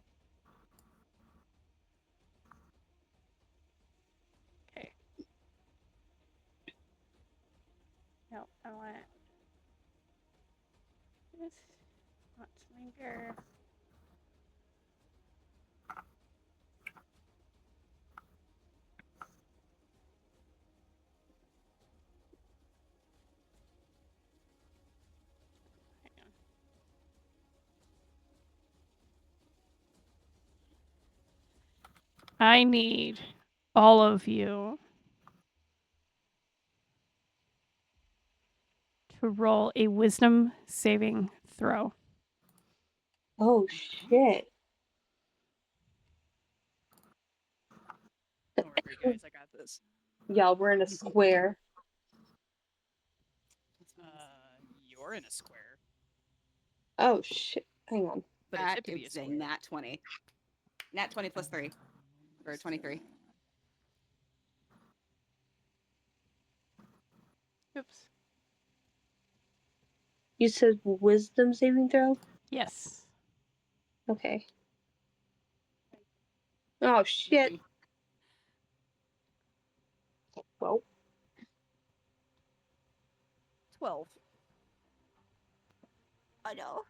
Okay. No, I want this. Let's linger. Hang on. I need all of you to roll a wisdom saving throw. Oh shit. Don't worry, guys, I got this. Y'all, we're in a square. You're in a square, Oh shit. Hang on. but it That should be a is square. a nat 20. Nat 20 plus 3. Or 23. Oops. You said wisdom saving throw? Yes. Okay. Oh shit. Well, 12. I know.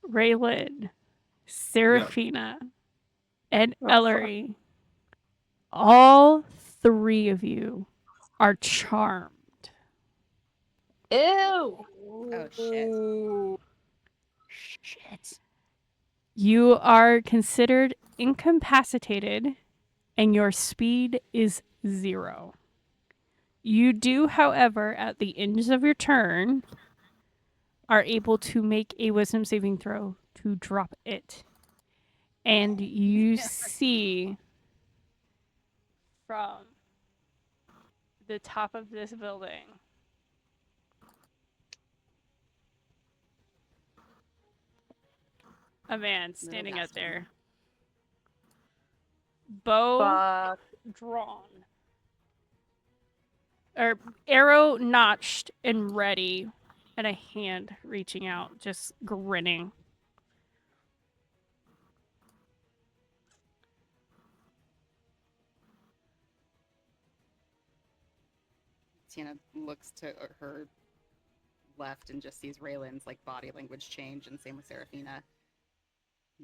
Raelyn, Serephina, and oh, Elery. All three of you are charmed. Ew. Oh, shit. Shit. You are considered incapacitated, and your speed is 0. You do, however, at the end of your turn, are able to make a wisdom saving throw to drop it. And you see from the top of this building a man standing out bastard. there, bow Fuck. drawn, or arrow notched and ready, and a hand reaching out, just grinning. Sienna looks to her left and just sees Raelyn's like body language change, and same with Serephina.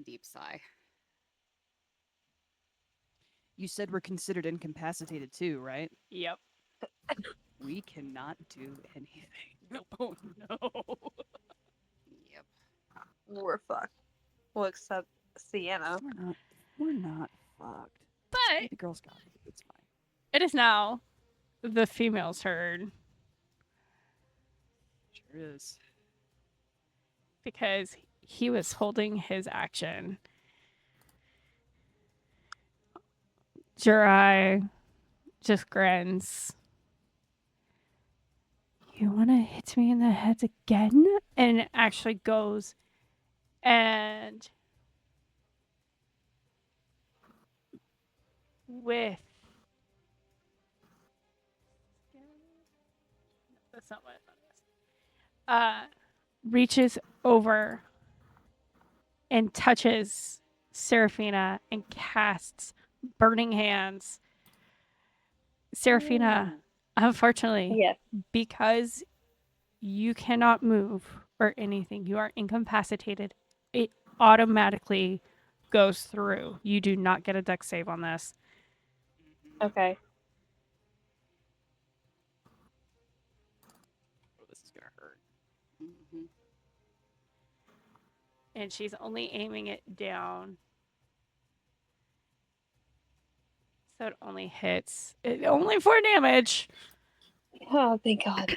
Deep sigh. You said we're considered incapacitated too, right? Yep. We cannot do anything. Oh no. Yep. We're fucked. Well, except Sienna. We're not fucked. But The girls got it. It's fine. it is now the female's turn Sure is. because he was holding his action. Jirai just grins. You want to hit me in the head again? And actually goes and with that's not what I thought it was. Reaches over and touches Serephina and casts burning hands. Serephina, unfortunately, Yes. because you cannot move or anything, you are incapacitated, it automatically goes through. You do not get a dex save on this. Okay. Oh, this is gonna hurt. Mm-hmm. And she's only aiming it down. So it only hits. Only 4 damage. Oh, thank God.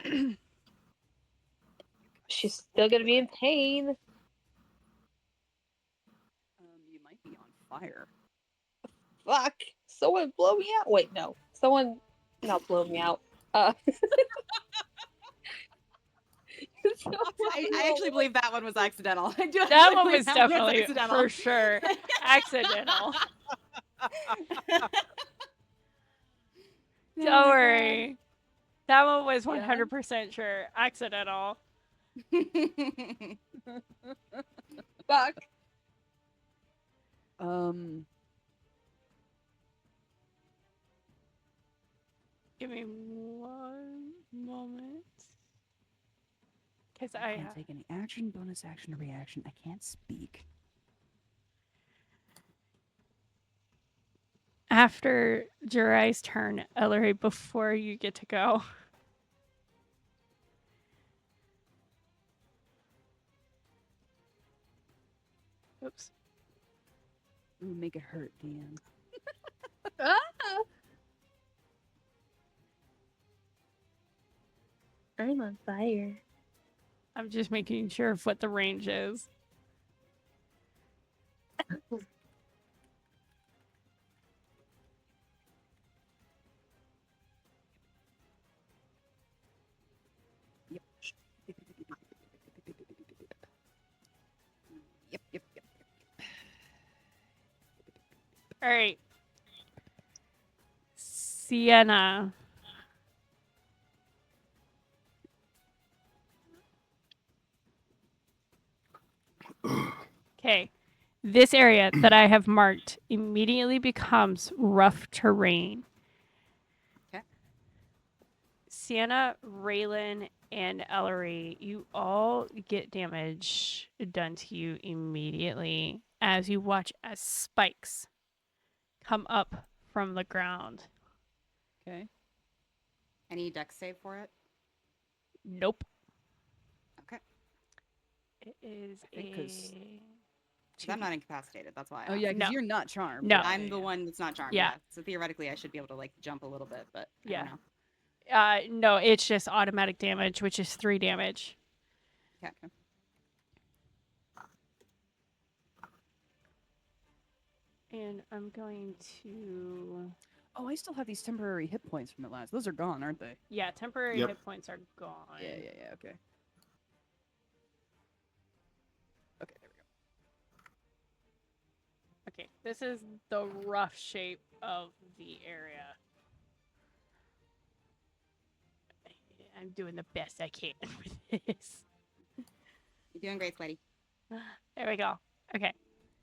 She's still gonna be in pain. You might be on fire. Fuck. Someone blow me out. Wait, no. Someone not blow me out. I actually believe that one was accidental. I do That actually one believe was that definitely accidental. for sure accidental. Don't worry. That one was 100% sure accidental. Fuck. Give me one moment. Because I can't have. take any action, bonus action, or reaction. I can't speak. After Jirai's turn, Elery, before you get to go. Oops. Ooh, make it hurt, Dan. I'm on fire. I'm just making sure of what the range is. Yep. Yep. All right. Sienna. Okay. This area that I have marked immediately becomes rough terrain. Okay. Sienna, Raelyn, and Elery, you all get damage done to you immediately as you watch as spikes come up from the ground. Okay. Any dex save for it? Nope. Okay. It is I think 'cause- a... 'Cause I'm not incapacitated. That's why. I Oh yeah, asked. because No. you're not charmed. No. Yeah, I'm yeah, the yeah. one that's not charmed. Yeah. Yeah. So theoretically, I should be able to like jump a little bit, but I Yeah. don't know. No, it's just automatic damage, which is 3 damage. Okay. And I'm going to... Oh, I still have these temporary hit points from it last. Those are gone, aren't they? Yeah, temporary Yep. hit points are gone. Yeah. Okay. Okay, there we go. Okay, this is the rough shape of the area. I'm doing the best I can with this. You're doing great, sweaty. There we go. Okay,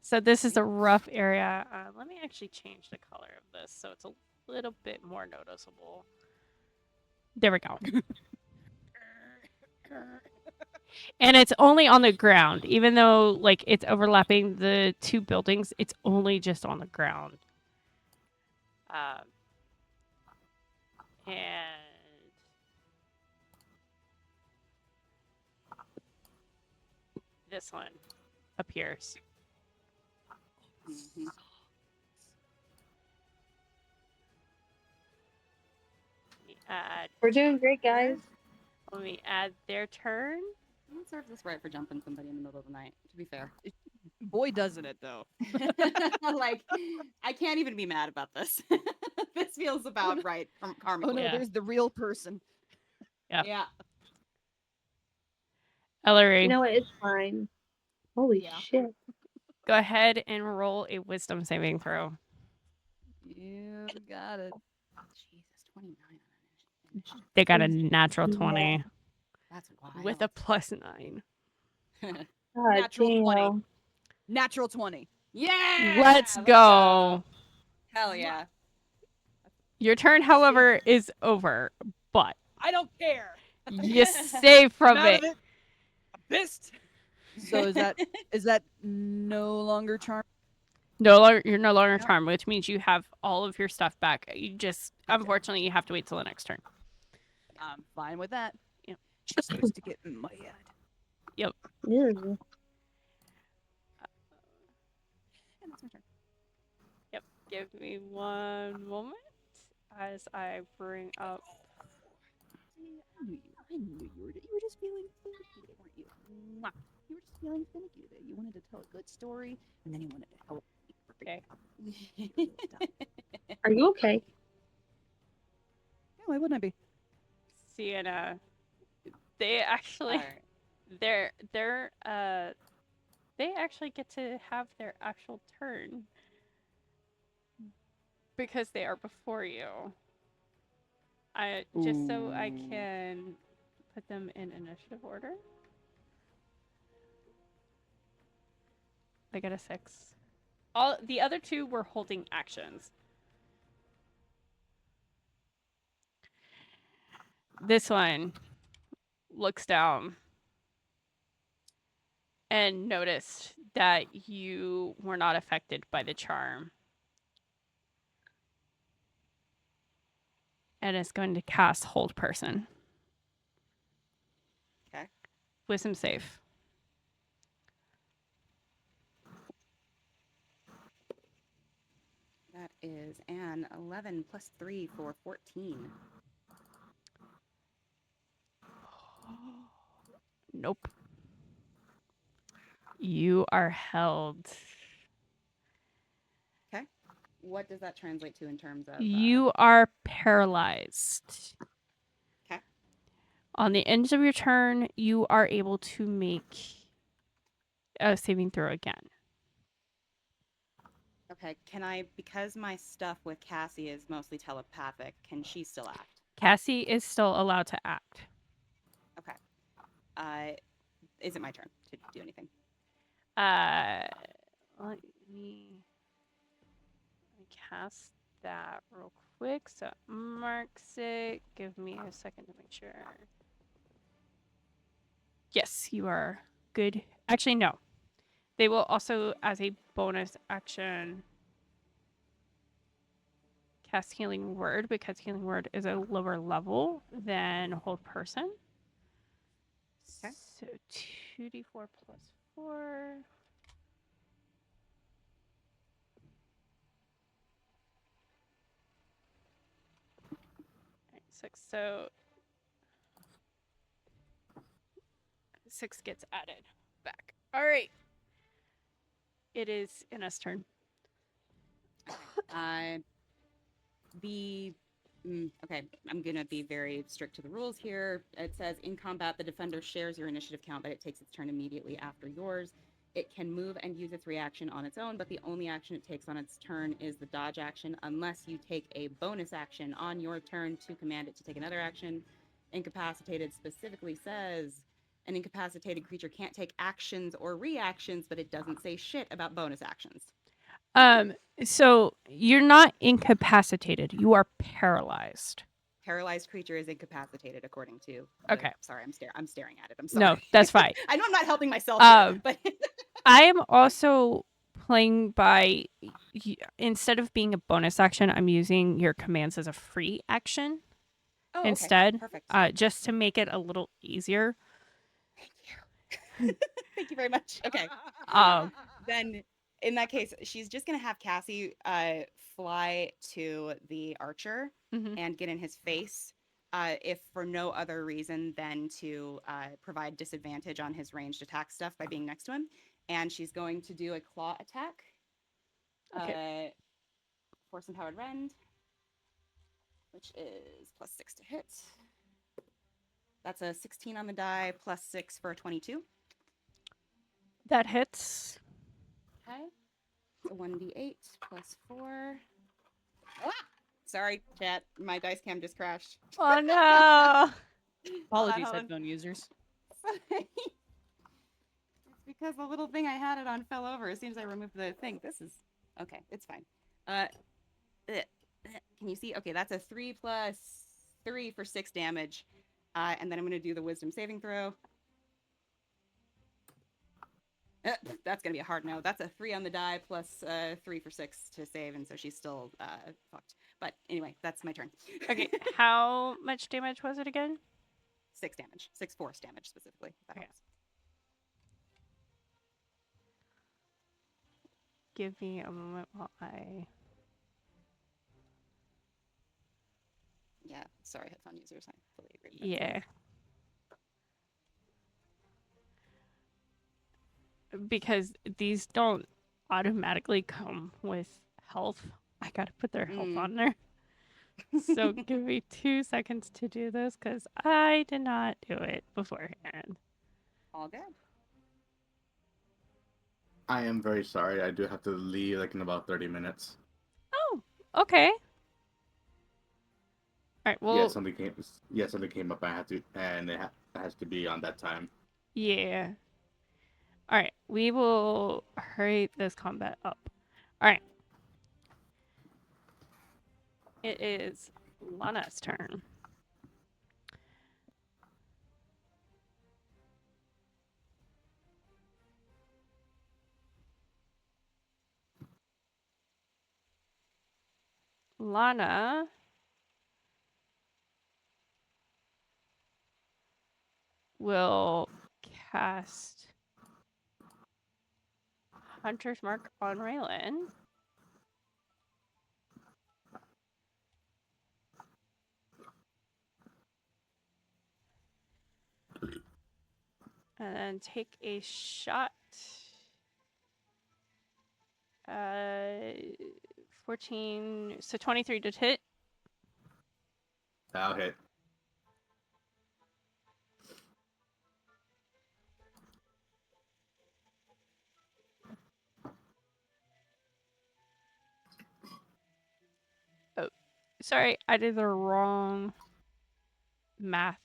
so this is a rough area. Let me actually change the color of this so it's a little bit more noticeable. There we go. And it's only on the ground, even though like it's overlapping the 2 buildings. It's only just on the ground. And this one appears. Mhm. We're doing great, guys. Let me add their turn. Who serves this right for jumping somebody in the middle of the night? To be fair, Boy, doesn't it though. like I can't even be mad about this. This feels about right from karmically. Oh no, Yeah. there's the real person. Yeah. Ellery, You know what? It's fine. Holy Yeah. shit. go ahead and roll a wisdom saving throw. You got it. Jesus, 29 on initiative. They got a Jesus. natural Yeah. 20 That's wild. with a +9. God Natural 20. damn. Natural 20. Yeah. Let's go. Hell yeah. Your turn, however, is over, but I don't care. you save from I'm out it. of it. I'm pissed. So is that no longer charm? You're no longer Nope. charmed, which means you have all of your stuff back. You just, unfortunately, you have to wait till the next turn. I'm fine with that. Yep. Just supposed to get mad. Ew. And that's my turn. Yep. Give me one moment as I bring up. See, I knew you were just feeling finicky, weren't you? Mwah. You were just feeling finicky today. You wanted to tell a good story, and then you wanted to help me. Okay. Are you okay? No, why wouldn't I be? Sienna, they actually, Alright. they actually get to have their actual turn because they are before you. Just so I Ooh. can put them in initiative order. They got a 6. All the other two were holding actions. This one looks down and noticed that you were not affected by the charm. And is going to cast Hold Person. Okay. Wisdom save. That is an 11 plus 3 for 14. Nope. You are held. What does that translate to in terms of? You are paralyzed. Okay. On the end of your turn, you are able to make a saving throw again. Okay. Can I, because my stuff with Cassie is mostly telepathic, can she still act? Cassie is still allowed to act. Okay. Is it my turn to do anything? Let me cast that real quick. So it marks it. Give me a second to make sure. Yes, you are good. Actually, no. They will also, as a bonus action, cast Healing Word because Healing Word is a lower level than Hold Person. Okay. So 2d4 plus 4. Alright, 6. So 6 gets added back. All right. It is Inna's turn. Okay, I'm going to be very strict to the rules here. It says in combat, the defender shares your initiative count, but it takes its turn immediately after yours. It can move and use its reaction on its own, but the only action it takes on its turn is the dodge action, unless you take a bonus action on your turn to command it to take another action. Incapacitated specifically says an incapacitated creature can't take actions or reactions, but it doesn't say shit about bonus actions. So you're not incapacitated. You are paralyzed. Paralyzed creature is incapacitated according to Okay. Sorry, I'm staring at it. I'm sorry. No, that's fine. I know I'm not helping myself here, but I am also playing by instead of being a bonus action, I'm using your commands as a free action Oh, okay. instead, Perfect. just to make it a little easier. Thank you. Thank you very much. Okay. Then in that case, she's just gonna have Cassie fly to the archer Mhm. and get in his face. If for no other reason than to provide disadvantage on his ranged attack stuff by being next to him. And she's going to do a claw attack. Okay. Force empowered rend, which is +6 to hit. That's a 16 on the die, +6 for a 22. That hits. Okay. It's a 1d8 +4. Ah! Sorry, chat. My dice cam just crashed. Oh no! Apologies, Hold on. headphone users. Sorry. It's because the little thing I had it on fell over as soon as I removed the thing. This is okay. It's fine. Can you see? Okay, that's a 3 + 3 for 6 damage. And then I'm going to do the wisdom saving throw. That's going to be a hard no. That's a 3 on the die +3 for 6 to save. And so she's still fucked. But anyway, that's my turn. Okay, how much damage was it again? 6 damage. 6 force damage specifically. If that Okay. helps. Give me a moment while I. Yeah, sorry, headphone users. I fully agree. With that. Yeah. Because these don't automatically come with health. I gotta put their health on there. So give me 2 seconds to do this because I did not do it beforehand. All good. I am very sorry. I do have to leave like in about 30 minutes. Oh, okay. All right. Well, Yeah, something came up. I had to, and it has to be on that time. yeah. All right. We will hurry this combat up. All right. It is Lana's turn. Lana will cast Hunter's Mark on Raelyn. And then take a shot. 14, so 23 to hit. That'll hit. Sorry, I did the wrong math.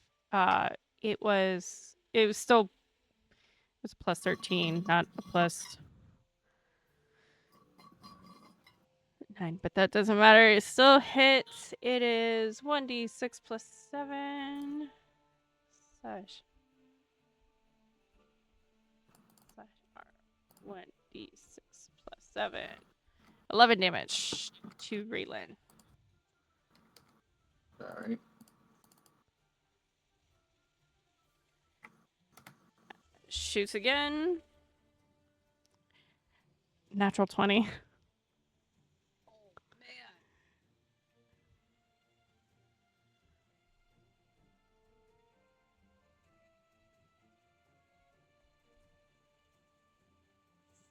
It was still +13, not a +9, but that doesn't matter. It still hits. It is 1d6 + 7 slash 1d6 + 7. 11 damage to Raelyn. All right. Shoots again. Natural 20. Oh man.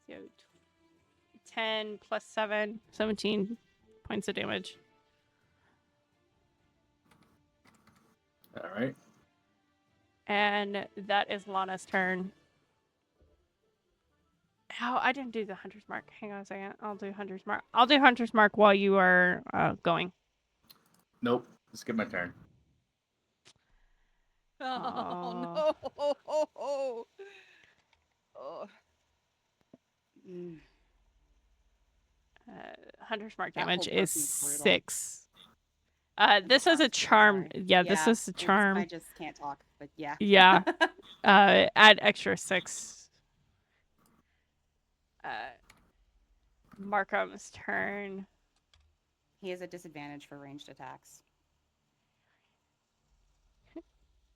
So 10 + 7, 17 points of damage. All right. And that is Lana's turn. Oh, I didn't do the Hunter's Mark. Hang on a second. I'll do Hunter's Mark. I'll do Hunter's Mark while you are going. Nope. Skip my turn. Oh Oh. no. Oh. Hunter's Mark That damage whole is portion is brutal. 6. This is a charm. Sorry. Yeah, this is a charm. I just can't talk, but yeah. Yeah. Add extra 6. Markham's turn. He has a disadvantage for ranged attacks.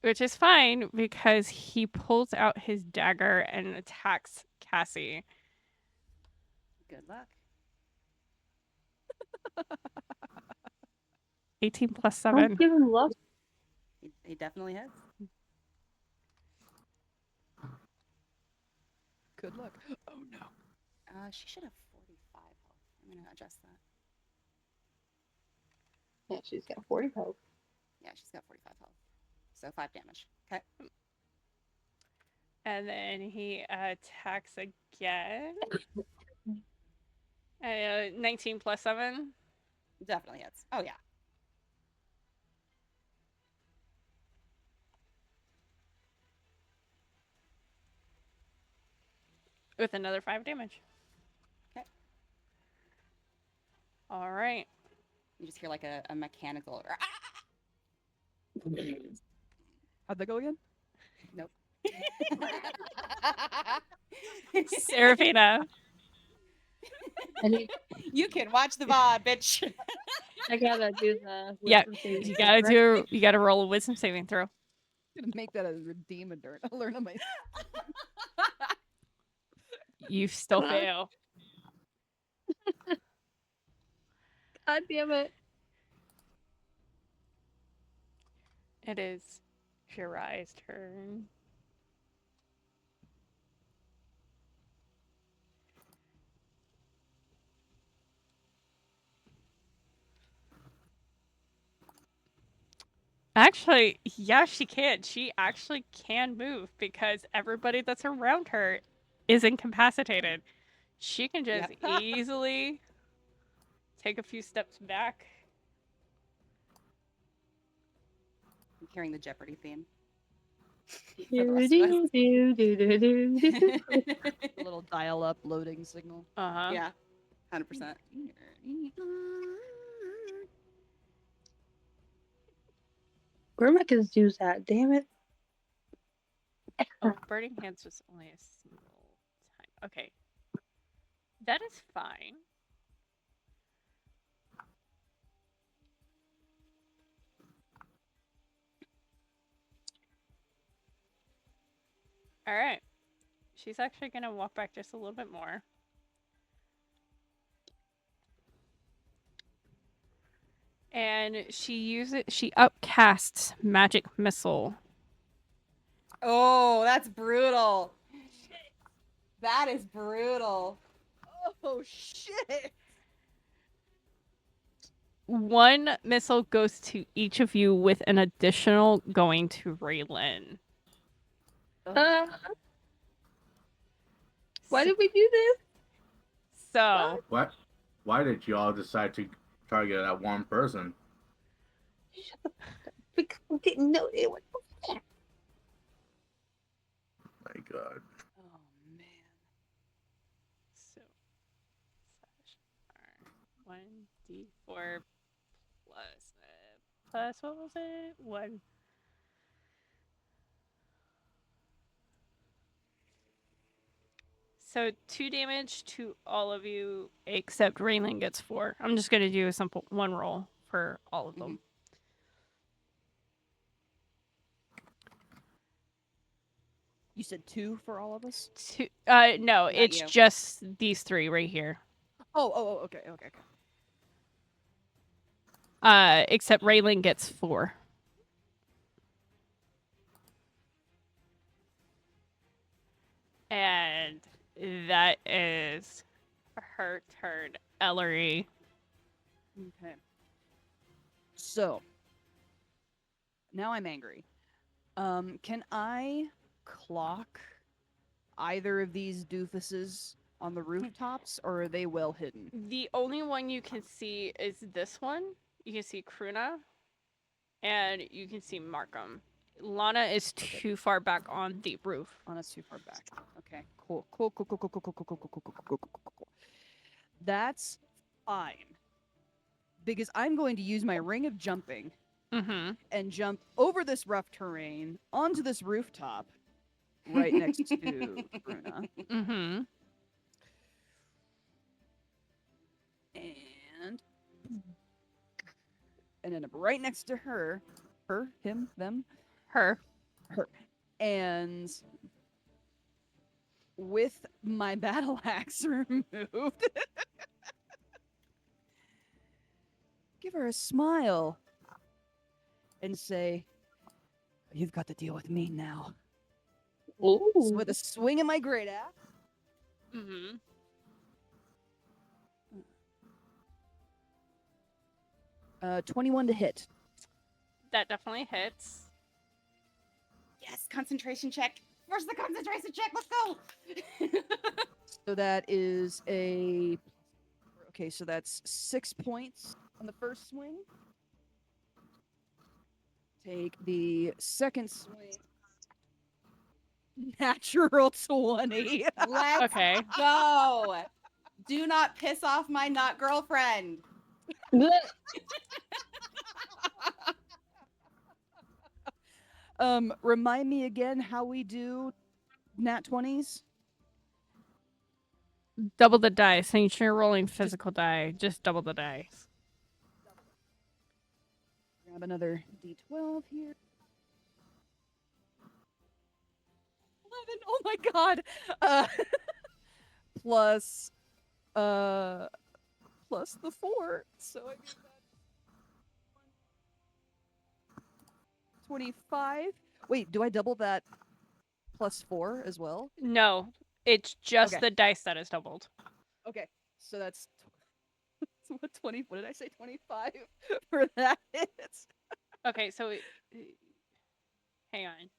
Which is fine because he pulls out his dagger and attacks Cassie. Good luck. 18 plus Don't 7. give him luck. He definitely hits. Good luck. Oh no. She should have 45 health. I'm gonna adjust that. Yeah, she's got 40 health. Yeah, she's got 45 health. So 5 damage. Okay. And then he attacks again. 19 plus 7. Definitely hits. Oh, yeah. With another 5 damage. Okay. All right. You just hear like a mechanical. How'd that go again? Nope. Serephina. I need. You can watch the VOD, bitch. I gotta do the. Yeah, wisdom saving you throw, right? gotta roll a wisdom saving throw. I'm gonna make that a redeem a dirt. I'll learn on my. You still Huh? fail. God damn it! It is Jirai's turn. Actually, yeah, she can. She actually can move because everybody that's around her is incapacitated. She can just Yep. easily take a few steps back. I'm hearing the Jeopardy theme. For the rest of us. A little dial-up loading signal. Uh-huh. Yeah, 100%. Where am I gonna do that? Damn it! Oh, Burning Hands was only a single time. Okay. That is fine. All right. She's actually going to walk back just a little bit more. And she upcasts Magic Missile. Oh, that's brutal. That is brutal. Oh shit! One missile goes to each of you with an additional going to Raelyn. Why did we do this? So, What? Why did you all decide to target that one person? Shut the fuck up. Because we didn't know it was. My God. Oh man. so /R 1d4 plus what was it? 1. So 2 damage to all of you except Raelyn gets 4. I'm just gonna do a simple 1 roll for all of them. You said 2 for all of us? No, Not it's you. just these 3 right here. Oh, okay. Except Raelyn gets 4. And that is her turn. Elery. Okay. So now I'm angry. Can I clock either of these doofuses on the rooftops, or are they well hidden? The only one you can see is this one. You can see Kruna, and you can see Markham. Lana is too far back on the roof. Lana's too far back. Okay, cool. That's fine. Because I'm going to use my ring of jumping Mm-hmm. and jump over this rough terrain onto this rooftop right next to Bruna. Mm-hmm. and end up right next to her, him, them, Her. and with my battle axe removed, give her a smile and say, "You've got to deal with me now." Ooh. With a swing of my great axe. Mm-hmm. 21 to hit. That definitely hits. Yes, concentration check. Where's the concentration check? Let's go. So that is a. Okay, so that's 6 points on the first swing. Take the second swing. Natural 20. Let's Okay. go. Do not piss off my not girlfriend. Remind me again how we do nat 20s. Double the dice. Since you're rolling physical die, just double the dice. Grab another d12 here. 11. Oh my god. Plus the 4. So I get that 25. Wait, do I double that plus 4 as well? No, it's just Okay. the dice that is doubled. Okay. So that's what 20. What did I say? 25 for that hit. Okay, so hang on.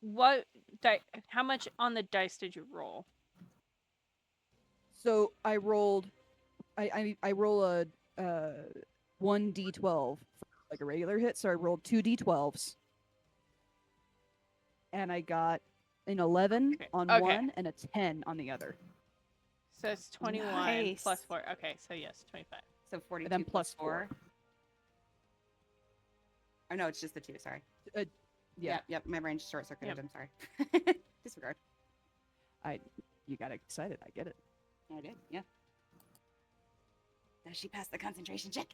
What how much on the dice did you roll? So I rolled. I roll a 1d12 for like a regular hit. So I rolled 2 d12s, and I got an 11 on Okay. one and a 10 on the other. So it's 21 Nice. plus 4. Okay, so yes, 25. So 42 And then plus 4. Oh no, it's just the 2. Sorry. Yeah, Yep. My brain short circuited. Yep. I'm sorry. Disregard. you got excited. I get it. I did. Yeah. Does she pass the concentration check?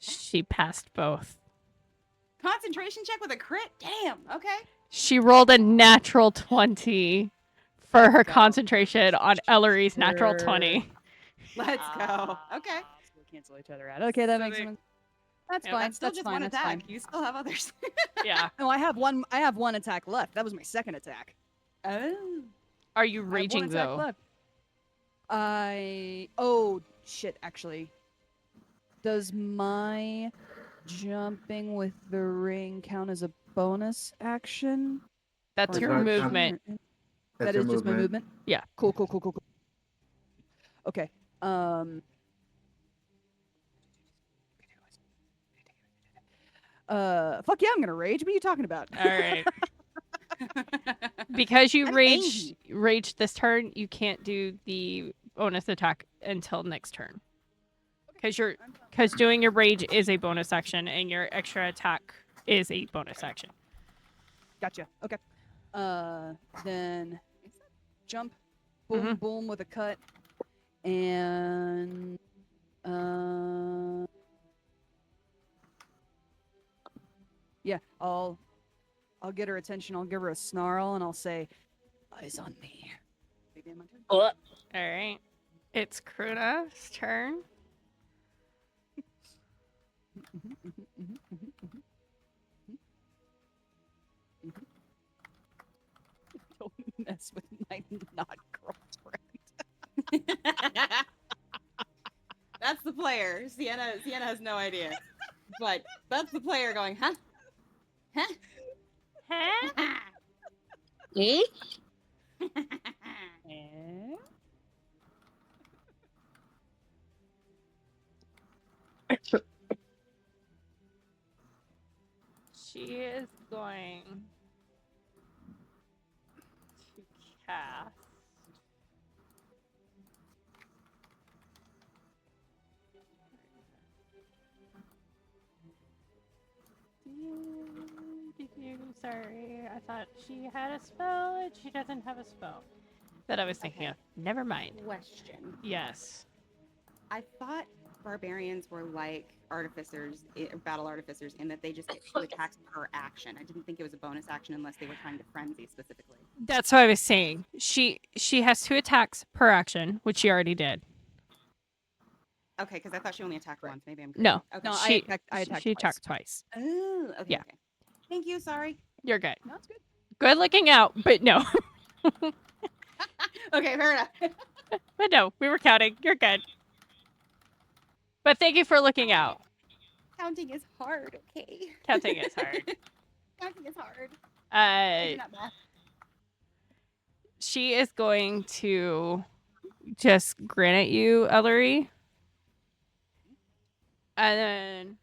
She passed both. Concentration check with a crit? Damn. Okay. She rolled a natural 20 for her go. concentration on Ellery's natural Sure. 20. Let's go. Okay. So we'll cancel each other out. Okay, that So makes they- sense. That's Yeah, fine. That's still That's just fine. one That's attack. fine. You still have others. Yeah. No, I have one attack left. That was my second attack. Oh. Are you I have raging one attack though? left. Oh shit, actually. Does my jumping with the ring count as a bonus action? That's Does your not count. movement. That is just my movement? Yeah. Cool. Okay. Fuck yeah, I'm gonna rage. What are you talking about? All right. Because you I'm raged this turn, you can't do the bonus attack until next turn. Because doing your rage is a bonus action, and your extra attack is a bonus action. Gotcha. Okay. Then jump, boom, boom with a cut, and yeah, I'll get her attention. I'll give her a snarl, and I'll say, "Eyes on me." Maybe my turn. All right. It's Kruna's turn. Don't mess with my not girlfriend. That's the player. Sienna has no idea. But that's the player going, huh? Huh? Huh? Eh? She is going to cast. Sorry, I thought she had a spell and she doesn't have a spell. That I was thinking Okay. of. Never mind. Question. Yes. I thought barbarians were like artificers, battle artificers, in that they just get 2 attacks per action. I didn't think it was a bonus action unless they were trying to frenzy specifically. That's what I was saying. She has 2 attacks per action, which she already did. Okay, because I thought she only attacked once. Maybe I'm crazy. No, Okay. No, she I attacked she twice. attacked twice. Oh, okay. Yeah. Okay. Thank you. Sorry. You're good. No, it's good. Good looking out, but no. Okay, fair enough. But no, we were counting. You're good. But thank you for looking out. Counting is hard. Okay. Counting is hard. Counting is hard. I'm not math. She is going to just grin at you, Elery, and then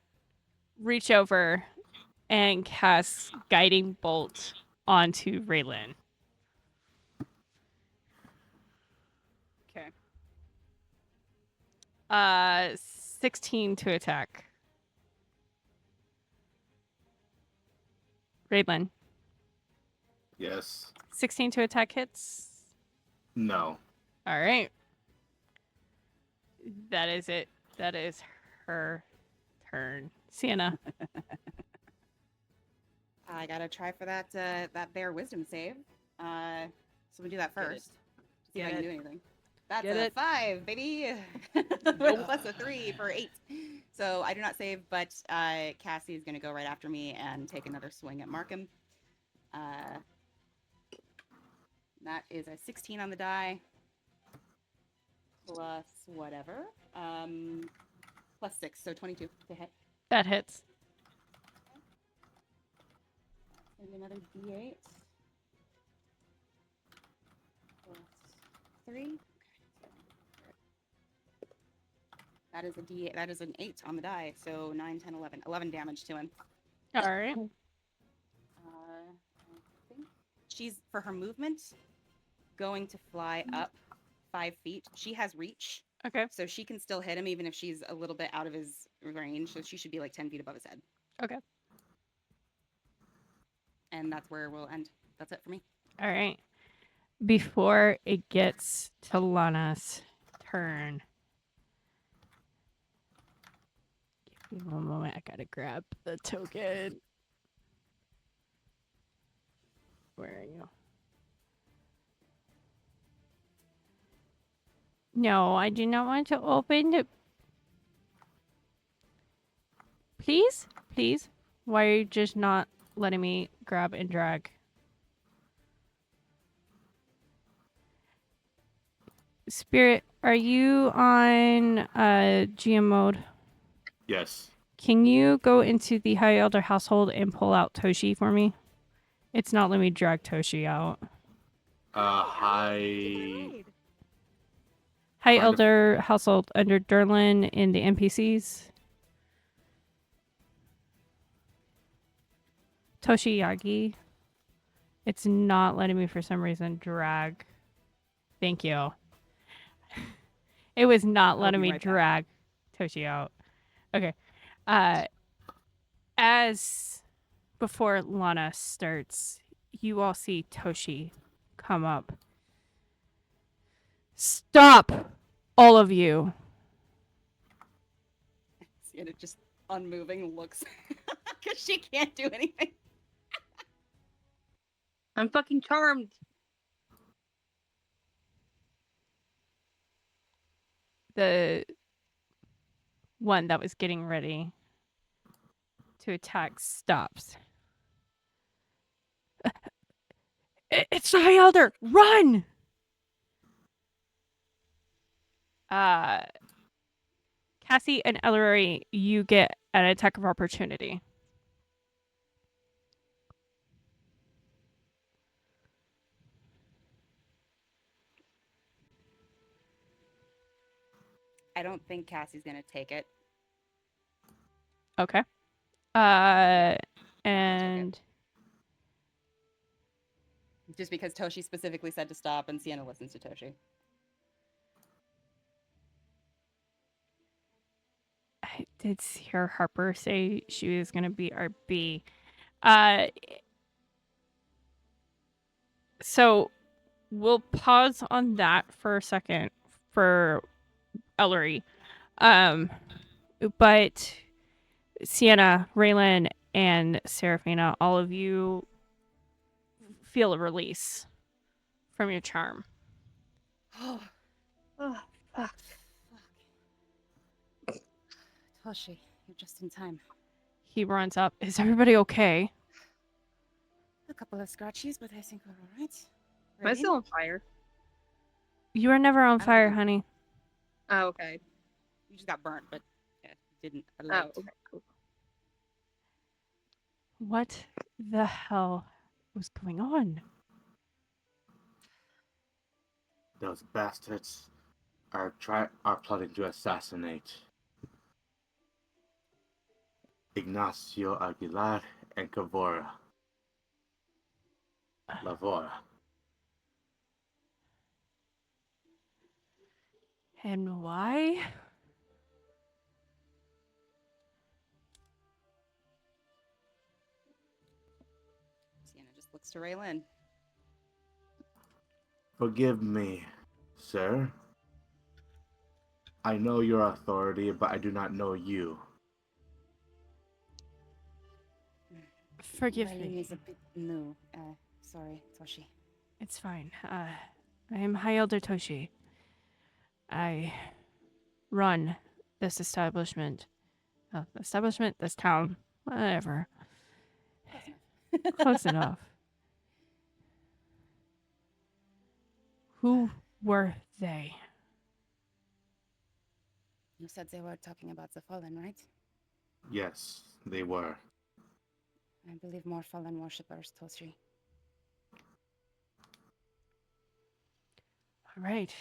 reach over and cast Guiding Bolt onto Raelyn. Okay. 16 to attack. Raelyn. Yes. 16 to attack hits. No. All right. That is it. That is her turn. Sienna. I gotta try for that bear wisdom save. So we do that Get it. first. See if I Get can it. do anything. That's Get a it. 5, baby. Plus a 3 for 8. So I do not save, but Cassie is gonna go right after me and take another swing at Markham. That is a 16 on the die. Plus whatever. Plus 6, so 22 to hit. That hits. And another D8. Plus 3. That is a D8. That is an 8 on the die. So 9, 10, 11. 11 damage to him. All right. I think she's, for her movement, going to fly up 5 feet. She has reach. Okay. So she can still hit him even if she's a little bit out of his range. So she should be like 10 feet above his head. Okay. And that's where we'll end. That's it for me. All right. Before it gets to Lana's turn. Give me one moment. I gotta grab the token. Where are you? No, I do not want to open the... Please? Please? Why are you just not letting me grab and drag? Spirit, are you on GM mode? Yes. Can you go into the High Elder household and pull out Toshi for me? It's not letting me drag Toshi out. High High Kind of- Elder household under Duralin in the NPCs. Toshiyagi. It's not letting me for some reason drag. Thank you. It was not letting be me right back. drag Toshi out. Okay. As before Lana starts, you all see Toshi come up. Stop! All of you. Sienna just unmoving looks because she can't do anything. I'm fucking charmed. The one that was getting ready to attack stops. It's the High Elder! Run! Cassie and Elery, you get an attack of opportunity. I don't think Cassie's gonna take it. Okay. And Just because Toshi specifically said to stop and Sienna listens to Toshi. I did hear Harper say she was going to be our B. So we'll pause on that for a second for Elery. But Sienna, Raelyn, and Serephina, all of you feel a release from your charm. Oh, Oh, fuck. Toshi, you're just in time. He runs up. Is everybody okay? A couple of scratches, but I think we're all right. Am I Ready? still on fire? You are never on I don't fire, think- honey. Oh, okay. You just got burnt, but yeah, didn't Oh, alight. okay, cool. What the hell was going on? Those bastards are plotting to assassinate Ignacio Aguilar and Ka'voria. Lodhir. And why? Sienna just looks to Raelyn. Forgive me, sir. I know your authority, but I do not know you. Forgive Raelyn me. is a bit new. Sorry, Toshi. It's fine. I am High Elder Toshi. I run this establishment. This town. Whatever. Close enough. Who were they? You said they were talking about the fallen, right? Yes, they were. I believe more fallen worshippers, Toshi. All right.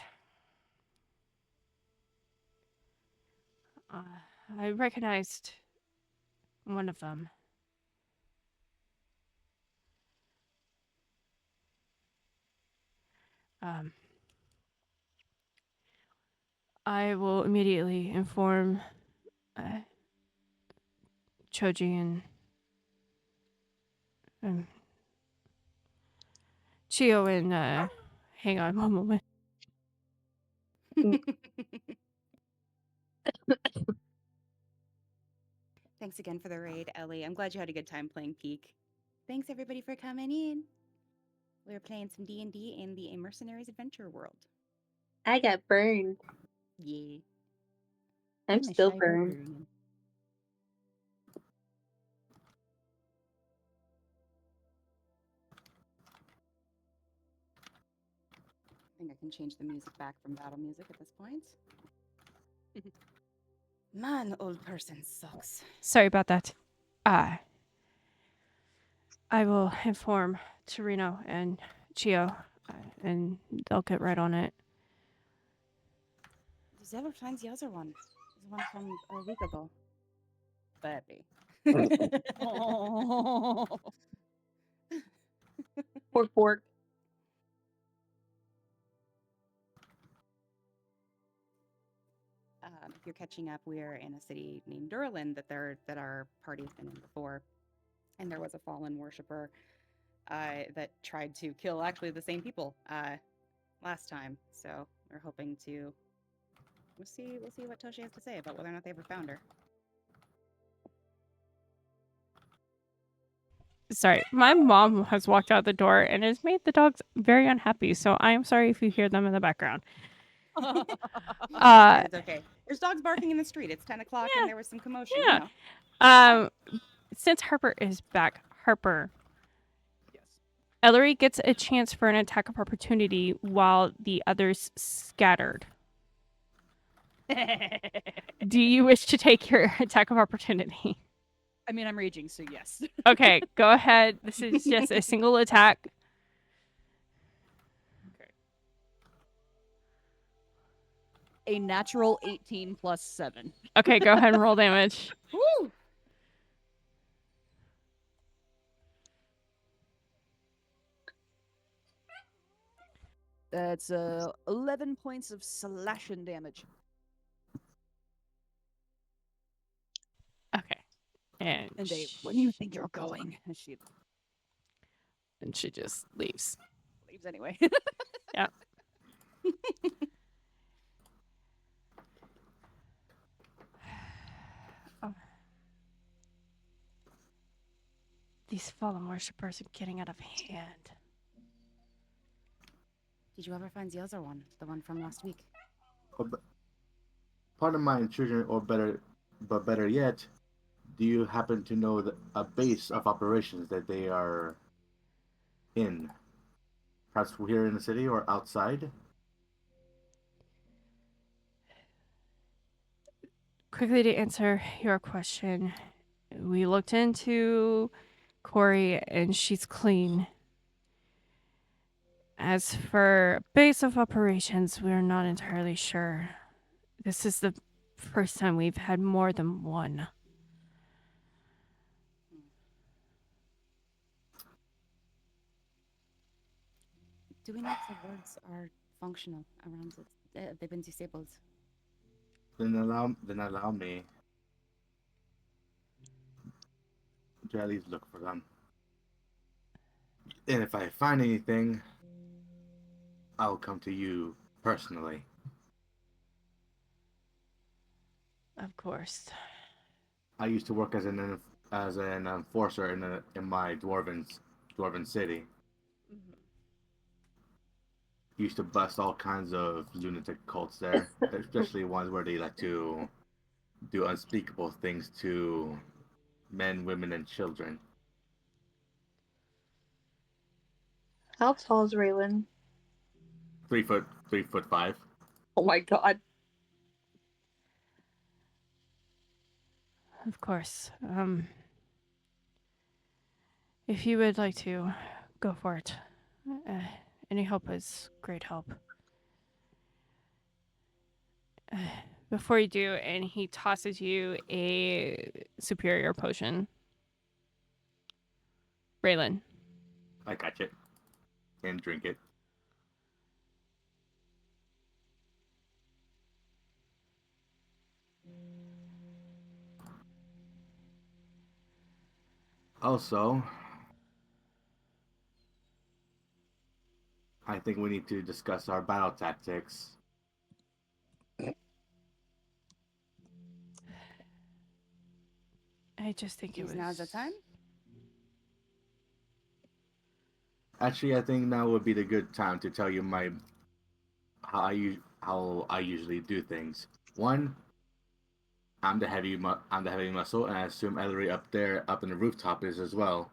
I recognized one of them. I will immediately inform Choji and Chio and hang on one moment. Thanks again for the raid, Ellie. I'm glad you had a good time playing Peak. Thanks everybody for coming in. We're playing some D&D in the A Mercenaries Adventure world. I got burned. Yeah. I'm a still shy burned. barbarian. I think I can change the music back from battle music at this point. Man, old person sucks. Sorry about that. I will inform Torino and Chio, and they'll get right on it. Did you ever find the other one? The one from a week ago. Baby. Oh. Pork, pork. If you're catching up, we're in a city named Duralin that our party's been in before, and there was a fallen worshiper that tried to kill actually the same people last time. So we're hoping to. We'll see what Toshi has to say about whether or not they ever found her. Sorry, my mom has walked out the door and has made the dogs very unhappy. So I am sorry if you hear them in the background. It's okay. There's dogs barking in the street. It's 10 o'clock Yeah, and there was some commotion. yeah. You know. Since Harper is back, Harper, Yes. Elery gets a chance for an attack of opportunity while the others scattered. Do you wish to take your attack of opportunity? I mean, I'm raging, so yes. Okay, go ahead. This is just a single attack. Okay. A natural 18 plus 7. Okay, go ahead and roll damage. Woo! That's 11 points of slashing damage. Okay. And Dave, where do you think you're going? And she just leaves. Leaves anyway. These fallen worshippers are getting out of hand. Did you ever find the other one? The one from last week? Pardon my intrusion, but better yet, do you happen to know a base of operations that they are in? Perhaps here in the city or outside? Quickly to answer your question, we looked into Corey and she's clean. As for base of operations, we're not entirely sure. This is the first time we've had more than one. Do we know if the birds are functional around it? They've been disabled. Then allow me to at least look for them. And if I find anything, I'll come to you personally. Of course. I used to work as an enforcer in my dwarven city. Used to bust all kinds of lunatic cults there, especially ones where they like to do unspeakable things to men, women, and children. How tall is Raelyn? 3'5". Oh my god. Of course. If you would like to, go for it. Any help is great help. Before you do, and he tosses you a superior potion. Raelyn. I catch it and drink it. Also, I think we need to discuss our battle tactics. I just think it Is was... now the time? Actually, I think now would be the good time to tell you how I usually do things. One, I'm the heavy muscle, and I assume Elery up in the rooftop is as well.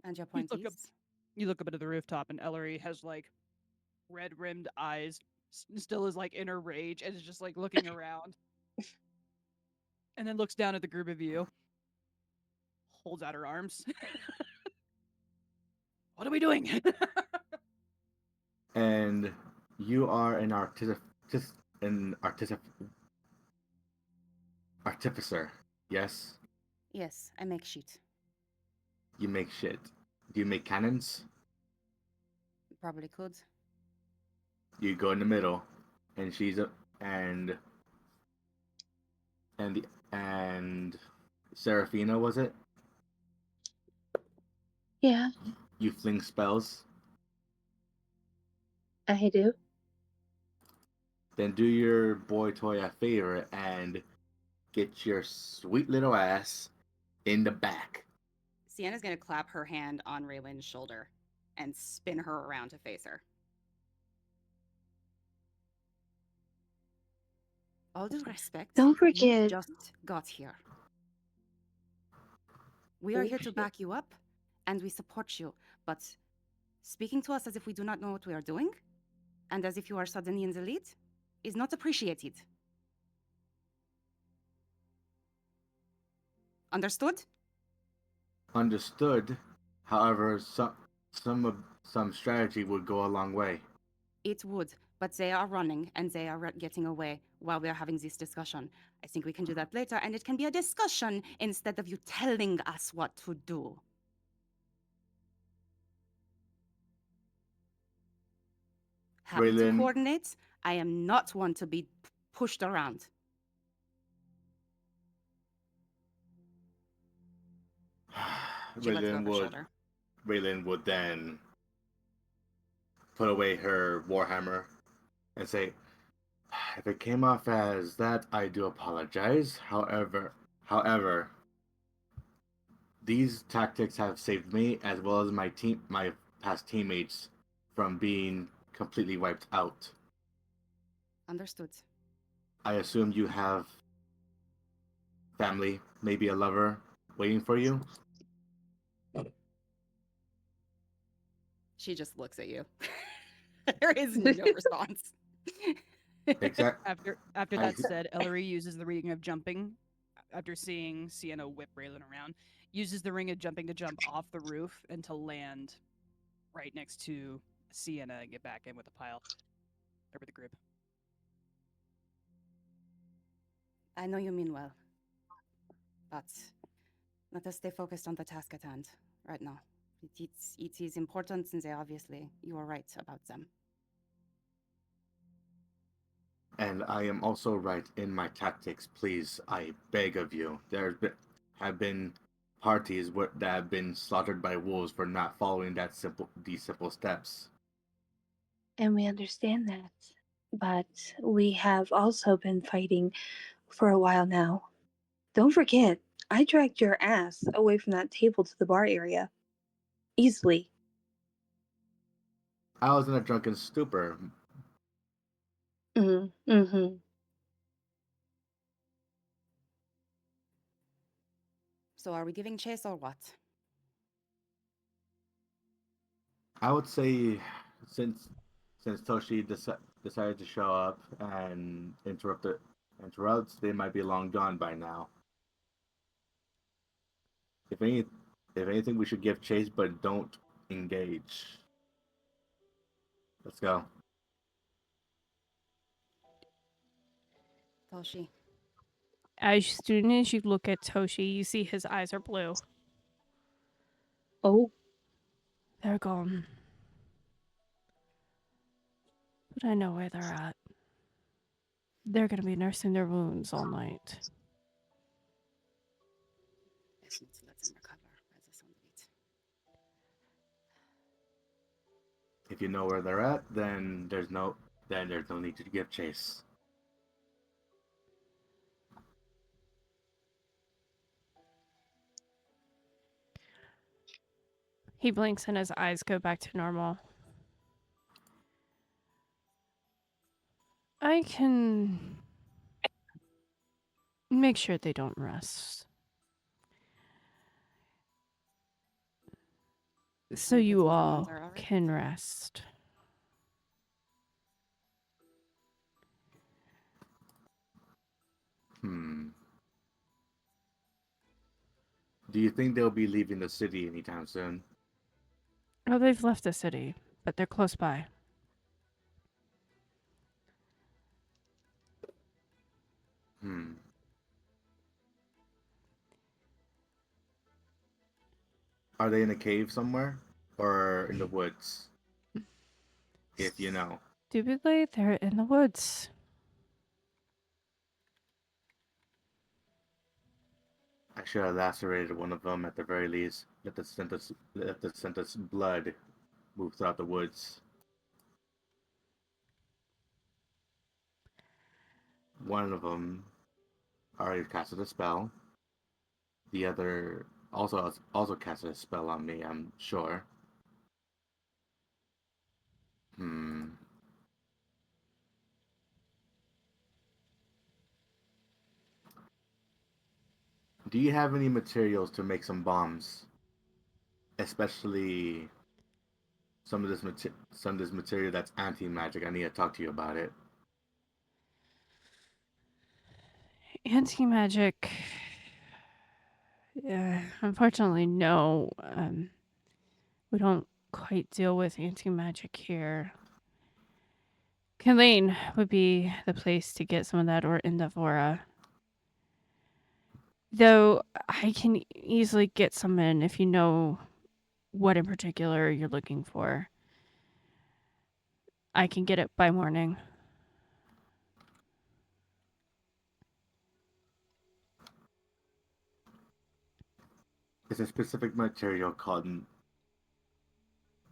And your You point look up, is? you look up into the rooftop, and Ellery has like red rimmed eyes, still is like in her rage, and is just like looking around, and then looks down at the group of you, holds out her arms. What are we doing? And you are an artificer, yes? Yes, I make sheet. You make shit. Do you make cannons? Probably could. You go in the middle, and she's a and and Serephina, was it? Yeah, You fling spells. I do. Then do your boy toy a favor and get your sweet little ass in the back. Sienna's gonna clap her hand on Raelyn's shoulder and spin her around to face her. All due respect, Don't you forget. just got here. We are here to back you up, and we support you, but speaking to us as if we do not know what we are doing, and as if you are suddenly in the lead, is not appreciated. Understood? Understood. However, some strategy would go a long way. It would, but they are running and they are getting away while we are having this discussion. I think we can do that later, and it can be a discussion instead of you telling us what to do. Happy to Raelyn, coordinate. I am not one to be pushed around. She lets go of her shoulder. Raelyn would then put away her warhammer and say, If it came off as that, I do apologize. However, these tactics have saved me as well as my past teammates from being completely wiped out. Understood. I assume you have family, maybe a lover, waiting for you. She just looks at you. There is no response. Exact. After I- that's said, Elery uses the ring of jumping. After seeing Sienna whip Raelyn around, uses the ring of jumping to jump off the roof and to land right next to Sienna and get back in with the pile or with the group. I know you mean well, but let us stay focused on the task at hand right now. It is important, and you are right about them. And I am also right in my tactics. Please, I beg of you. Have been parties that have been slaughtered by wolves for not following these simple steps. And we understand that. But we have also been fighting for a while now. Don't forget, I dragged your ass away from that table to the bar area. Easily. I was in a drunken stupor. Mm-hmm. So are we giving chase or what? I would say, since Toshi decided to show up and interrupt, they might be long gone by now. If any, if anything, we should give chase, but don't engage. Let's go. Toshi. As soon as you look at Toshi, you see his eyes are blue. Oh, They're gone. But I know where they're at. They're going to be nursing their wounds all night. Best not to let them recover, as the sound of it. If you know where they're at, then there's no need to give chase. He blinks and his eyes go back to normal. I can make sure they don't rest. So Like you the all wounds are alright? can rest. Do you think they'll be leaving the city anytime soon? Oh, they've left the city, but they're close by. Are they in a cave somewhere? Or in the woods? If you know. Stupidly, they're in the woods. I should have lacerated one of them at the very least. Let the sentence blood move throughout the woods. One of them already casted a spell. The other also casted a spell on me, I'm sure. Do you have any materials to make some bombs? Especially some of this material that's anti-magic. I need to talk to you about it. Anti-magic. Unfortunately, no. We don't quite deal with anti-magic here. Ka'voria would be the place to get some of that, or Indavora. Though I can easily get some in if you know what in particular you're looking for. I can get it by morning. It's a specific material called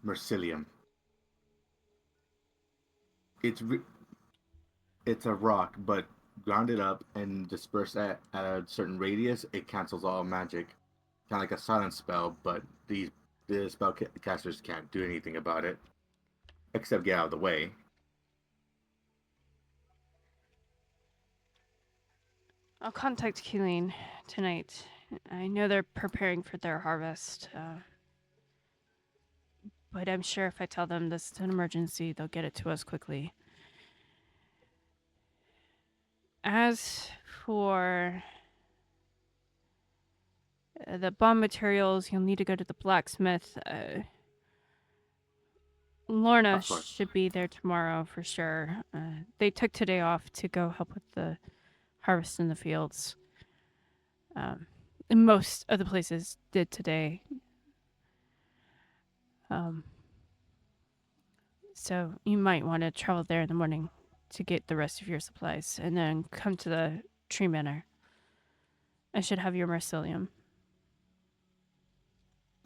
Mercilium. It's it's a rock, but grounded up and dispersed at a certain radius, it cancels all magic. Kind of like a silent spell, but the casters can't do anything about it except get out of the way. I'll contact Keeleen tonight. I know they're preparing for their harvest. But I'm sure if I tell them this is an emergency, they'll get it to us quickly. As for the bomb materials, you'll need to go to the blacksmith. Lorna Of course. should be there tomorrow for sure. They took today off to go help with the harvest in the fields. Most of the places did today. So you might want to travel there in the morning to get the rest of your supplies and then come to the tree manor. I should have your mycelium.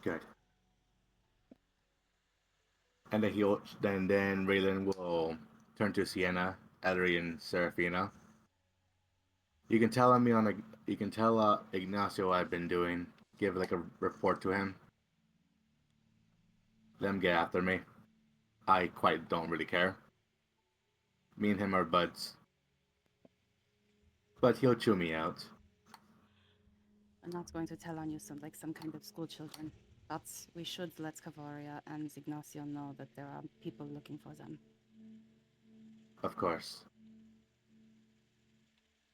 Good. And then Raelyn will turn to Sienna, Elery, and Serephina. You can tell Ignacio what I've been doing. Give like a report to him. Let him get after me. I quite don't really care. Me and him are buds. But he'll chew me out. I'm not going to tell on you some kind of school children. But we should let Ka'voria and Ignacio know that there are people looking for them. Of course.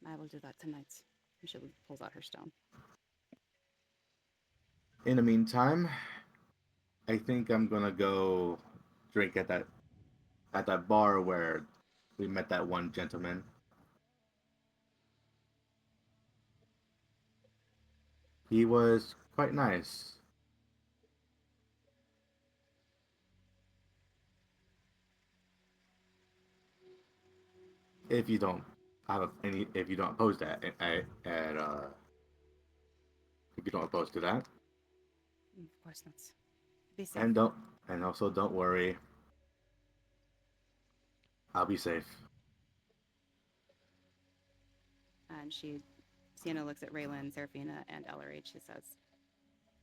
I will do that tonight. She pulls out her stone. In the meantime, I think I'm gonna go drink at that bar where we met that one gentleman. He was quite nice. If you don't if you don't oppose that, if you don't oppose to that, Of course not. Be safe. and also don't worry, I'll be safe. And Sienna looks at Raelyn, Serephina, and Elery. She says,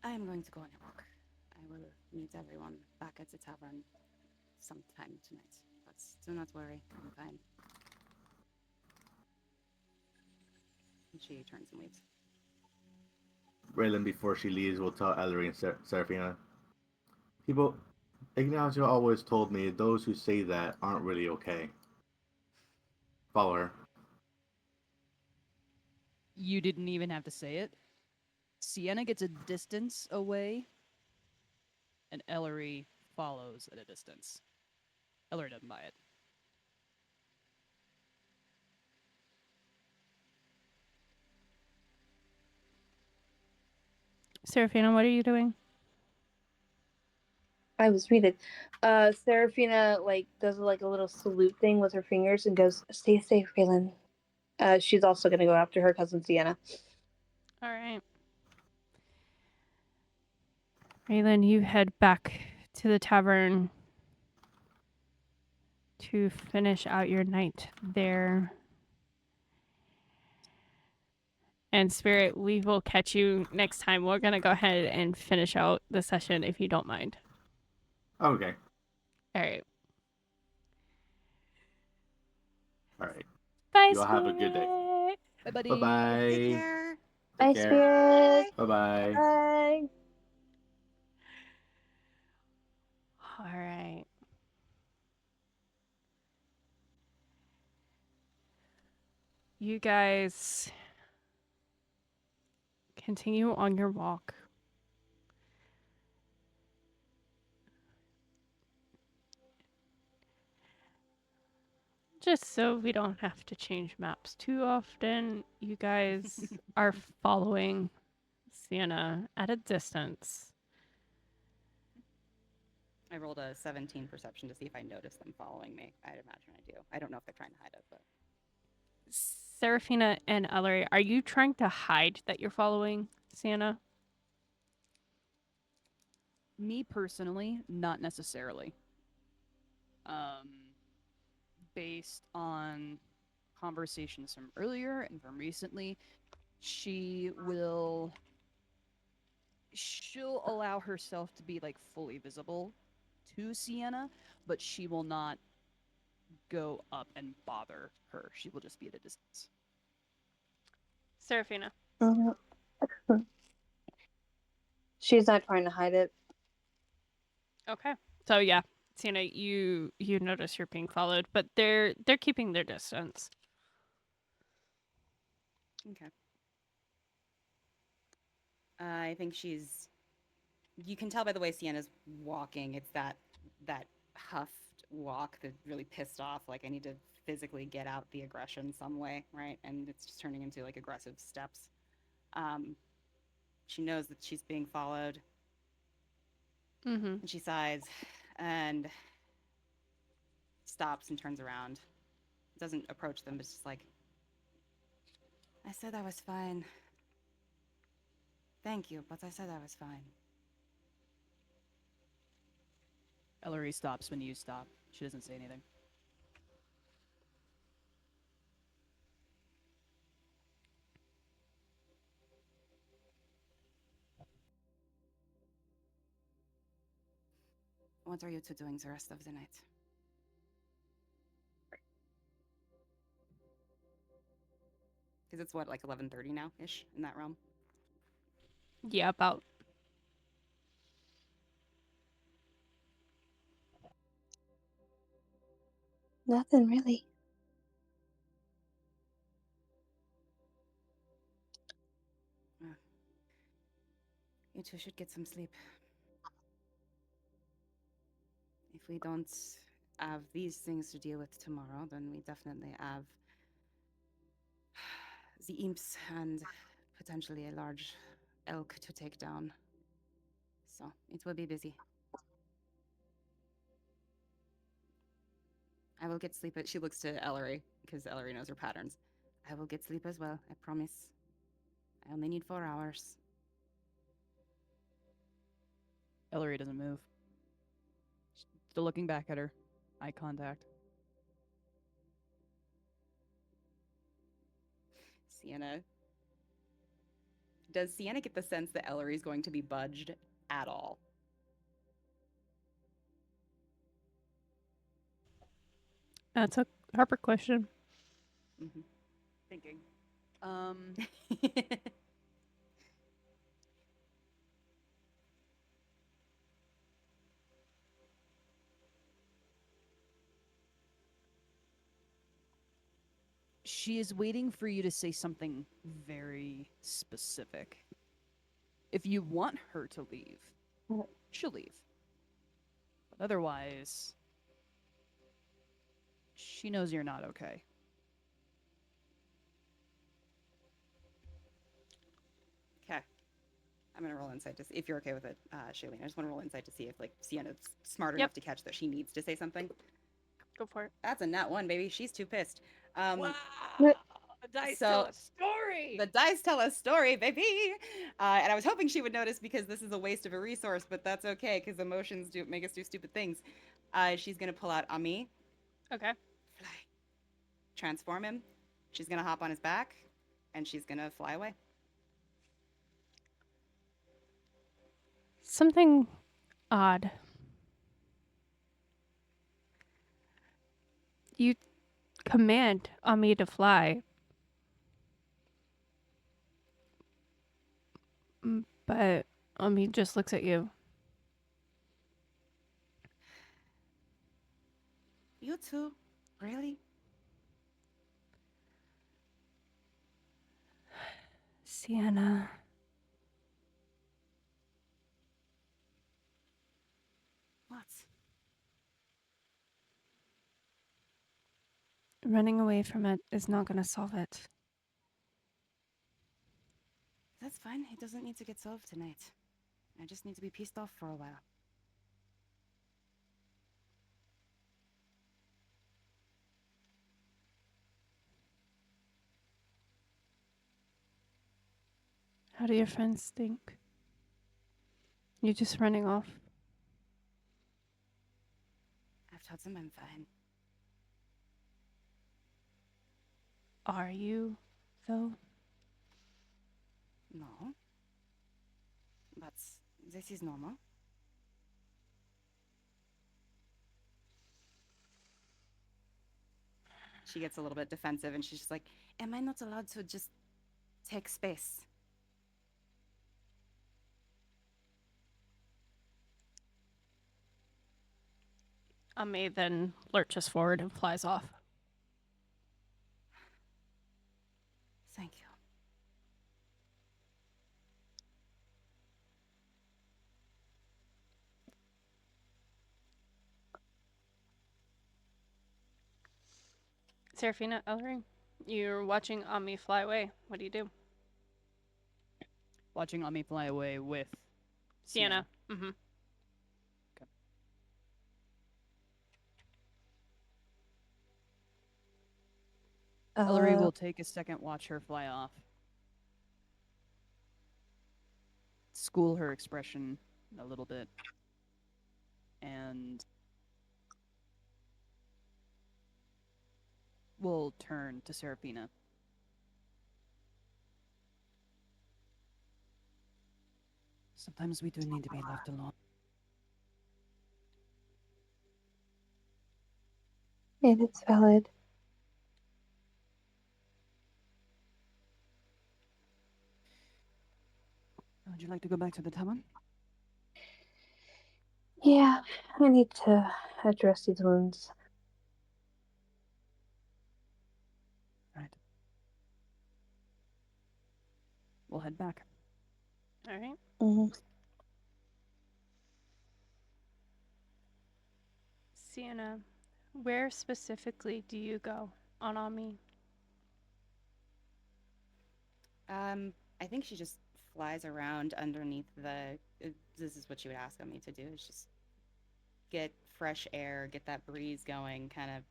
I am going to go on a walk. I will meet everyone back at the tavern sometime tonight. But do not worry, I'm fine. And she turns and leaves. Raelyn, before she leaves, will tell Elery and Seraphina. People, Ignacio always told me those who say that aren't really okay. Follow her. You didn't even have to say it. Sienna gets a distance away, and Elery follows at a distance. Elery doesn't buy it. Seraphina, what are you doing? I was muted. Seraphina does a little salute thing with her fingers and goes, "Stay safe, Raelyn." She's also gonna go after her cousin Sienna. All right. Raelyn, you head back to the tavern to finish out your night there. And Spirit, we will catch you next time. We're going to go ahead and finish out the session if you don't mind. Okay. All right. All right. Bye, You all have a good day. Spirit. Bye, buddy. Bye bye. Take care. Bye, Spirit. Bye bye. Bye. All right. You guys continue on your walk. Just so we don't have to change maps too often, you guys are following Sienna at a distance. I rolled a 17 perception to see if I notice them following me. I'd imagine I do. I don't know if they're trying to hide it, but... Serephina and Elery, are you trying to hide that you're following Sienna? Me personally, not necessarily. Based on conversations from earlier and from recently, she'll allow herself to be like fully visible to Sienna, but she will not go up and bother her. She will just be at a distance. Seraphina. Mhm. She's not trying to hide it. Okay. So yeah, Sienna, you notice you're being followed, but they're keeping their distance. Okay. I think she's. You can tell by the way Sienna's walking. It's that huffed walk, that really pissed off. Like, I need to physically get out the aggression some way, right? And it's just turning into like aggressive steps. She knows that she's being followed, Mm-hmm. and she sighs and stops and turns around. Doesn't approach them, but it's just like, I said I was fine. Thank you, but I said I was fine. Elery stops when you stop. She doesn't say anything. What are you two doing the rest of the night? Because it's what, like 11:30 now ish in that realm. Yeah, about. Nothing really. You two should get some sleep. If we don't have these things to deal with tomorrow, then we definitely have the imps and potentially a large elk to take down. So it will be busy. I will get sleep. She looks to Elery because Elery knows her patterns. I will get sleep as well, I promise. I only need 4 hours. Elery doesn't move. Still looking back at her. Eye contact. Sienna. Does Sienna get the sense that Elery is going to be budged at all? That's a Harper question. Mm-hmm. Thinking. She is waiting for you to say something very specific. If you want her to leave, she'll leave. But otherwise, she knows you're not okay. Okay. I'm gonna roll insight to see if you're okay with it, Shailene. I just want to roll insight to see if like Sienna's smart enough to catch that she needs to say something. Go for it. That's a nat 1, baby. She's too pissed. Wow! What? The dice So- tell a story! The dice tell a story, baby. And I was hoping she would notice because this is a waste of a resource, but that's okay because emotions do make us do stupid things. She's gonna pull out Ami, Okay. fly, transform him. She's gonna hop on his back, and she's gonna fly away. Something odd. You command Ami to fly. But Ami just looks at you. You too? Really? Sienna. What? Running away from it is not going to solve it. That's fine. It doesn't need to get solved tonight. I just need to be pissed off for a while. How do your friends think? You're just running off. I've told them I'm fine. Are you, though? No. But this is normal. She gets a little bit defensive and she's just like, am I not allowed to just take space? Ame then lurches forward and flies off. Thank you. Serephina, Elery, you're watching Ami fly away. What do you do? Watching Ami fly away with Sienna. Mm-hmm. Elery will take a second, watch her fly off. School her expression a little bit. And we'll turn to Serephina. Sometimes we do need to be left alone. And it's valid. Would you like to go back to the tavern? Yeah, I need to address these wounds. Right. We'll head back. All right. Mm-hmm. Sienna, where specifically do you go on Ami? I think she just flies around underneath the. This is what she would ask of me to do: is just get fresh air, get that breeze going, kind of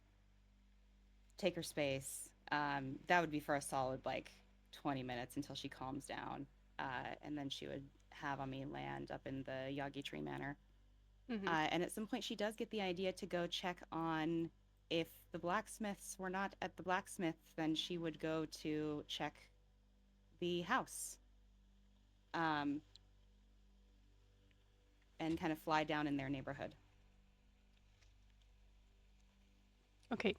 take her space. That would be for a solid 20 minutes until she calms down, and then she would have Ami land up in the Yagi Tree Manor. Mm-hmm. And at some point, she does get the idea to go check on if the blacksmiths were not at the blacksmith. Then she would go to check the house. And kind of fly down in their neighborhood. Okay.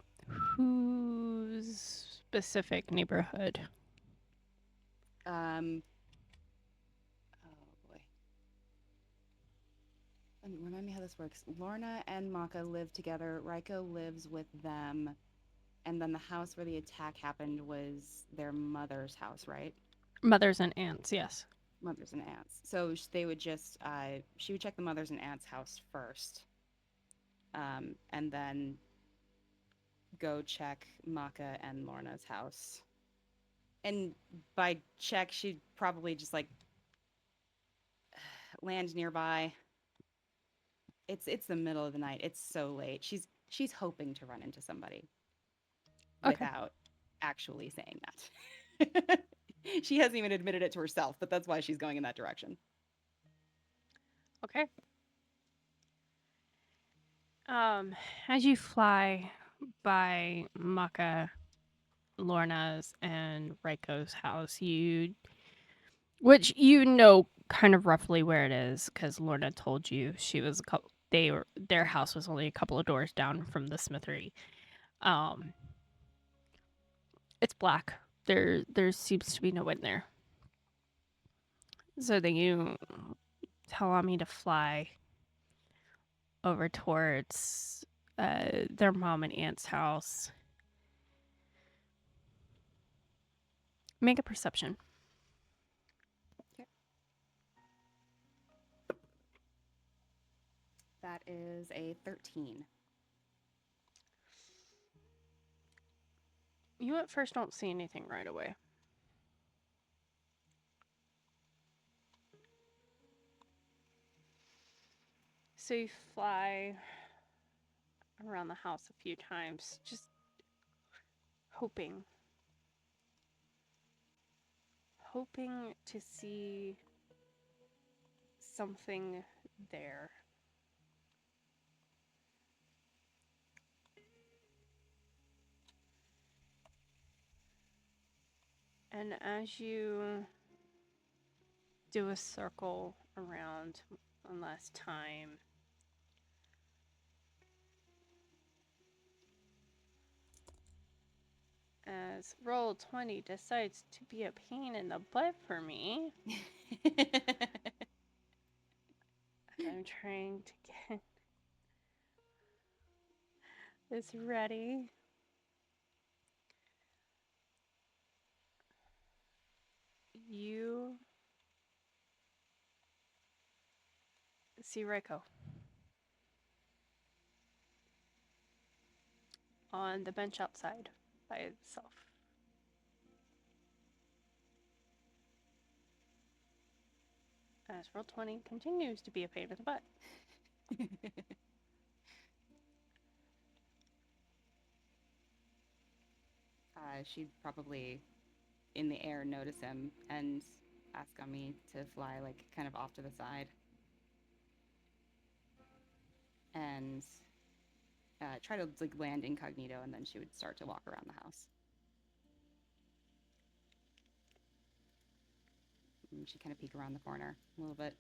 Whose specific neighborhood? Oh boy. And remind me how this works. Lorna and Maka live together. Raiko lives with them. And then the house where the attack happened was their mother's house, right? Mothers and aunts, yes. Mothers and aunts. So they would just, she would check the mother's and aunts' house first. And then go check Maka and Lorna's house. And by check, she'd probably just land nearby. It's the middle of the night. It's so late. She's hoping to run into somebody without actually saying that. She hasn't even admitted it to herself, but that's why she's going in that direction. Okay. As you fly by Maka, Lorna's, and Raiko's house, which you know kind of roughly where it is because Lorna told you she was their house was only a couple of doors down from the smithery. It's black. There seems to be no one there. So then you tell Ami to fly over towards their mom and aunt's house. Make a perception. That is a 13. You at first don't see anything right away. So you fly around the house a few times, just hoping to see something there. And as you do a circle around one last time, as Roll20 decides to be a pain in the butt for me, I'm trying to get this ready. You see Reiko on the bench outside by itself. As Roll20 continues to be a pain in the butt. She'd probably, in the air, notice him and ask on me to fly, like, kind of off to the side. And try to, like, land incognito, and then she would start to walk around the house. And she'd kind of peek around the corner a little bit.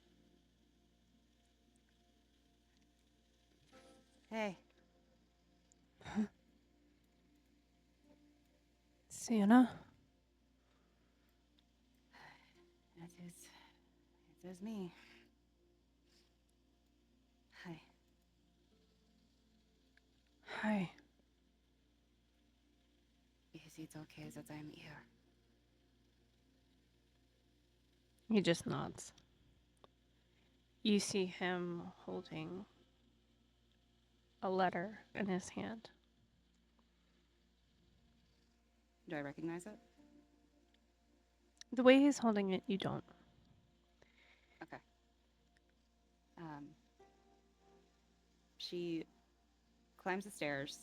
Hey. Sienna? It is me. Hi. Hi. Is it okay that I'm here? He just nods. You see him holding a letter in his hand. Do I recognize it? The way he's holding it, you don't. Okay. She climbs the stairs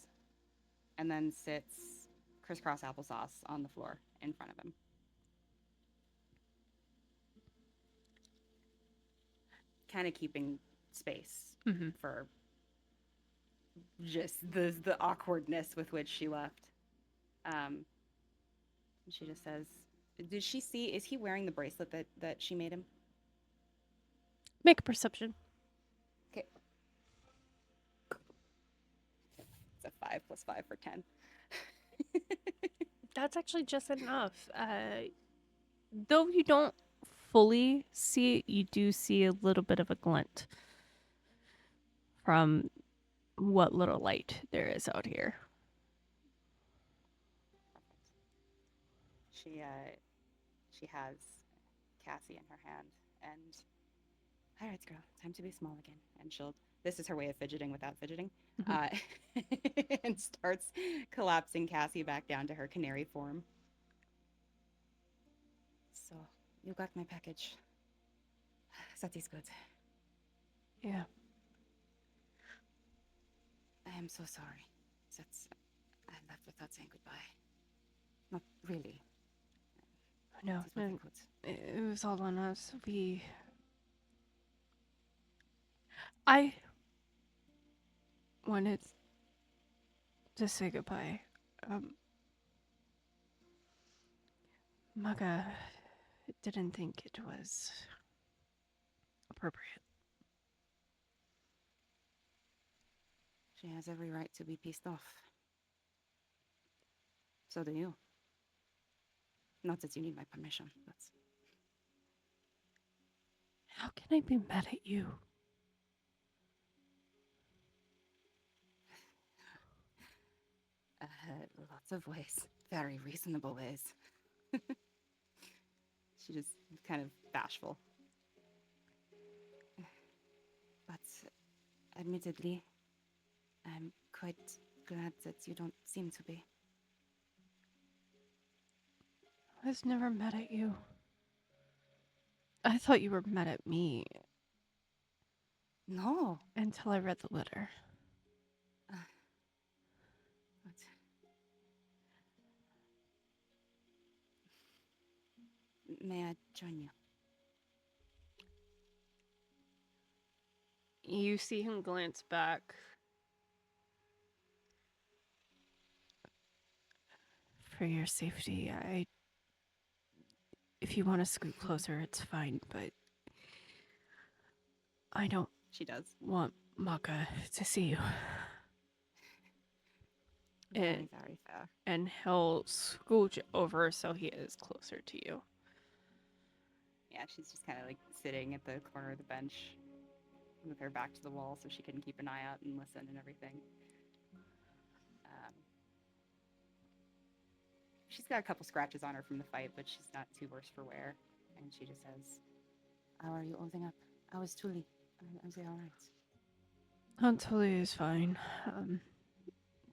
and then sits crisscross applesauce on the floor in front of him. Kind of keeping space for just the awkwardness with which she left. She just says, did she see, is he wearing the bracelet that she made him? Make a perception. Okay. It's a 5 + 5 for 10. That's actually just enough. Though you don't fully see it, you do see a little bit of a glint from what little light there is out here. She has Cassie in her hand, and all right, girl, time to be small again. And this is her way of fidgeting without fidgeting, and starts collapsing Cassie back down to her canary form. So, you got my package. That is good. Yeah. I am so sorry that I left without saying goodbye. Not really. No, It is what I could. it was all on us. I wanted to say goodbye. Maga didn't think it was appropriate. She has every right to be pissed off. So do you. Not that you need my permission, but... How can I be mad at you? Lots of ways. Very reasonable ways. She just kind of bashful. But admittedly, I'm quite glad that you don't seem to be. I was never mad at you. I thought you were mad at me No. until I read the letter. May I join you? You see him glance back. For your safety, I if you want to scoot closer, it's fine, but I don't She does. want Maka to see you. Very, very fair. And he'll scooch over so he is closer to you. Yeah, she's just kind of like sitting at the corner of the bench with her back to the wall so she can keep an eye out and listen and everything. She's got a couple scratches on her from the fight, but she's not too worse for wear. And she just says, "How are you holding up? How is Tuli? Is he all right?" Aunt Tully is fine.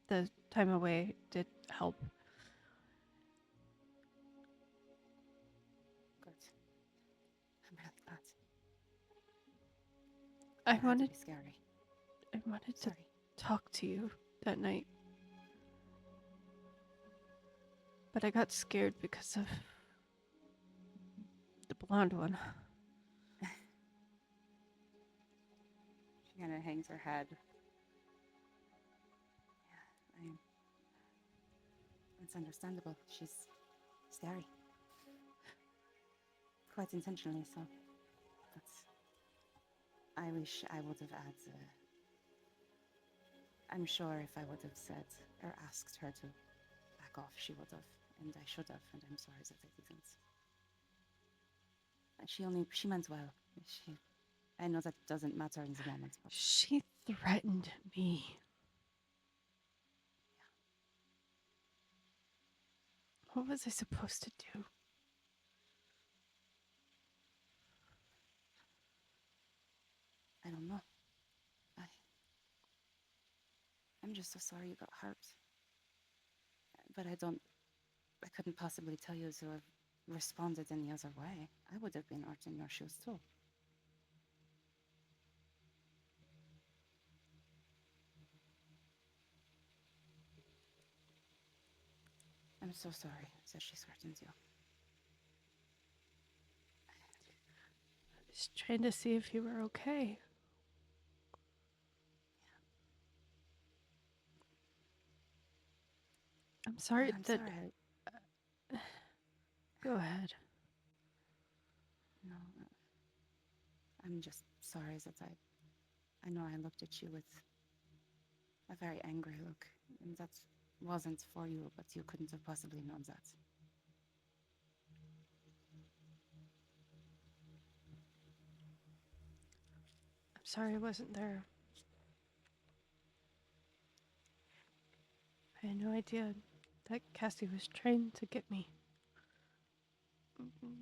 The time away did help. Good. I'm really glad. I That had to wanted be scary. to Sorry. talk to you that night. But I got scared because of the blonde one. She kind of hangs her head. Yeah, it's understandable. She's scary. Quite intentionally so. But I wish I would have had. I'm sure if I would have said or asked her to back off, she would have. And I should have, and I'm sorry that I didn't. She meant well. I know that doesn't matter in the moment, but She threatened me. What was I supposed to do? I don't know. I'm just so sorry you got hurt. But I couldn't possibly tell you to have responded any other way. I would have been hurt in your shoes too. I'm so sorry that she threatened you. I was trying to see if you were okay. I'm sorry I'm that... sorry. Go ahead. No, I'm just sorry that I know I looked at you with a very angry look, and that wasn't for you, but you couldn't have possibly known that. I'm sorry I wasn't there. I had no idea that Cassie was trying to get me.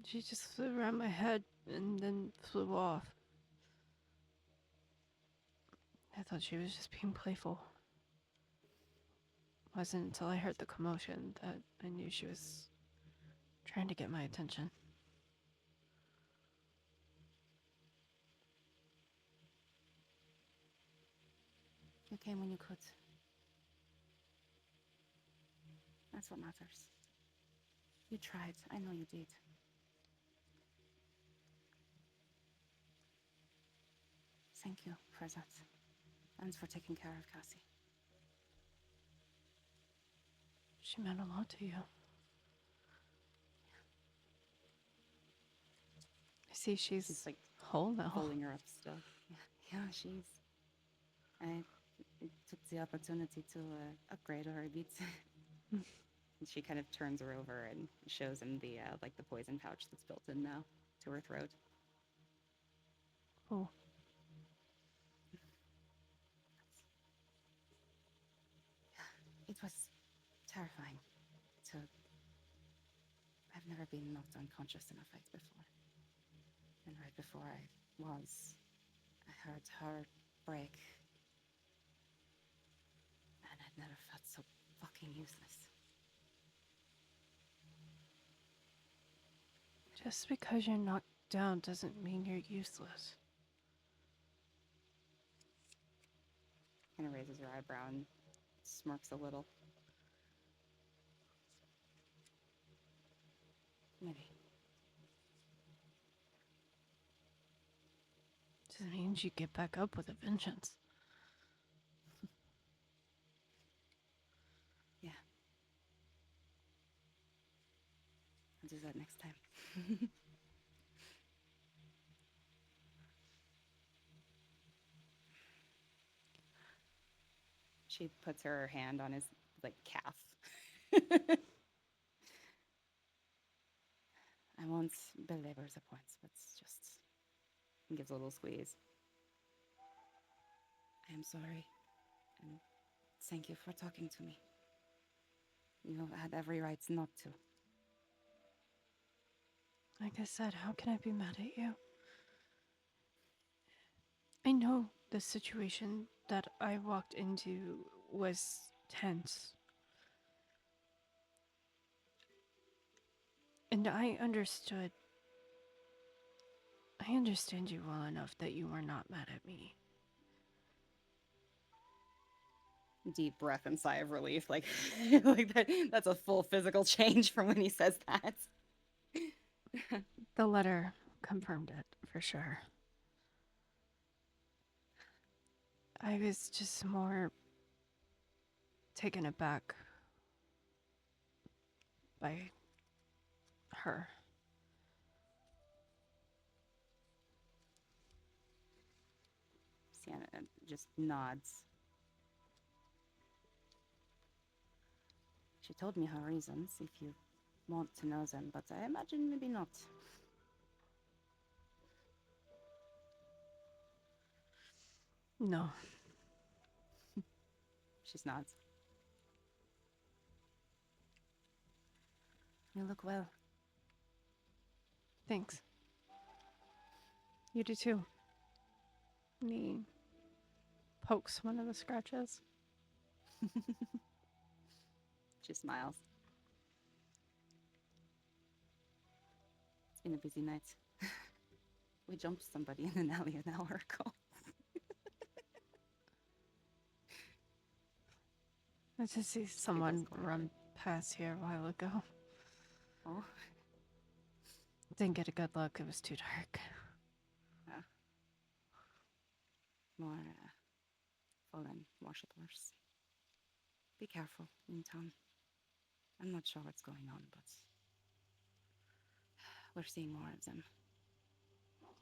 She just flew around my head and then flew off. I thought she was just being playful. It wasn't until I heard the commotion that I knew she was trying to get my attention. You came when you could. That's what matters. You tried. I know you did. Thank you for that. And for taking care of Cassie. She meant a lot to you. I see she's like whole now. Holding her up still. Yeah, I took the opportunity to upgrade her a bit. And she kind of turns her over and shows him the the poison pouch that's built in now to her throat. Oh. It was terrifying to... I've never been knocked unconscious in a fight before. And right before I heard her break. And I'd never felt so fucking useless. Just because you're knocked down doesn't mean you're useless. Kind of raises her eyebrow and smirks a little. Maybe. Just means you get back up with a vengeance. Yeah. I'll do that next time. She puts her hand on his like calf. I won't belabor the points, but just gives a little squeeze. I am sorry, and thank you for talking to me. You had every right not to. Like I said, how can I be mad at you? I know the situation that I walked into was tense. And I understand you well enough that you are not mad at me. Deep breath and sigh of relief, like like that's a full physical change from when he says that. The letter confirmed it, for sure. I was just more taken aback by her. Sienna just nods. She told me her reasons, if you want to know them, but I imagine maybe not. No. She nods. You look well. Thanks. You do too. And he pokes one of the scratches. She smiles. It's been a busy night. We jumped somebody in an alley an hour ago. I just see someone run past here a while ago. Oh, Didn't get a good look. It was too dark. more fallen worshippers. Be careful in town. I'm not sure what's going on, but we're seeing more of them.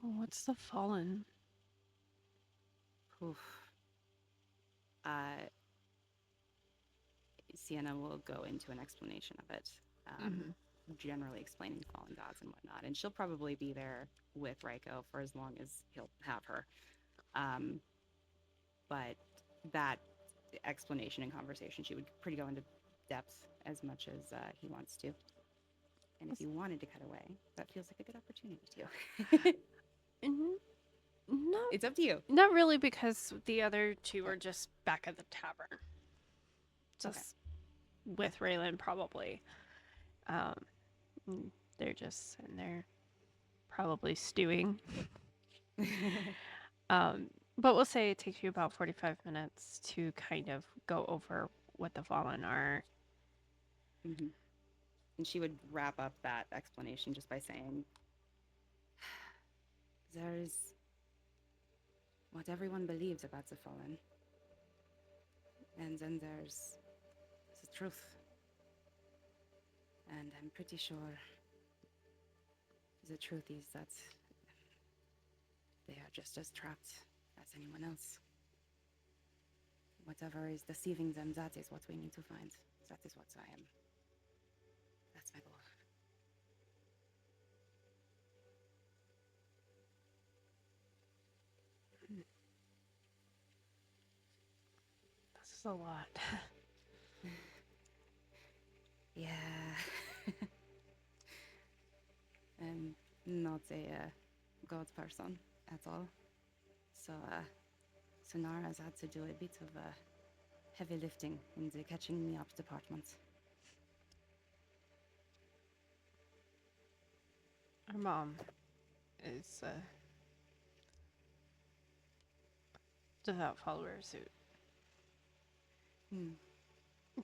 What's the fallen? Oof. Sienna will go into an explanation of it, generally explaining fallen gods and whatnot, and she'll probably be there with Raiko for as long as he'll have her. But that explanation and conversation, she would pretty go into depth as much as he wants to. And if you wanted to cut away, that feels like a good opportunity to. No, It's up to you. not really, because the other two are just back at the tavern. Just with Raelyn, probably. They're just sitting there, probably stewing. But we'll say it takes you about 45 minutes to kind of go over what the fallen are. Mm-hmm. And she would wrap up that explanation just by saying, there's what everyone believes about the fallen. And then there's the truth. And I'm pretty sure the truth is that they are just as trapped as anyone else. Whatever is deceiving them, that is what we need to find. That is what I am. That's my goal. This is a lot. Yeah. I'm not a god person at all. So, Sonara's had to do a bit of heavy lifting in the catching me up department. Our mom is a devout follower of suit.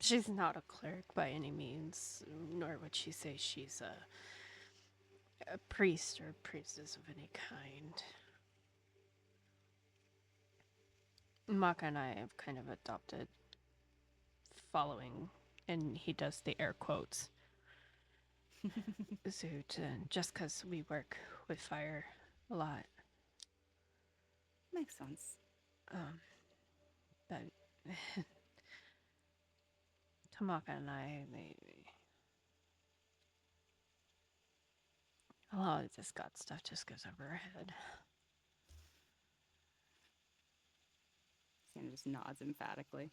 She's not a cleric by any means, nor would she say she's a priest or priestess of any kind. Maka and I have kind of adopted following, and he does the air quotes, suit, just because we work with fire a lot. Makes sense. But Tamaka and I, a lot of this God stuff just goes over our head. Sienna just nods emphatically.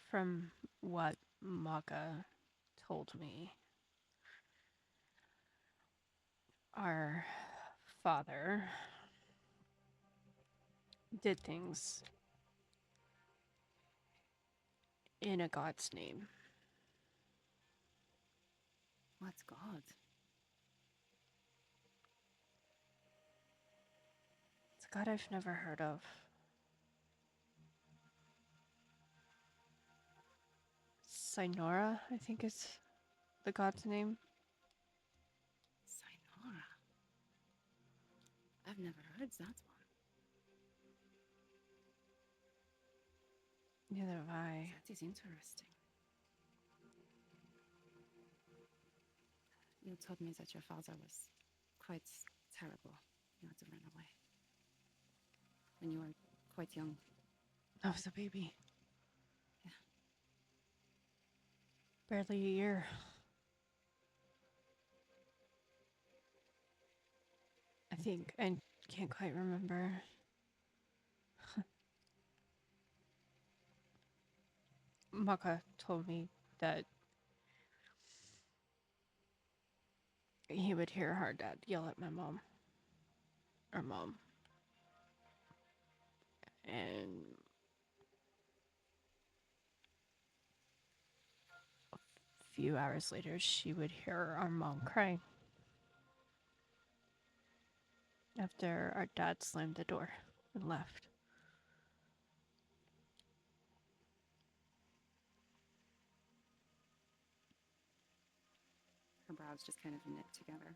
From what Maka told me, our father did things in a God's name. What's God? It's a God I've never heard of. Sinora, I think is the God's name. Sinora. I've never heard that one. Neither have I. That is interesting. You told me that your father was quite terrible. You had to run away. When you were quite young. I was a baby. Yeah. Barely a year. I think. I can't quite remember. Maka told me that he would hear our dad yell at my mom. Or mom. And a few hours later, she would hear our mom crying. After our dad slammed the door and left. Her brows just kind of knit together.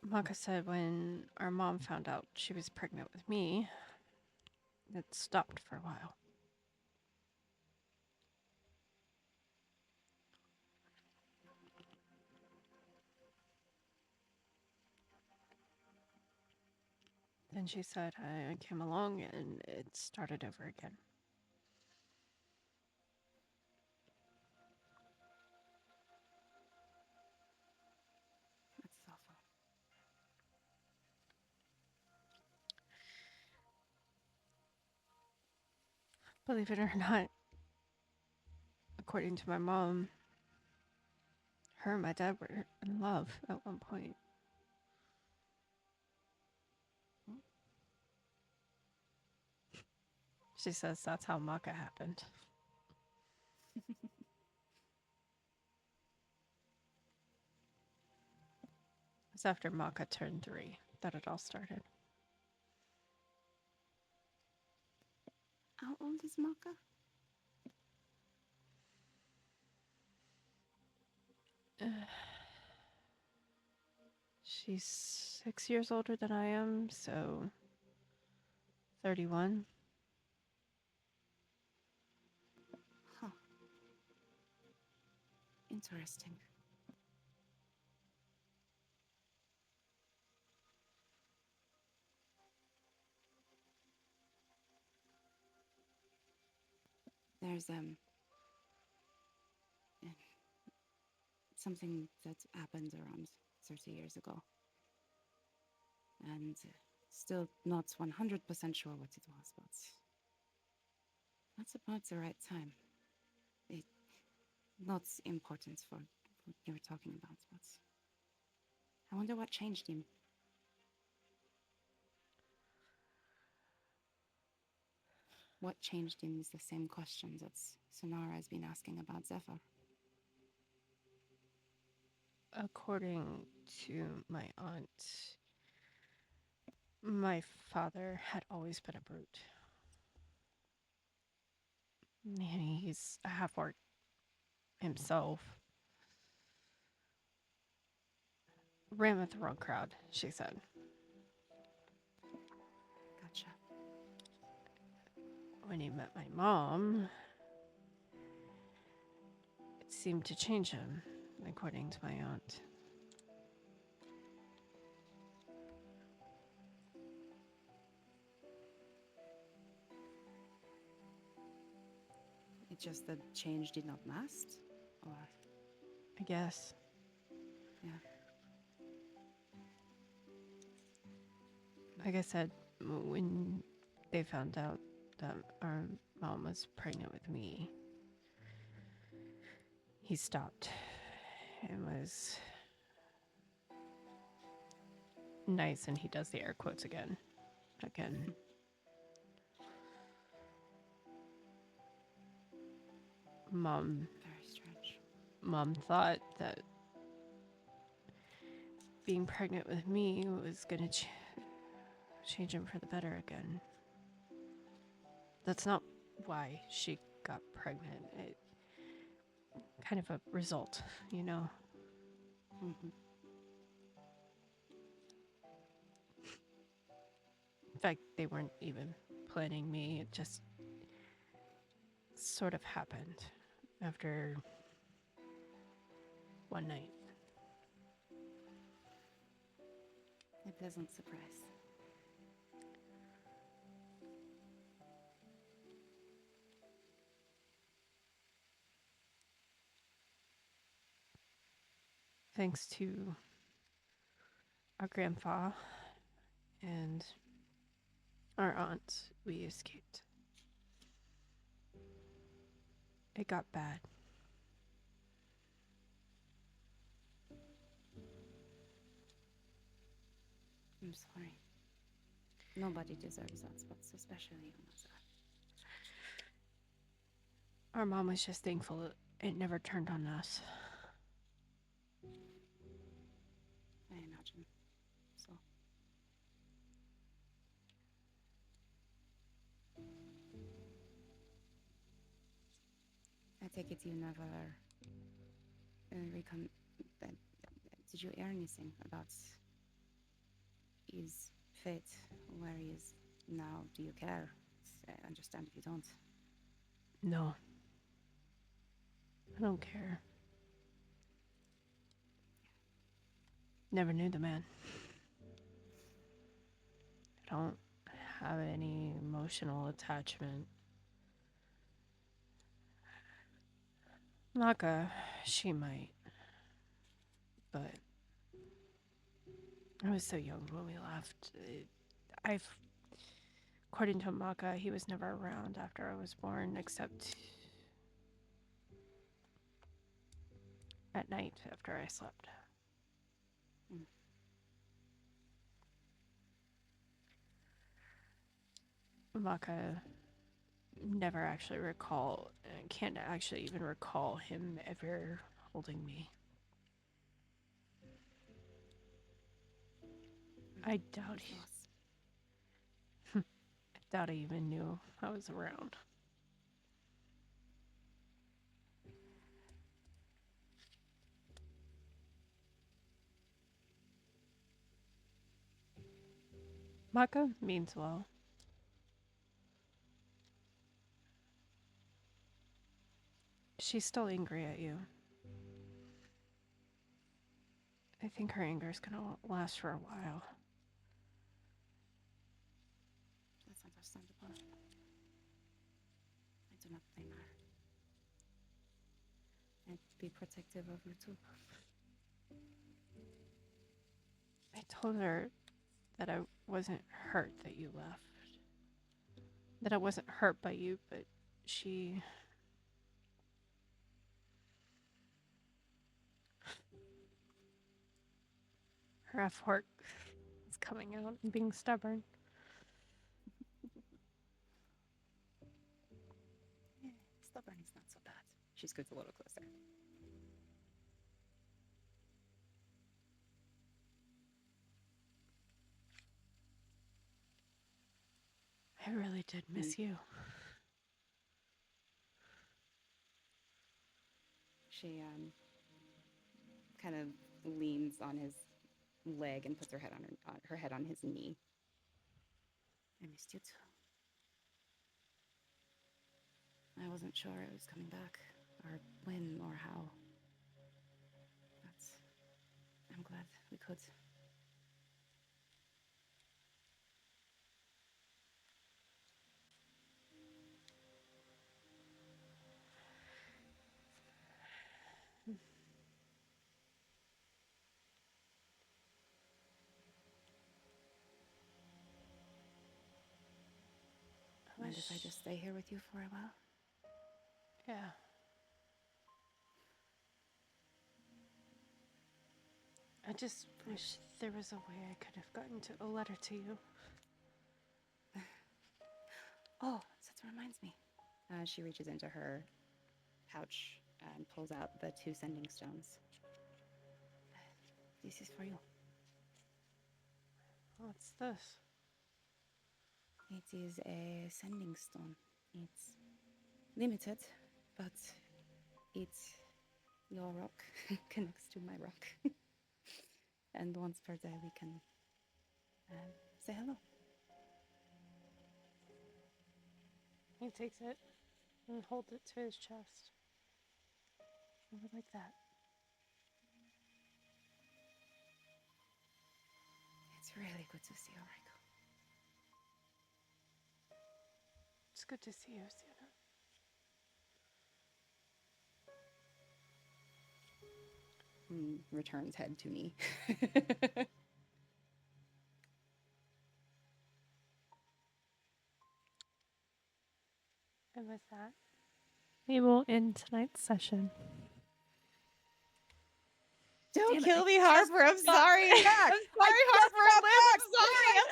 Maka said when our mom found out she was pregnant with me, it stopped for a while. Then she said I came along and it started over again. That's awful. Believe it or not, according to my mom, her and my dad were in love at one point. She says that's how Maka happened. It's after Maka turned 3 that it all started. How old is Maka? She's 6 years older than I am, so 31. Huh. Interesting. There's something that happened around 30 years ago. And still not 100% sure what it was, but that's about the right time. It not important for what you were talking about, but I wonder what changed him. What changed him is the same question that Sonara has been asking about Zephyr. According to my aunt, my father had always been a brute. And he's a half-orc himself. Ran with the wrong crowd, she said. Gotcha. when he met my mom, it seemed to change him, according to my aunt. It's just the change did not last? Or, I guess. yeah. Like I said, when they found out that our mom was pregnant with me, he stopped and was nice, and he does the air quotes again. Mom Very strange. thought that being pregnant with me was gonna change him for the better again. That's not why she got pregnant. It kind of a result, you know. Mm-hmm. In fact, they weren't even planning me. It just sort of happened after one night. A pleasant surprise. Thanks to our grandpa and our aunt, we escaped. It got bad. I'm sorry. Nobody deserves that, but especially your mother. Our mom was just thankful it never turned on us. I imagine. So. I take it you never did you hear anything about his fate, where he is now? Do you care? I understand if you don't. No. I don't care. Never knew the man. I don't have any emotional attachment. Maka, she might. But I was so young when we left. According to Maka, he was never around after I was born, except at night after I slept. Mm. Maka never actually can't actually even recall him ever holding me. I doubt he. I doubt he even knew I was around. Maka means well. She's still angry at you. I think her anger is gonna last for a while. That's understandable. I do not blame her. I'd be protective of you too. I told her that I wasn't hurt that you left. That I wasn't hurt by you, but she... Her F-work is coming out and being stubborn. Yeah, stubborn is not so bad. She scoots a little closer. I really did miss you. She kind of leans on his leg and puts her head on his knee. I missed you too. I wasn't sure it was coming back, or when, or how. But I'm glad we could. Mind if I just stay here with you for a while? Yeah. I just wish there was a way I could have gotten to a letter to you. Oh, that reminds me. She reaches into her pouch and pulls out the 2 sending stones. This is for you. What's this? It is a sending stone. It's limited, but your rock connects to my rock. And once per day we can say hello. He takes it and holds it to his chest. Over like that. It's really good to see you, Raiko. It's good to see you, Sienna. Returns head to me. And with that, we will end tonight's session. Don't kill me, Harper. I'm sorry. I'm sorry, Harper. I'm sorry.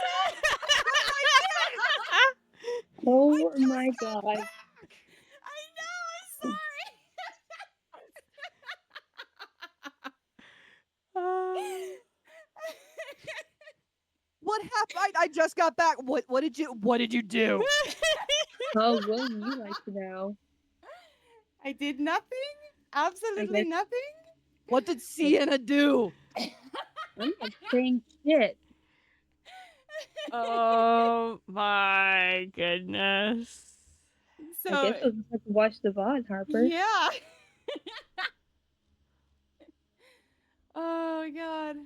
Oh my god. I know. I'm sorry. What happened? I just got back. What did you do? Oh, wouldn't you like to know? I did nothing. Absolutely guess- nothing. What did Sienna do? I'm not saying shit. Oh my goodness. So I guess we'll just have to watch the VOD, Harper. yeah. Oh my god.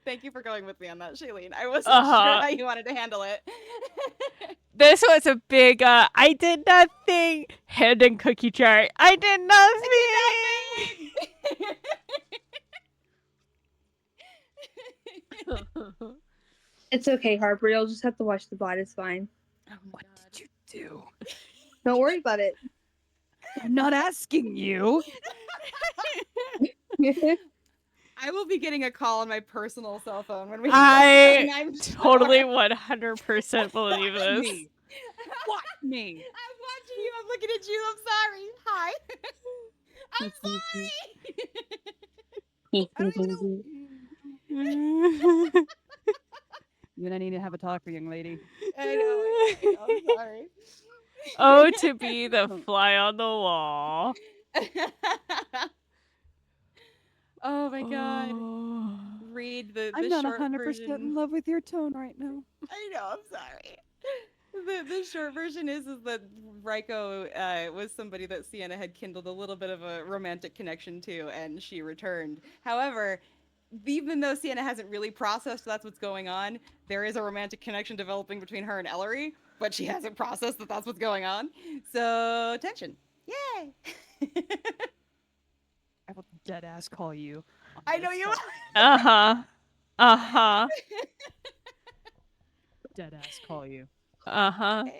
Thank you for going with me on that, Shailene. I wasn't sure how you wanted to handle it. This was a big, I did nothing. Hand and cookie jar. I did nothing. It's okay, Harper. You'll just have to watch the VOD. It's fine. Oh my What god. did you do? Don't worry about it. I'm not asking you. I will be getting a call on my personal cell phone when we I I'm totally sure. 100% believe this. Me. Watch me. I'm watching you. I'm looking at you. I'm sorry. Hi. I'm sorry. I don't even know. You and I need to have a talk, young lady. I know. I'm sorry. Oh, to be the fly on the wall. Oh my god. Oh. Read the I'm not short 100% in version. love with your tone right now. I know, I'm sorry. The short version is that Raiko was somebody that Sienna had kindled a little bit of a romantic connection to, and she returned. However, even though Sienna hasn't really processed that's what's going on, there is a romantic connection developing between her and Elery, but she hasn't processed that that's what's going on. So, tension. Yay! I will dead ass call you. I know you. Uh-huh. Uh-huh. Dead ass call you. Uh-huh. Anyway,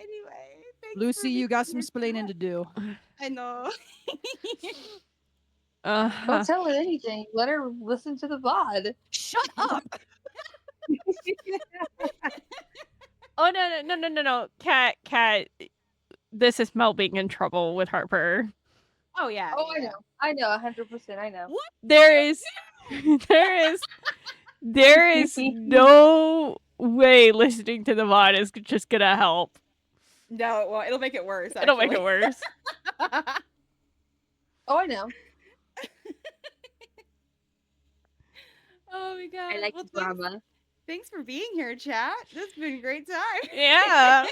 thanks Lucy, for you got being some here. splaining to do. I know. Uh-huh. Don't tell her anything. Let her listen to the VOD. Shut up! Oh, no. Cat. This is Mel being in trouble with Harper. Oh yeah. Oh, yeah. I know. 100%. I know. There is no way listening to the VOD is just gonna help. No, well, it'll make it worse. It'll make it actually. worse. Oh, I know. Oh my god. I like Well, the drama. Thanks for being here, chat. This has been a great time. Yeah.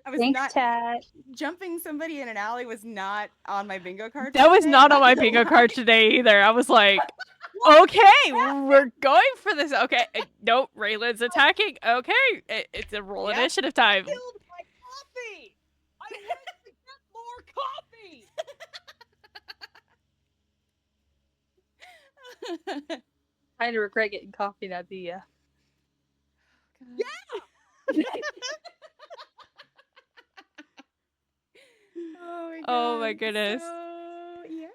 I was Thanks, not chat. jumping somebody in an alley was not on my bingo card. That for was today, not on my gonna bingo lie. card today either. I was like, okay, we're going for this. Okay, nope, Raelyn's attacking. Okay, it's a roll Yep. initiative time. Killed my coffee. I went to get more coffee. Kind of regret getting coffee now, do ya? Oh my God. goodness. So, yeah.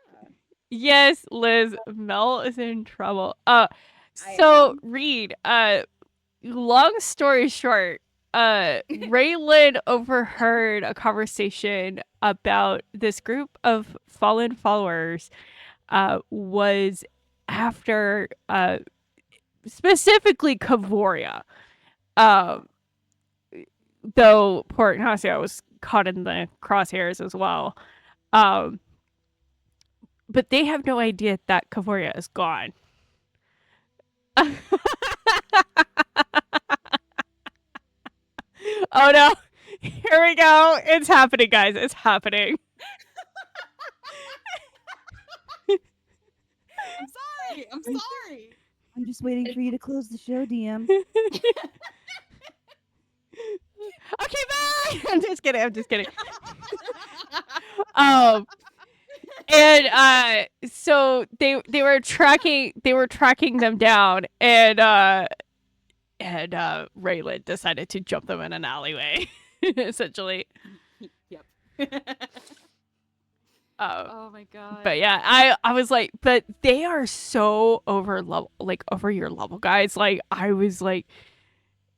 Yes, Liz, Mel is in trouble. I So am. Reed, long story short, Raelyn overheard a conversation about this group of fallen followers was after specifically Ka'voria. Though poor Ignacio was caught in the crosshairs as well. But they have no idea that Ka'voria is gone. Oh no. Here we go. It's happening, guys. It's happening. I'm sorry. I'm just waiting for you to close the show, DM. Okay, bye. I'm just kidding. And so they were tracking them down, and Raelyn decided to jump them in an alleyway, essentially. Yep. Oh my God. But yeah, I was like, but they are so over your level, guys. Like, I was like,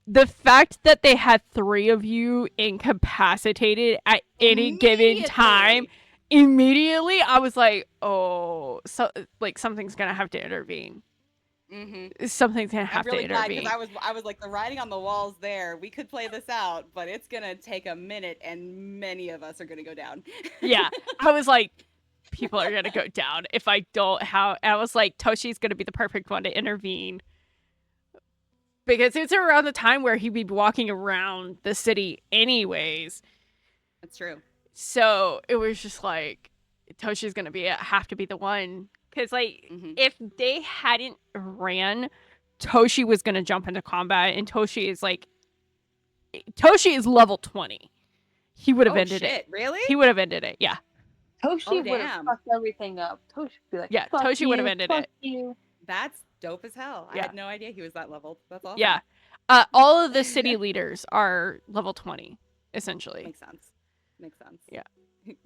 the fact that they had 3 of you incapacitated at any given time, immediately, I was like, oh, so like something's gonna have to intervene. Mm-hmm. Something's gonna have I'm really to glad intervene. because I was like the writing on the walls there. We could play this out, but it's gonna take a minute, and many of us are gonna go down. Yeah, I was like, people are gonna go down if I don't have. I was like, Toshi's gonna be the perfect one to intervene because it's around the time where he'd be walking around the city anyways. That's true. So it was just like, Toshi's gonna have to be the one. Because, like, if they hadn't ran, Toshi was going to jump into combat, and Toshi is level 20. He would have ended it. Really? He would have ended it, yeah. Toshi would have fucked everything up. Toshi would be like, yeah, fuck Toshi would have you, ended fuck it. You. That's dope as hell. I had no idea he was that leveled. That's awesome. Yeah. All of the city leaders are level 20, essentially. Makes sense. Yeah.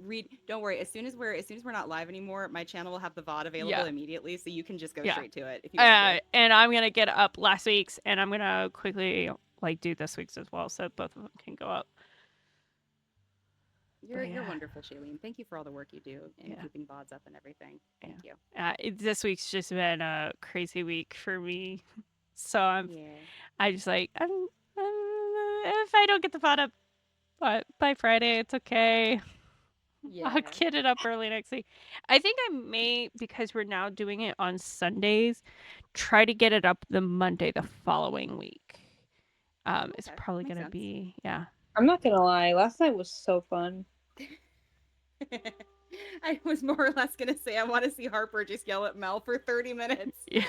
Reed, don't worry. As soon as we're not live anymore, my channel will have the VOD available immediately, so you can just go straight to it if you want to. And I'm gonna get up last week's, and I'm gonna quickly do this week's as well, so both of them can go up. You're wonderful, Shailene. Thank you for all the work you do in keeping VODs up and everything. Thank you. This week's just been a crazy week for me, so I just like if I don't get the VOD up by Friday, it's okay. Yeah. I'll get it up early next week. I think I may, because we're now doing it on Sundays, try to get it up the Monday the following week. It's probably going to be, I'm not going to lie. Last night was so fun. I was more or less going to say I want to see Harper just yell at Mel for 30 minutes. Yeah.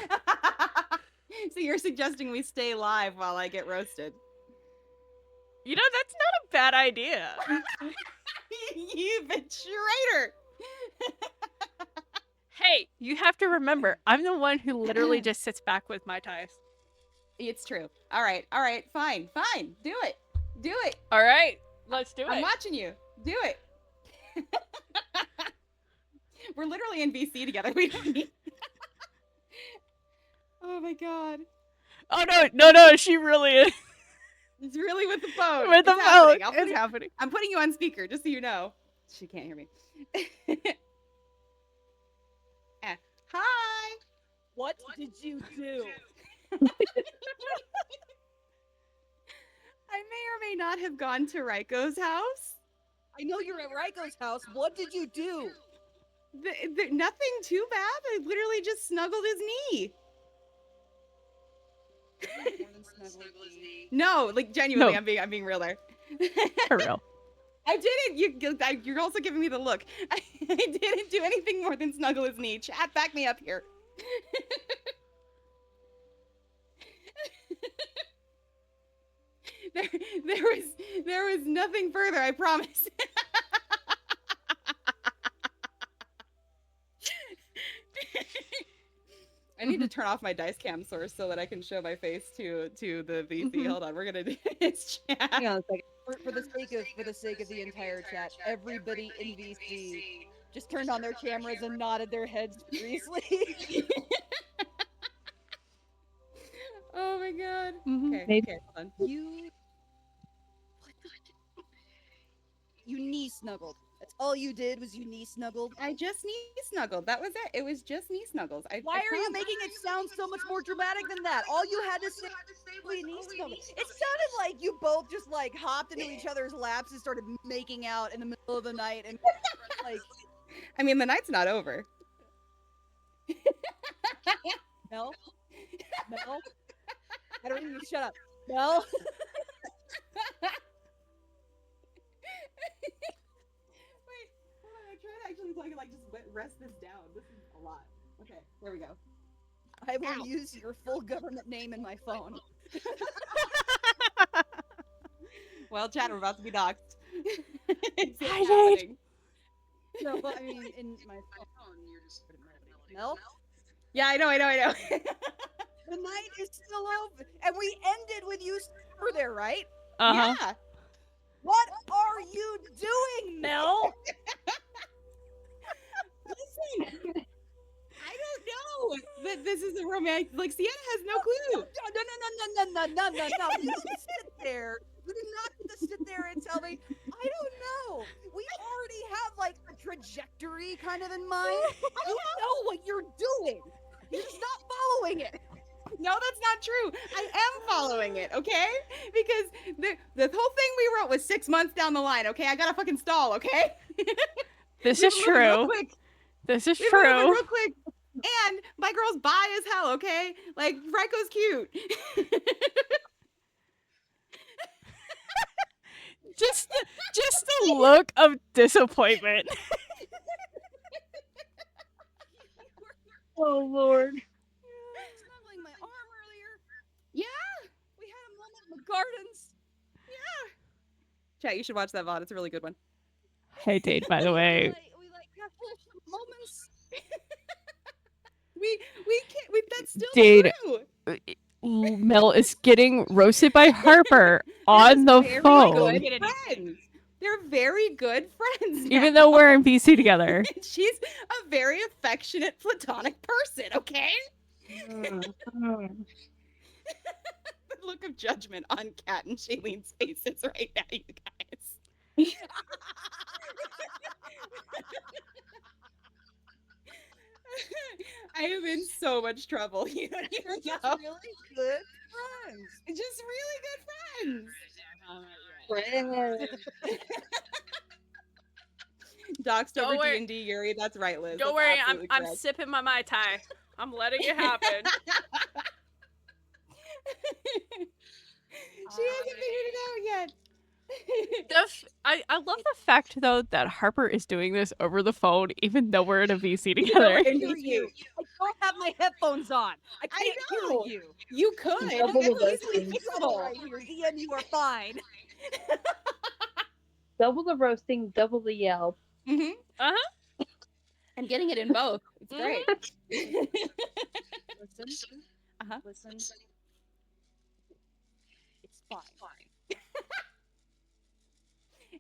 So you're suggesting we stay live while I get roasted? You know, that's not a bad idea. You betrayer! Hey, you have to remember, I'm the one who literally just sits back with my ties. It's true. All right, fine. Do it. All right, let's do it. I'm watching you. Do it. We're literally in VC together. We don't need. Oh my God. Oh no, she really is. It's really with the phone. With the phone. It's happening. I'm putting you on speaker, just so you know. She can't hear me. Hi. What did you do? I may or may not have gone to Raiko's house. I know you're at Raiko's house. What did you do? Nothing too bad. I literally just snuggled his knee. No, like genuinely, I'm being real there. For real. I didn't. You're also giving me the look. I didn't do anything more than snuggle his knee. Chat, back me up here. there was nothing further. I promise. I need to turn off my dice cam source so that I can show my face to the VC. Hold on, we're gonna do this chat. Hang on a second. For the sake of the entire chat, everybody in VC just turned on their cameras and nodded their heads furiously. Oh my god. Mhm. Okay, Maybe- okay, hold on. You knee snuggled. That's all you did was you knee snuggled. I just knee snuggled. That was it. It was just knee snuggles. Why are you making it sound so much more dramatic than that? All you had to say was knee snuggled. It sounded like you both just like hopped into each other's laps and started making out in the middle of the night and like I mean, the night's not over. Mel? I don't even shut up. Mel? Wait, hold on. I'm trying to actually like just rest this down. This is a lot. Okay, there we go. I will use your full government name in my phone. Well, chat, we're about to be doxxed. It's Hi, Jade. happening. No, but I mean in my phone you're just Mel? Yeah, I know. The night is still open, and we ended with you over there, right? Uh-huh. Yeah. What are you doing, Mel? Listen, I don't know that this is a romantic. Like, Sienna has no clue. No. You don't sit there. You do not get to sit there and tell me, I don't know. We already have like a trajectory kind of in mind. You know what you're doing. You're just not following it. No, that's not true. I am following it, okay? Because the whole thing we wrote was 6 months down the line, okay? I gotta fucking stall, okay? This We is were moving real true. quick. This is We were moving true. real quick. And my girl's bi as hell, okay? Like, Raiko's cute. Just the look of disappointment. Oh Lord. Snuggling my arm earlier. Yeah. We had a moment in the gardens. Chat, you should watch that VOD. It's a really good one. Hey, Dade, by the way. We have moments. We can't. That's still Dade, true. Mel is getting roasted by Harper on the Very phone, good friends. They're very good friends. even now. though we're in BC together. She's a very affectionate platonic person, okay? The look of judgment on Kat and Shaylene's faces right now, you guys. I am in so much trouble. You don't even Just know. really good friends. Just really good friends. Doxed Don't over worry. D&D, Yuri. That's right, Liz. Don't That's worry, absolutely I'm correct. sipping my Mai Tai. I'm letting it happen. She hasn't figured it out yet. I love the fact though that Harper is doing this over the phone, even though we're in a VC together. And Hear me you. too. I don't have my headphones on. I can't know. hear you. You could. Double the It's easily roasting. fixable. Right here, DM, you are fine. Double the roasting, double the yell. Mm-hmm. Uh-huh. And getting it in both. It's great. Listen. Uh-huh. Listen. It's fine.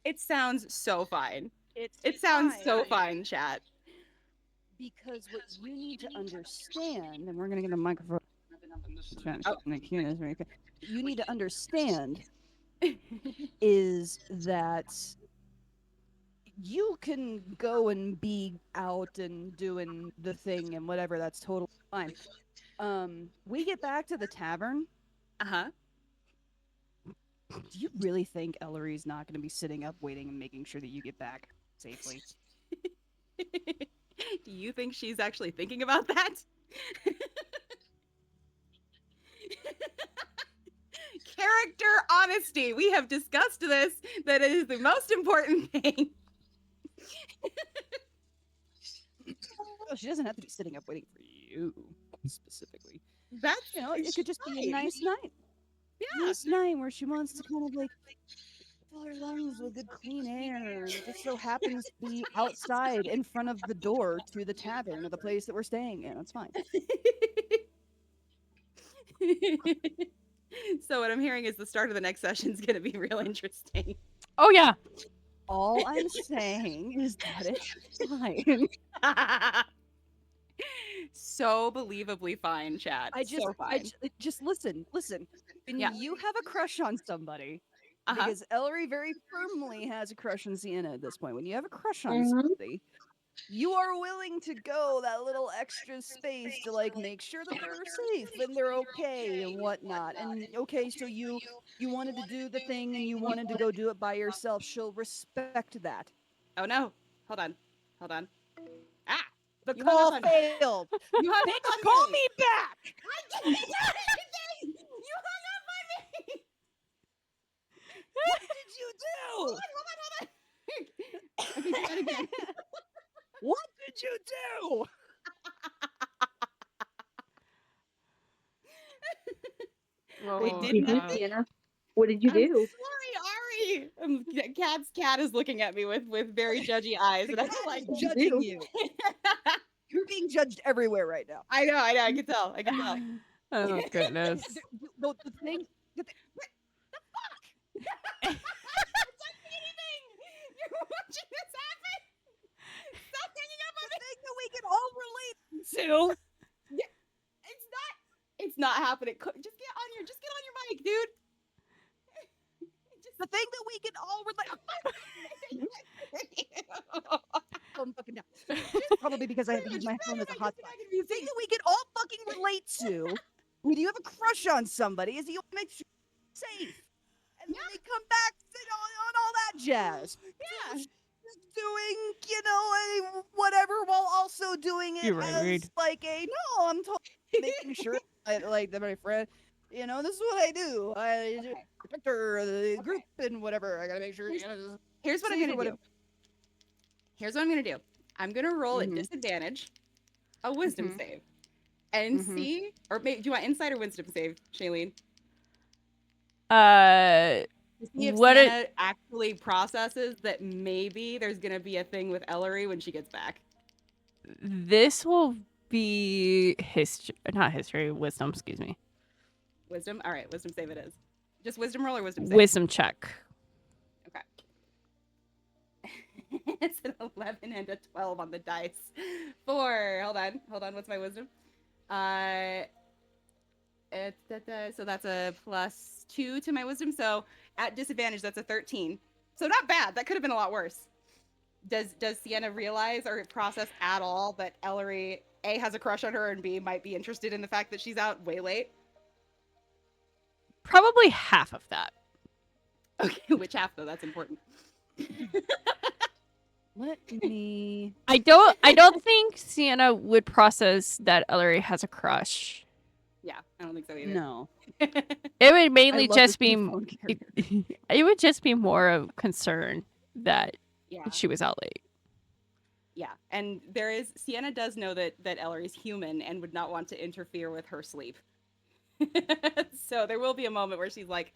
It sounds so fine. It's It sounds so fine, chat. Because what you need to understand, and we're gonna get a microphone. Oh. You need to understand is that you can go and be out and doing the thing and whatever. That's totally fine. We get back to the tavern. Uh-huh. Do you really think Elery's not going to be sitting up waiting and making sure that you get back safely? Do you think she's actually thinking about that? character honesty. We have discussed this. That is the most important thing. Oh, she doesn't have to be sitting up waiting for you specifically. That's It could just be a fine. nice night. Yeah. Nice night where she wants to kind of like fill her lungs with good clean air. And it just so happens to be outside in front of the door to the tavern or the place that we're staying in. It's fine. So what I'm hearing is the start of the next session is going to be real interesting. Oh yeah. All I'm saying is that it's fine. So believably fine, chat. So fine. Just listen. When Yeah. you have a crush on somebody, because Elery very firmly has a crush on Sienna at this point. When you have a crush on somebody, you are willing to go that little extra space to like make sure that they're safe and they're okay and whatnot. And okay, so you wanted to do the thing and you wanted to go do it by yourself. She'll respect that. Oh no. Hold on. Ah! The You call hung up on- failed. You hung Bitch, up on call me. me back. I didn't do anything! You hung up on me! What did you do? Hold on. Okay, do that again. What did you do? They did You nothing. Sienna? What did you I'm do? sorry, Ari. Cat's cat is looking at me with very judgy eyes, and I'm like, What did you Judging do? you. You're being judged everywhere right now. I know. I can tell. Oh goodness. The thing. What the fuck? I'm not doing anything. You're watching this happen. Stop hanging up on The me. thing that we can all relate to. It's not happening. Just get on your mic, dude. The thing that we can all relate. Phone fucking down. Probably because I have to use my phone as a hotspot. The thing that we can all fucking relate to when you have a crush on somebody is that you want to make sure you're safe. And then they come back on all that jazz. Yeah. Just doing, whatever while also doing it You're right, as Reed. like I'm totally making sure that my friend, this is what I do. I protect her, the group, and whatever. I gotta make sure. Here's what I'm Safe or gonna do. whatever. Here's what I'm gonna do. I'm gonna roll at Mhm. disadvantage a wisdom Mhm. save, and Mhm. see. Or do you want insight or wisdom save, Shailene? To see if What Sienna actually processes that maybe there's gonna be a thing with Elery when she gets back. This will be not history, wisdom, excuse me. Wisdom? Alright, wisdom save it is. Just wisdom roll or wisdom save? Wisdom check. Okay. It's an 11 and a 12 on the dice. 4. Hold on, what's my wisdom? So that's a +2 to my wisdom. So at disadvantage, that's a 13. So not bad. That could have been a lot worse. Does Sienna realize or process at all that Elery A has a crush on her and B might be interested in the fact that she's out way late? Probably half of that. Okay, which half though? That's important. Let me. I don't think Sienna would process that Ellery has a crush. Yeah, I don't think so either. No. It would mainly love just this be new phone character. it would just be more of concern that Yeah. she was out late. Yeah, and Sienna does know that Ellery's human and would not want to interfere with her sleep. So there will be a moment where she's like,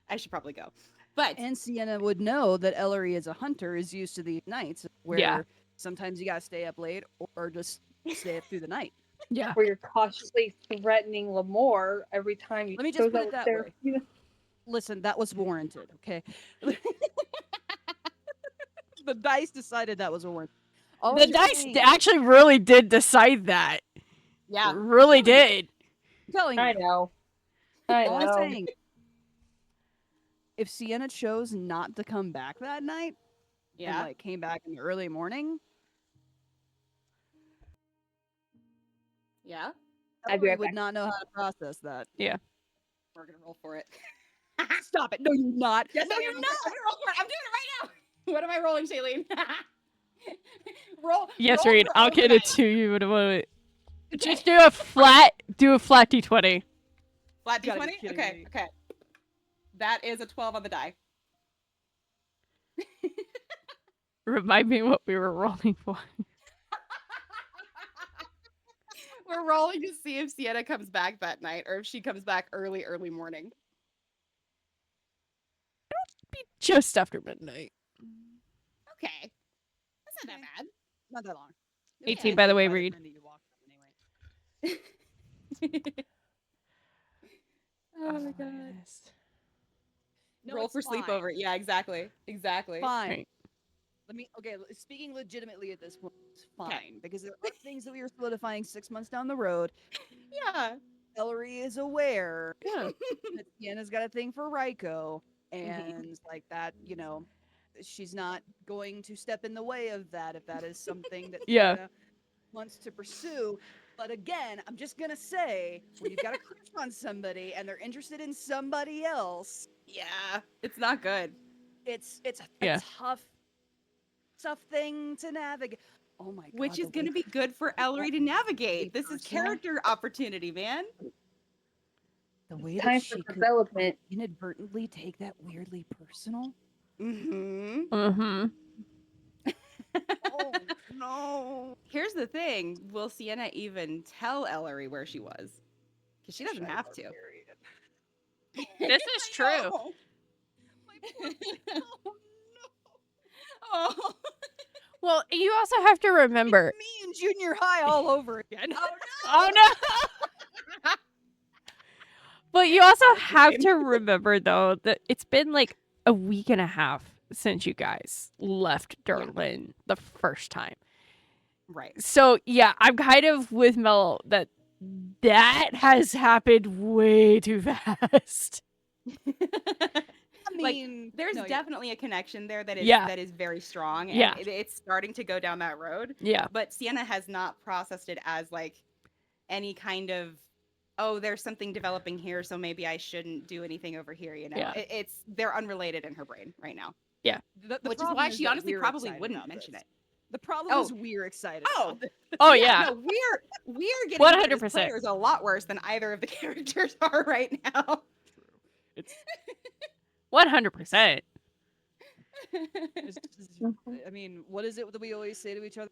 I should probably go. But And Sienna would know that Ellery as a hunter is used to these nights where sometimes you gotta stay up late or just stay up through the night. Yeah. Where you're cautiously threatening Lamore every time you Let me just shows put up it that there. Listen, that was warranted, okay? The dice decided that was warranted. All The I'm dice saying- actually really did decide that. yeah, Really did. I'm telling you. I know. I All I'm know. saying, if Sienna chose not to come back that night, and yeah. like came back in the early morning, Yeah. I'd be Ellery right would back. not know how to process that. We're gonna roll for it. Stop it! No, you're not. Yes, no, I you're am. not. I'm gonna roll for it. I'm doing it right now. What am I rolling, Shailene? Roll. Yes, roll Reed, for I'll get it overnight. to you in a moment. Just do a flat D20. Flat You gotta D20? be kidding Okay, me. okay. That is a 12 on the die. Remind me what we were rolling for. We're rolling to see if Sienna comes back that night or if she comes back early morning. Be just after midnight. Okay. That's not that bad. Not that long. 18, by the way, By Reed. time that you walk them anyway. Oh my god. Yes. No, Roll it's for fine. sleepover. Yeah, exactly. Exactly. Fine. Right. Speaking legitimately at this point, it's 'Kay. fine because there are things that we were solidifying 6 months down the road. Yeah. Ellery is aware Yeah. that Sienna's got a thing for Raiko, and like that, she's not going to step in the way of that if that is something that Yeah. Sienna wants to pursue. But again, I'm just gonna say, when you've got a crush on somebody and they're interested in somebody else, Yeah. It's not good. it's a Yeah. tough thing to navigate. Oh my god! Which is the going to way be good for Ellery to navigate. This is personal. character opportunity, man. the way Time that for she could development. inadvertently take that weirdly personal. Mm-hmm. Mm-hmm. Oh no! Here's the thing. Will Sienna even tell Ellery where she was? Because she doesn't have to. This is true. Oh. Oh Oh. Well, you also have to remember. me in junior high all over again. Oh no! But you also have to remember, though, that it's been like a week and a half since you guys left Duralin the first time. Right. So, yeah, I'm kind of with Mel that has happened way too fast. I Like, mean, there's no, definitely a connection there that is Yeah. that is very strong, and Yeah. it's starting to go down that road. Yeah. But Sienna has not processed it as like any kind of, oh, there's something developing here, so maybe I shouldn't do anything over here. Yeah. They're unrelated in her brain right now, the which is problem why she that honestly we're probably excited wouldn't about mention this. it. The problem Oh. is we're excited. Oh. about this. Oh, yeah. No, we're getting 100%. as players a lot worse than either of the characters are right now. It's 100%. I mean, what is it that we always say to each other?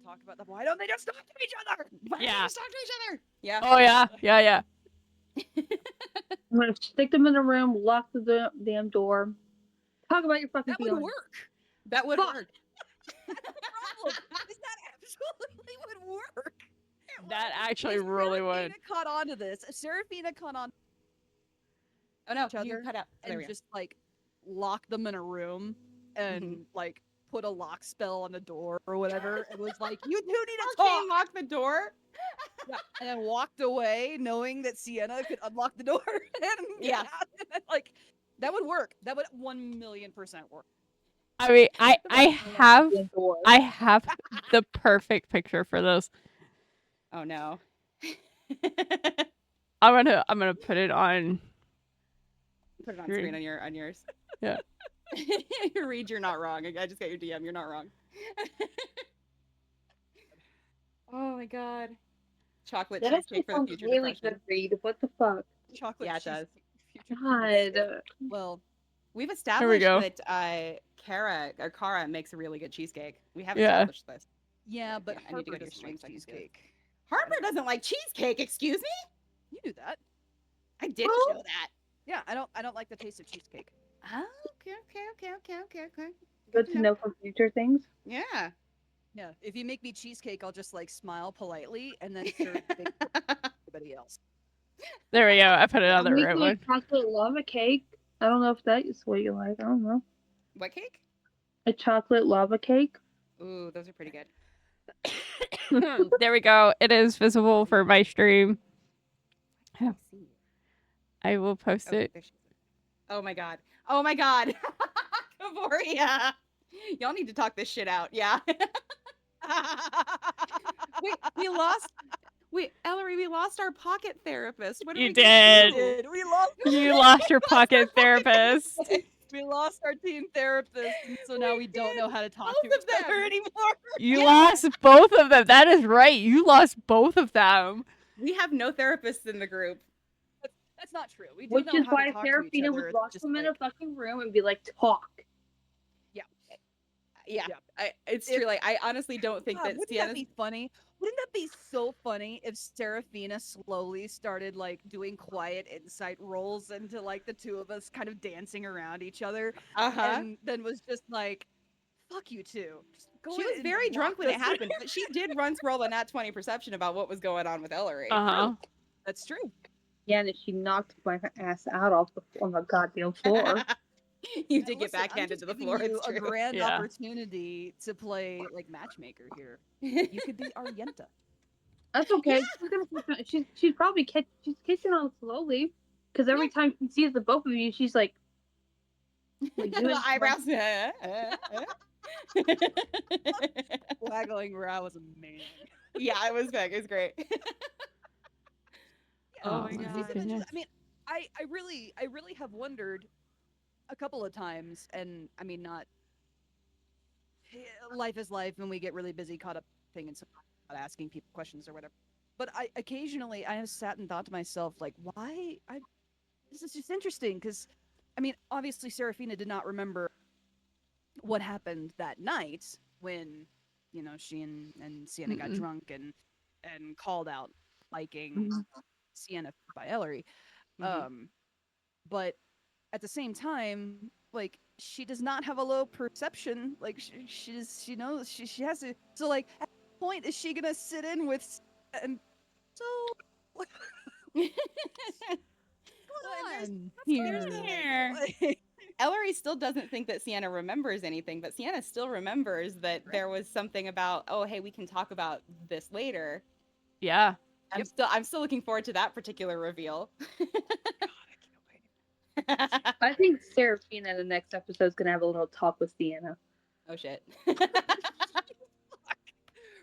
Talk about them. Why don't they just talk to each other? Why don't they Yeah. just talk to each other? Yeah. Oh, yeah. Yeah, yeah. I'm gonna stick them in a room, lock the damn door, talk about your fucking That would feelings. work. That would Fuck. work. That's the problem. Is that absolutely would work. That actually If really would. Serephina caught on to this. If Serephina caught on Oh no, each you other cut out. There and we go. just like lock them in a room and like put a lock spell on the door or whatever, it was like, you two need to talk. Lock the door. Yeah, and then walked away knowing that Sienna could unlock the door. And Yeah. like that would work. That would 1,000,000% work. I mean, I have Damn door. the perfect picture for those. Oh no. I'm gonna put it on. Put it on Screen. screen on yours. Yeah. Reed, you're not wrong. I just got your DM. You're not wrong. Oh my god. Chocolate That actually cheesecake for the sounds future really depression. good, Reed. What the fuck? Chocolate Yeah, it cheese- does. future God. Well, We've we established go. that Kara makes a really good cheesecake. We have Yeah. established this. yeah, but Yeah, I need to Harper go to your doesn't stream like so I can do it. cheesecake. Harper doesn't like cheesecake. Excuse me. You knew that. I did Well- know that. Yeah, I don't like the taste of cheesecake. Oh, okay. Good to know for future things. Yeah. Yeah, if you make me cheesecake, I'll just like smile politely and then serve it to everybody else. There we go. I put it on the I'm right making a one. chocolate lava cake. I don't know if that is what you like. I don't know. What cake? A chocolate lava cake. Ooh, those are pretty good. There we go. It is visible for my stream. I see. I will post Oh, it. there she is. Oh my god. Oh my god. Ka'voria. Y'all need to talk this shit out. Yeah. Wait, Ellery, we lost our pocket therapist. What are You we gonna did. do? We lost You lost your pocket therapist. we lost our team therapist, and so now we don't know how to talk to Both of each other them. anymore. You lost both of them. That is right. You lost both of them. We have no therapists in the group. That's not true. We do Which know is how to why talk to each Serephina other. would It's lock just them in a like, fucking room and be like, talk. Yeah, yeah. it's If- true. Like, I honestly don't think God, that wouldn't Sienna's. that be funny? Wouldn't that be so funny if Serephina slowly started like doing quiet insight rolls into like the two of us kind of dancing around each other, and then was just like, "Fuck you two." Just go She in was and very drunk lock when it us- happened, but she did once roll a nat 20 perception about what was going on with Elery. Uh-huh. That's true. Yeah, and she knocked my ass out off on the goddamn floor. You And did get listen, I'm backhanded just to the giving floor. you It's a true. grand Yeah. opportunity to play like matchmaker here. You could be Arienta. That's okay. She's probably she's kissing on slowly, because every time she sees the both of you, she's like doing The eyebrows. Waggling brow was amazing. Yeah, it was big. It was great. Oh my my God. These adventures, goodness. I mean, I really have wondered a couple of times, and I mean, not life is life, and we get really busy, caught up thing, and so not asking people questions or whatever. But I occasionally have sat and thought to myself, like, why? This is just interesting because, I mean, obviously Serephina did not remember what happened that night when, you know, she and Sienna got Mm-mm. drunk and called out liking Sienna by Elery. But at the same time, like she does not have a low perception. Like she knows she has to. So like, at what point is she gonna sit in with and so? What's Well, and going there's on here? Like, Ellery still doesn't think that Sienna remembers anything, but Sienna still remembers that there was something about, oh, hey, we can talk about this later. Yeah. I'm still looking forward to that particular reveal. I think Seraphina in the next episode is gonna have a little talk with Sienna. Oh shit.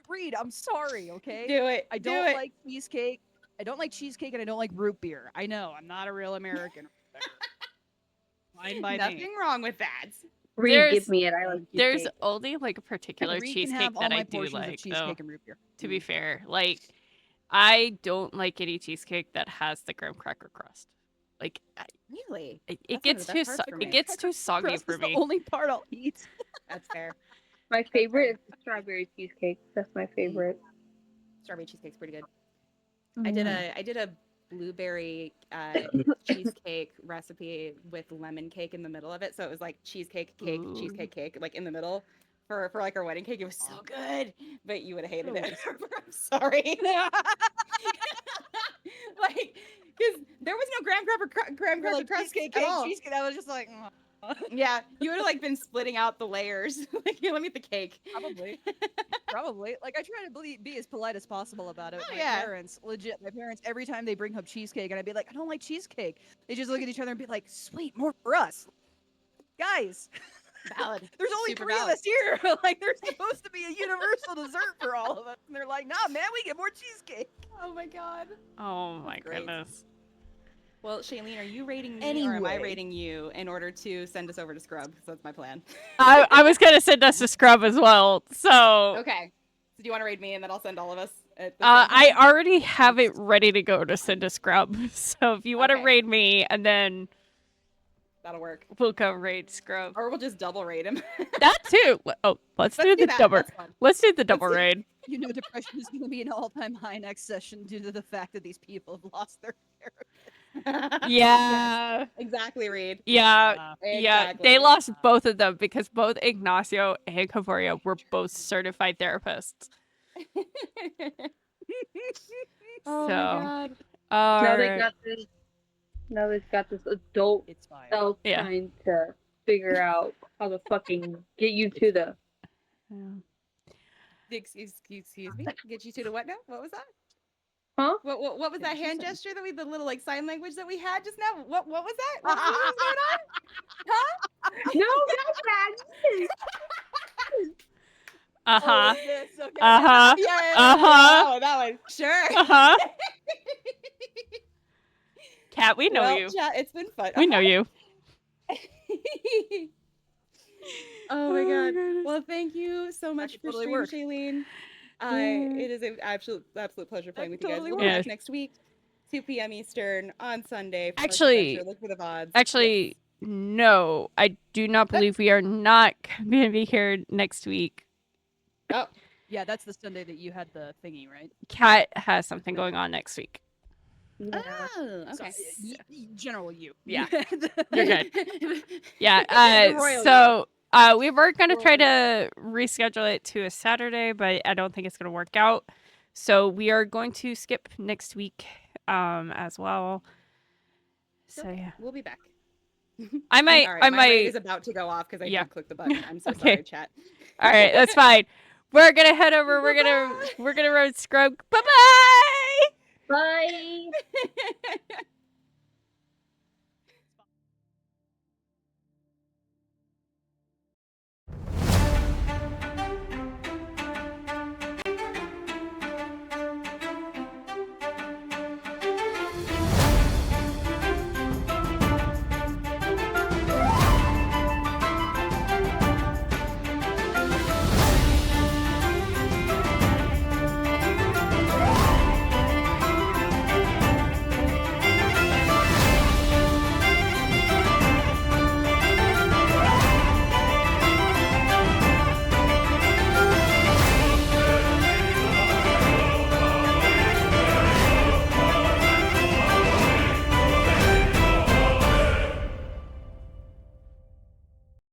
Reed, I'm sorry, okay? Do it. I Do don't it. like cheesecake. I don't like cheesecake, and I don't like root beer. I know, I'm not a real American. Fine by me. Nothing wrong with that. Reed, There's- give me it. I like There's cheesecake. only like a particular Reed can cheesecake have all that my I do portions of like, cheesecake though. and root beer. To be fair, like I don't like any cheesecake that has the graham cracker crust. Like Really? it That's one of gets the too best parts for me. it gets too soggy Crust for is me. the only part I'll eat. That's fair. My favorite is the strawberry cheesecake. That's my favorite. Strawberry cheesecake's pretty good. Mm. I did a blueberry cheesecake recipe with lemon cake in the middle of it. So it was like cheesecake, cake, Ooh. cheesecake, cake, like in the middle for like our wedding cake. It was so good, but you would have hated it. I'm sorry. Like, because there was no graham cracker Like crust cheesecake, at all. cheesecake. I was just like, Yeah, you would have like been splitting out the layers. Like, here, let me get the cake. probably. Like I try to be as polite as possible about it. With Oh, my yeah. parents, legit. My parents, every time they bring up cheesecake, and I'd be like, I don't like cheesecake. They just look at each other and be like, sweet, more for us, guys. Valid. There's only Super 3 of valid. us here. Like, there's supposed to be a universal dessert for all of us. And they're like, nah, man, we get more cheesecake. Oh my god. Oh my Great. goodness. Well, Shailene, are you rating me or am I Anyway. rating you in order to send us over to Scrub? Because that's my plan. I was gonna send us to Scrub as well. So Okay. So do you want to raid me and then I'll send all of us? At the same I time? already have it ready to go to send to Scrub. So if you want to Okay. raid me and then That'll work. we'll go raid Scrub. Or we'll just double raid him. That too. Oh, let's do the that. double. That's fun. Let's do the double do- raid. You know, depression is going to be an all-time high next session due to the fact that these people have lost their therapist. Yeah. Exactly, Reed. Yeah. Yeah. Exactly. They lost both of them because both Ignacio and Ka'voria were both certified therapists. Oh So, my god. Now they alright. got this. Now they've got this adult It's fine. self Yeah. trying to figure out how to fucking get you to the. Excuse me. Get you to the what now? What was that? Huh? What was that she hand said- gesture that the little like sign language that we had just now? What was that? What was going on? No, not that. Uh huh. Oh, this, okay. Uh huh. Yeah. Uh-huh. That one. Sure. Uh huh. Kat, we know Well, you. Chat, it's been fun. We know you. Oh my god. goodness. Well, thank you so much could for totally streaming, work. Shailene. Yeah. It is an absolute pleasure playing could with you guys. totally We'll be work. back next week. 2 p.m. Eastern on Sunday. For Actually- Adventure. Look for the VODs. Actually, no. I do not believe we are not going to be here next week. Yes. Oh, Yeah, that's the Sunday that you had the thingy, right? Kat has something going on next week. Yeah. oh, So, okay. general you. Yeah. You're good. Yeah. The royal So we were going to try to reschedule it to a Saturday, but I don't think it's going to work out. So we are going to skip next week as well. So Okay, yeah. we'll be back. I might All right, I my ring might is about to go off because I Yeah. did click the button. I'm so Okay. sorry, chat. All right, that's fine. We're going to head over. We're going to road scrub. Bye-bye. Bye.